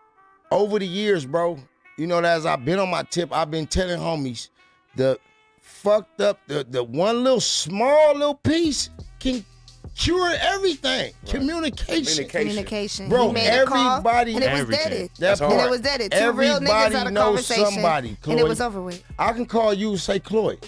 over the years, bro, you know, as I've been on my tip, I've been telling homies the fucked up, the one little small little piece can cure everything. Communication. Bro, He made a call, everybody. and it was deaded. That's And hard. it was deaded. Two real niggas Everybody had a knows conversation, somebody, and it Chloe. was over with. I can call you and say, Chloe,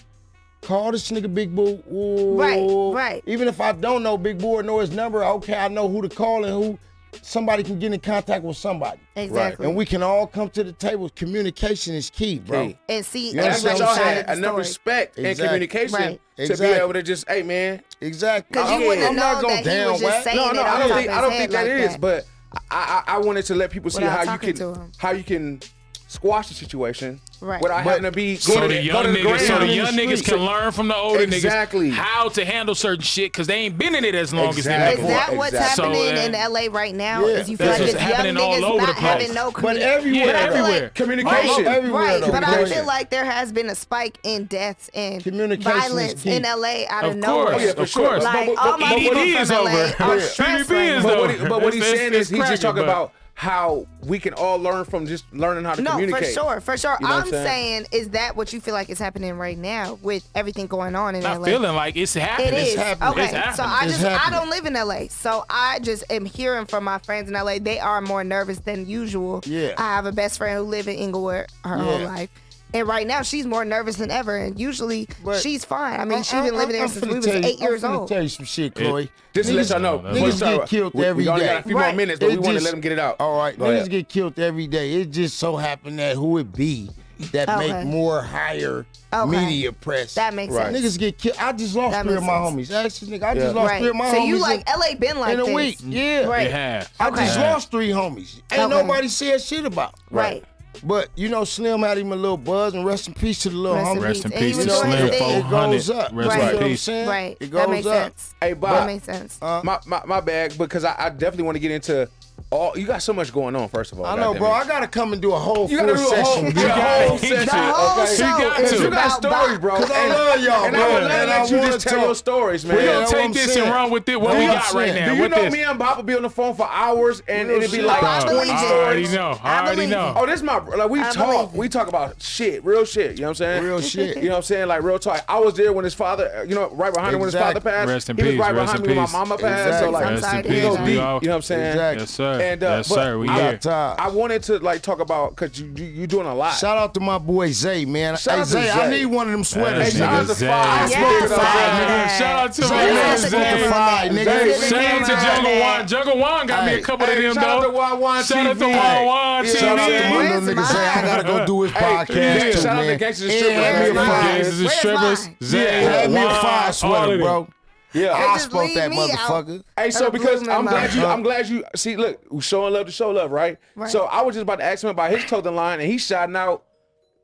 call this nigga Big Boo. Ooh. Right. Even if I don't know Big Boo or know his number, okay, I know who to call and who somebody can get in contact with somebody. Exactly. And we can all come to the table. Communication is key, bro. And see, You That's understand what y'all what I'm had saying? enough respect and Exactly. communication Right. to Exactly. be able to just, hey man, Exactly. Because you wouldn't I'm not know gonna that he down was just Wack. saying no, it I off don't his think that head is, like but I wanted to let people see Without how you talking to can him. how you can squash the situation Right. without But- having to be So going the to young go to the niggas, so the ground. young niggas can learn from the older Exactly. niggas how to handle certain shit because they ain't been in it as long Is as them niggas. that what's Exactly. happening So, in LA right now? Yeah. Is you feel That's like what's it's young happening all niggas over not the place. having no But communication? everywhere, Yeah, though. everywhere. Communication. Everywhere, Right, though. but I Communication. feel like there has been a spike in deaths and Communication is violence key. in LA out of Of nowhere. course, Oh, yeah, for of sure. course. Like But- all my but- people EDD from is LA over. are Yeah. stressed PvP right is now. over. But what he's It's- saying is it's he's just cracking, talking but- about how we can all learn from just learning how to No, communicate. for sure. You know what I'm saying, is that what you feel like is happening right now with everything going on in Not LA? feeling like it's happening. It is. It's happening. Okay, It's happening. so I It's I happening. don't live in LA, so I just am hearing from my friends in LA. They are more nervous than usual. Yeah. I have a best friend who lived in Inglewood her whole Yeah. life. And right now, she's more nervous than ever. And usually, But she's fine. I mean, she's been living there I'm since we finna was tell you- 8 years I'm finna old. tell you some shit, Chloe. Just to let y'all know, before we Niggas start, get killed we every only day. got a few more Right. minutes, but we It want to just- let them get it out. All right, Go niggas ahead. get killed every day. It just so happened that who it be that Okay. make more higher Okay. media press. That makes Right. sense. Niggas get killed. I just lost That 3 of makes my sense. homies. Ask this nigga. I Yeah. just lost Right. 3 of my So homies you like in, LA been like in a this? week. Yeah. Right. It has. I Okay. just lost 3 homies. Ain't Okay. nobody said shit about. Right. But you know, Slim had him a little buzz, and rest in peace to the little Rest in homie. Rest in And he peace was to doing his Slim. thing. It 400. goes up. Rest You in know what I'm peace. saying? Right. It That goes makes up. sense. Hey, That Bob, makes sense. my bag, because I definitely want to get into all. You got so much going on. First of all, I know, goddamn bro. it. I gotta come and do a whole You gotta full do a whole, session. do a whole session. The whole okay? show got is to. You got about stories, Bob. bro. Cause I love y'all, and bro. I would love And to let you wanna just tell talk. your stories, man. We're Yeah, gonna that's what take I'm this saying. and run with it. What That's we what got I'm right saying. now? Do you With know this? me and Bob will be on the phone for hours and Real it'd be shit. like I 20 believe it. I already stories? know. I I already believe know. Oh, this my like we I talk. believe it. We talk about shit, real shit. You know what I'm saying? Real shit. You know what I'm saying? Like real talk. I was there when his father. You know, right behind him when his father Exactly. passed. Rest in he was peace, right rest behind in me when my peace. mama passed. So Exactly. like, I'm Rest sorry in to we hear go peace. that. deep. You We all- know what I'm saying? Exactly. Yes, sir. sir. And, yes, sir. We here. I wanted to like talk about because you doing a lot. Shout out to my boy Zay, man. Shout out to Zay, I Zay. need one of them sweaters. Hey, shout out to Zay. Five. Shout out to my man Zay. Shout out to Jungle One. Jungle One got me a couple of them shout out though. to Wan Shout out to Wan TV. Shout out to my little nigga Zay. I gotta go do his podcast too, shout out to man. Gangsters and Strippers. Gangsters and Strippers. Zay, Had me a Wan, fire all sweater, of bro. Yeah, I spoke that motherfucker. Hey, so because I'm glad you see. Look, we showing love to show love, right? So I was just about to ask him about his clothing line, and he's shouting out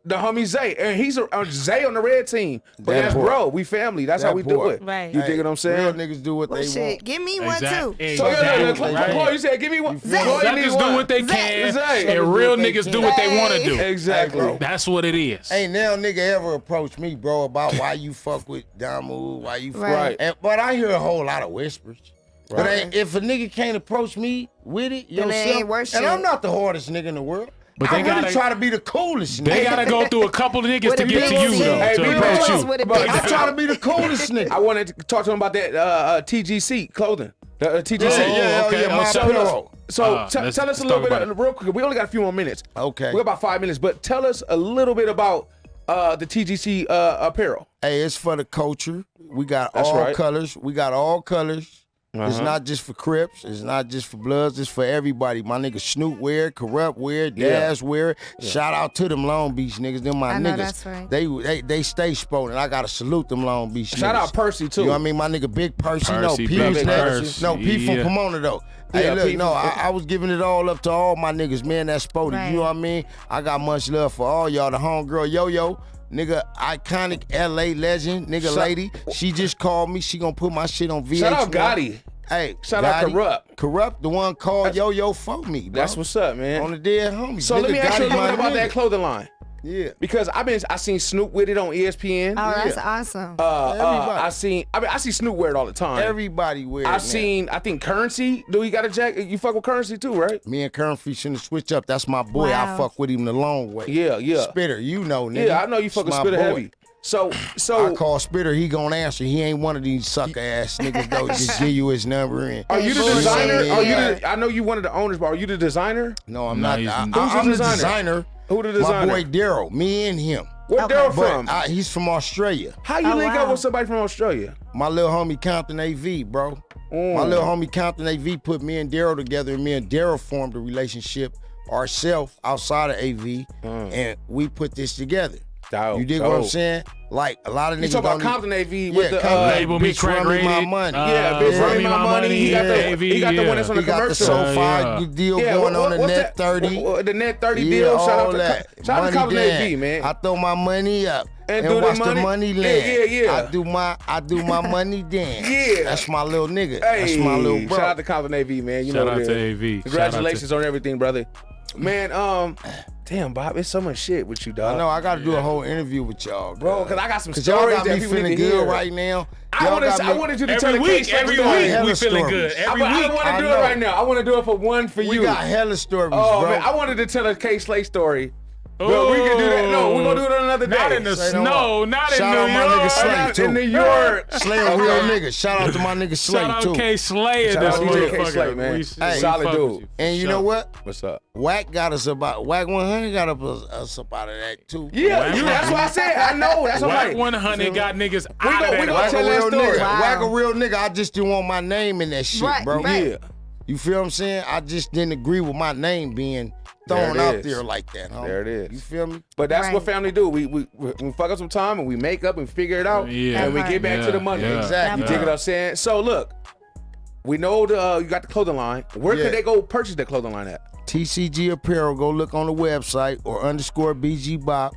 the homie Zay, and he's Zay on the red team. But that's bro, we family. That's how we do it. Right. You dig what I'm saying? Real niggas do what they want. Give me one too. So you said, give me one. Niggas do what they can, and real niggas do what they want to do. Exactly. That's what it is. Ain't now nigga ever approached me, bro, about why you fuck with Damu, why you fuck. Right. But I hear a whole lot of whispers. But if a nigga can't approach me with it, Then it ain't worth and shit. I'm not the hardest nigga in the world. But I they really gotta try to be the coolest nigga. They gotta go through a couple of niggas to get to you though. Hey, To approach you. But I try to be the coolest nigga. I wanted to talk to him about that TGC clothing. TGC. My apparel. So tell us a little bit, real quick. We only got a few more minutes. Okay. We got about 5 minutes, but tell us a little bit about the TGC apparel. Hey, it's for the culture. We got all colors. We got all colors. It's not just for Crips. It's not just for Bloods. It's for everybody. My nigga Snoop wear it, Corrupt wear it, Daz wear it. Shout out to them Long Beach niggas. Them my niggas. That's right. They stay sporting. I gotta salute them Long Beach niggas. Shout out Percy too. You know what I mean? My nigga Big Percy. Percy, P was Big there. Percy. No, P from Pomona though. Hey, look, I was giving it all up to all my niggas, man, that's sporty. Right. You know what I mean? I got much love for all y'all. The homegirl Yo-Yo, nigga, iconic LA legend, nigga lady. She just called me. She gonna put my shit on VH1. Shout out Gotti. Hey, shout out Corrupt. Corrupt, the one called Yo-Yo for me, bro. That's what's up, man. On the dead homie. So let me ask you a little bit about that clothing line. Yeah. Because I seen Snoop with it on ESPN. Oh, that's awesome. I see Snoop wear it all the time. Everybody wear it. I think Currency, do he got a jacket? You fuck with Currency too, right? Me and Currency finna switch up. That's my boy. I fuck with him the long way. Yeah. Spitter, you know, nigga. Yeah, I know you fuck with Spitter heavy. So I call Spitter, he gonna answer. He ain't one of these sucker ass niggas though. Just give you his number in. Are you the designer? I know you one of the owners, but are you the designer? No, I'm not. I'm the the designer. Who the designer? My boy Daryl. Me and him. Where Daryl from? He's from Australia. How you link up with somebody from Australia? My little homie Compton AV, bro. My little homie Compton AV put me and Daryl together, and me and Daryl formed a relationship ourselves outside of AV, and we put this together. You dig what I'm saying? Like a lot of niggas. You talk about Compton AV with the label me crack Run Me My Money. Bitch Run Me My Money. He got the one that's on the commercial. Got the SoFi deal going on, the Net 30. The Net 30 deal. Shout out to Compton AV, man. I throw my money up and watch the money land. Yeah. I do my money dance. Yeah. That's my little nigga. Hey, that's my little bro. Shout out to Compton AV, man. You Shout know out what to it is. AV. Congratulations on everything, brother. Man, damn, Bob, it's so much shit with you, dog. I know, I got to do a whole interview with y'all, bro, because I got some stories y'all got that me people feeling need to good hear right now. I wanted you to tell the case. Every week, we feeling good. Every week. I want to do it right now. I want to do it for one for you. We got hella stories, bro. Man, I wanted to tell a K Slay story. But we can do that. No, we're going to do it on another day. Not in the snow. Not in New York. Shout out my nigga Slay, too. In New York. Slay a real nigga. Shout out to my nigga Slay, too. Shout out K Slay in this motherfucker, man. Hey, solid dude. And you know what? What's up? Wack got us about, Wack 100 got us up out of that, too. Yeah, that's what I said. I know. That's what I'm like. Wack 100 got niggas out of that. We going to tell that story. Wack a real nigga. I just didn't want my name in that shit, bro. Yeah. You feel what I'm saying? I just didn't agree with my name being thrown out there like that, huh? There it is. You feel me? But that's what family do. We fuck up some time and we make up and figure it out. And we get back to the money. Exactly. You dig what I'm saying? So look, we know you got the clothing line. Where could they go purchase that clothing line at? TCG Apparel. Go look on the website or _BG Bop.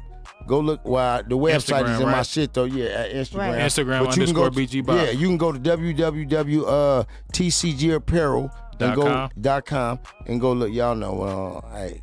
Go look. Well, the website Instagram, is in my shit though. Yeah, at Instagram. Right. Instagram but you can go, _BG Bop. Yeah, you can go to www.tcgapparel.com and go look. Y'all know. Hey,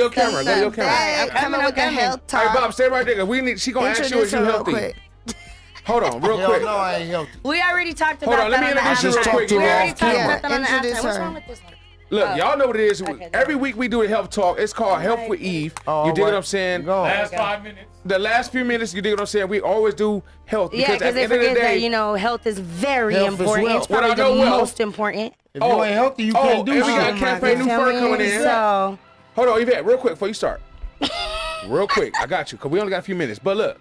your camera. Go to your camera. Hey, coming with the health talk. All right, Bob, stay right there. She gonna ask you if you healthy. Hold on, real quick. No, I ain't healthy. We already talked Hold about on, let me that on the introduce you outside. real quick. We already talked Yeah, about that on the introduce outside. What's her. wrong with this one? Look, y'all know what it is. Okay, Every week we do a health talk. It's called Health with Eve. You dig what I'm saying? Last 5 minutes. The last few minutes, you dig what I'm saying? We always do health. Yeah, because they forget that, health is very important. It's probably the most important. If you ain't healthy, you can't do and we shit. got Cafe New Fur coming in. So, hold on, Yvette, real quick before you start. Real quick, I got you, because we only got a few minutes. But look,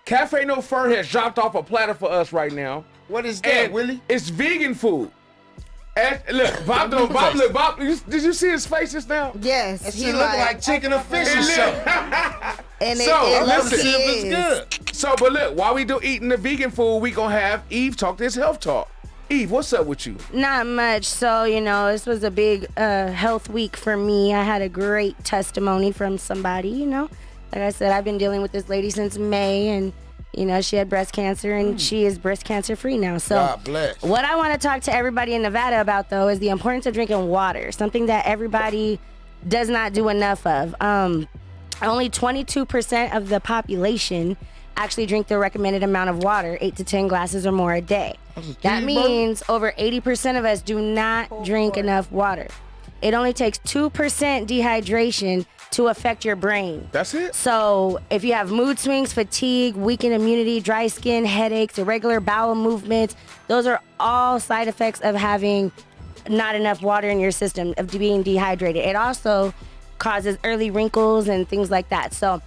Cafe No Fur has dropped off a platter for us right now. What is that, Willie? It's vegan food. And look, Bob, did you see his face just now? Yes. That shit look like chicken or fish or something. And it's good. So, but look, while we do eating the vegan food, we gonna have Eve talk this health talk. Eve, what's up with you? Not much. So, this was a big health week for me. I had a great testimony from somebody, Like I said, I've been dealing with this lady since May, and she had breast cancer, and she is breast cancer free now. So God bless. What I want to talk to everybody in Nevada about, though, is the importance of drinking water, something that everybody does not do enough of. Only 22% of the population actually drink the recommended amount of water, 8 to 10 glasses or more a day. That means over 80% of us do not drink enough water. It only takes 2% dehydration to affect your brain. That's it? So if you have mood swings, fatigue, weakened immunity, dry skin, headaches, irregular bowel movements, those are all side effects of having not enough water in your system, of being dehydrated. It also causes early wrinkles and things like that. So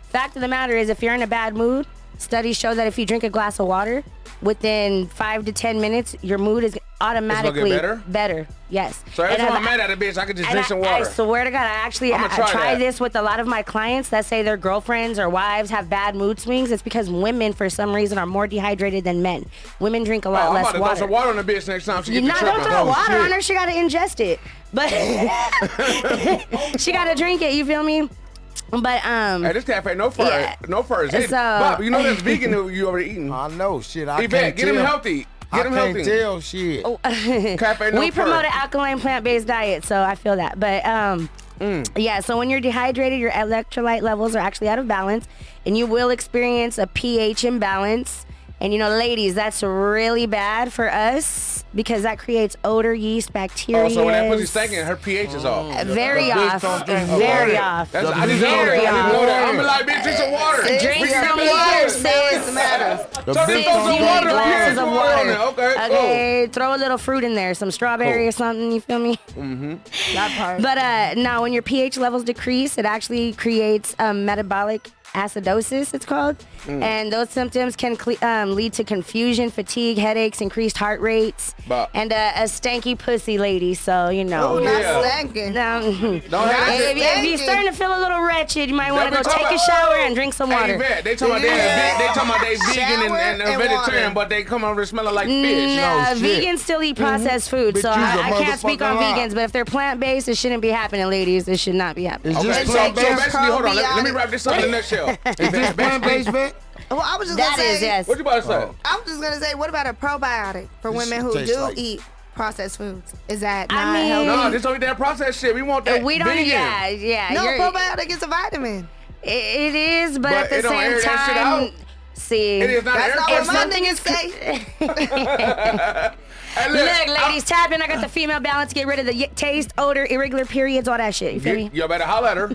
fact of the matter is, if you're in a bad mood, studies show that if you drink a glass of water, within 5 to 10 minutes, your mood is automatically better. Yes. So every time I'm mad at a bitch, I can just drink some water. I swear to God, I try this with a lot of my clients that say their girlfriends or wives have bad mood swings. It's because women, for some reason, are more dehydrated than men. Women drink a lot less water. I'm about to throw some water on the bitch next time she gets don't throw water on her. She got to ingest it. But she got to drink it. You feel me? But hey, this cafe no fur, no fur is hitting. Bob, you know that's vegan you already eating. I know, shit. Yvette, get him healthy. Get him healthy. I can't tell shit. Cafe no we promote an alkaline plant-based diet, so I feel that. But yeah, so when you're dehydrated, your electrolyte levels are actually out of balance, and you will experience a pH imbalance. And ladies, that's really bad for us because that creates odor, yeast, bacteria. Oh, so when that pussy's stinking, her pH is off. Very off. Very off. I didn't know that. I'm like, bitch, drink some water. Drink some water, sis. 6 glasses of water. Okay, throw a little fruit in there, some strawberry or something, you feel me? Mm-hmm. That part. But now when your pH levels decrease, it actually creates metabolic acidosis, it's called. And those symptoms can lead to confusion, fatigue, headaches, increased heart rates, and a stanky pussy, lady. So, Oh, not stanking. If you're starting to feel a little wretched, you might want to go take a shower and drink some water. Hey, they talking about they vegan and vegetarian, but they come over smelling like fish. Vegans still eat processed food, so I can't speak on vegans, but if they're plant-based, it shouldn't be happening, ladies. It should not be happening. Okay, so basically, hold on, let me wrap this up in a nutshell. Is this plant-based, Vet? Well, I was just going to say. yes. What you about to say? I was just going to say, what about a probiotic for women who do eat processed foods? Is that not healthy? No, just don't eat that processed shit. We want that vegan. Yeah. No, probiotic is a vitamin. It is, but at the same air time, that shit out. See, it is not that's air not what my niggas say. Hey, look, ladies, tap in. I got the female balance. Get rid of the taste, odor, irregular periods, all that shit. You feel me? You better holler at her.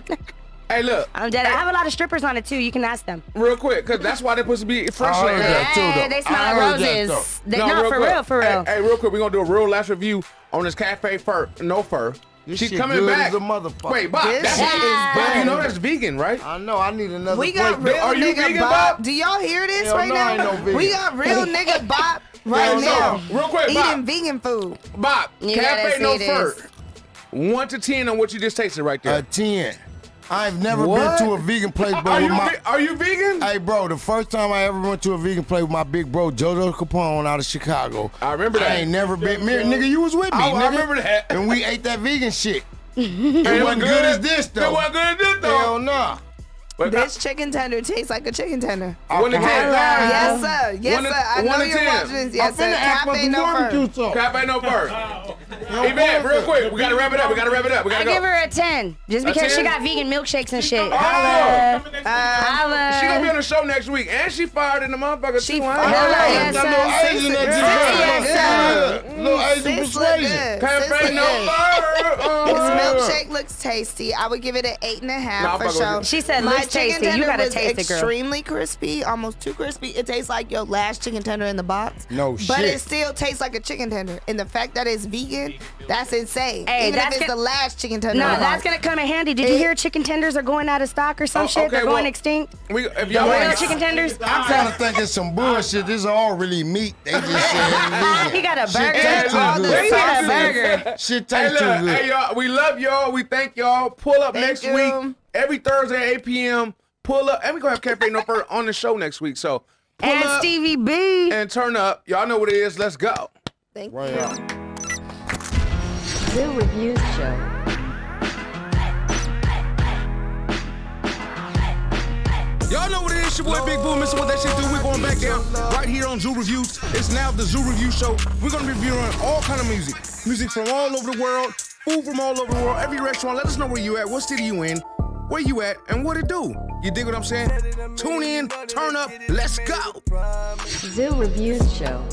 Hey, look. I'm dead. I have a lot of strippers on it too. You can ask them. Real quick, because that's why they're supposed to be fresh. They smell like roses. For real. Hey, real quick, we're going to do a real last review on this cafe no fur. She's coming back. As a motherfucker. Wait, Bob, Bob, you know that's vegan, right? I know. I need another. We got real Are you nigga vegan, Bob. Bob? Do y'all hear this Hell right no, now? I ain't no vegan. We got real nigga Bob right now. Real quick, Bob. Eating vegan food. Bob, cafe no fur. 1 to 10 on what you just tasted right there. A 10. I've never been to a vegan place, but are you vegan? Hey, bro, the first time I ever went to a vegan place with my big bro, JoJo Capone out of Chicago. I remember that. I ain't never been. Nigga, you was with me, nigga. I remember that. And we ate that vegan shit. It wasn't good as this, though. It wasn't good as this, though. Hell nah. This chicken tender tastes like a chicken tender. 1 to 10. Yes, sir. Yes, sir. I know you're watching this. Yes, sir. Cafe no fur. Cafe no fur. Yvette, real quick, we gotta wrap it up. We gotta go. I give her a 10, just because she got vegan milkshakes and shit. Holla. Holla. She gonna be on the show next week, and she fired in the motherfucker. She fired. Little Asian persuasion. Cafe no fur. milkshake looks tasty. I would give it an 8.5 for sure. She said my looks chicken tasty. tender You gotta was taste it, girl. extremely crispy, almost too crispy. It tastes like your last chicken tender in the box. No But shit. it still tastes like a chicken tender. And the fact that it's vegan, that's insane. Hey, Even that's if it's the last chicken tender. No, in the that's box. gonna come in handy. Did you hear chicken tenders are going out of stock or some shit? okay, They're going well, extinct. If The y'all real want chicken tenders. I'm kind of thinking some bullshit. This is all really meat. They just said it's vegan. He got a Shit burger. tastes too All the good. Where you got a burger? Shit Hey, tastes too look, good. hey, y'all, we love y'all. We thank y'all. Pull up Thank next you. week, every Thursday at 8 p.m. Pull up, and we're gonna have Cafe No Fur on the show next week. So pull And up Stevie B. and turn up. Y'all know what it is. Let's go. Thank Right you. on. Zoo Reviews Show. Y'all know what it is. Your boy Big Boo, missing what that shit do. We're going back down right here on Zoo Reviews. It's now the Zoo Review Show. We're gonna be reviewing all kind of music. Music from all over the world, food from all over the world, every restaurant. Let us know where you at, what city you in, where you at, and what it do. You dig what I'm saying? Tune in, turn up, let's go. Zoo Reviews Show.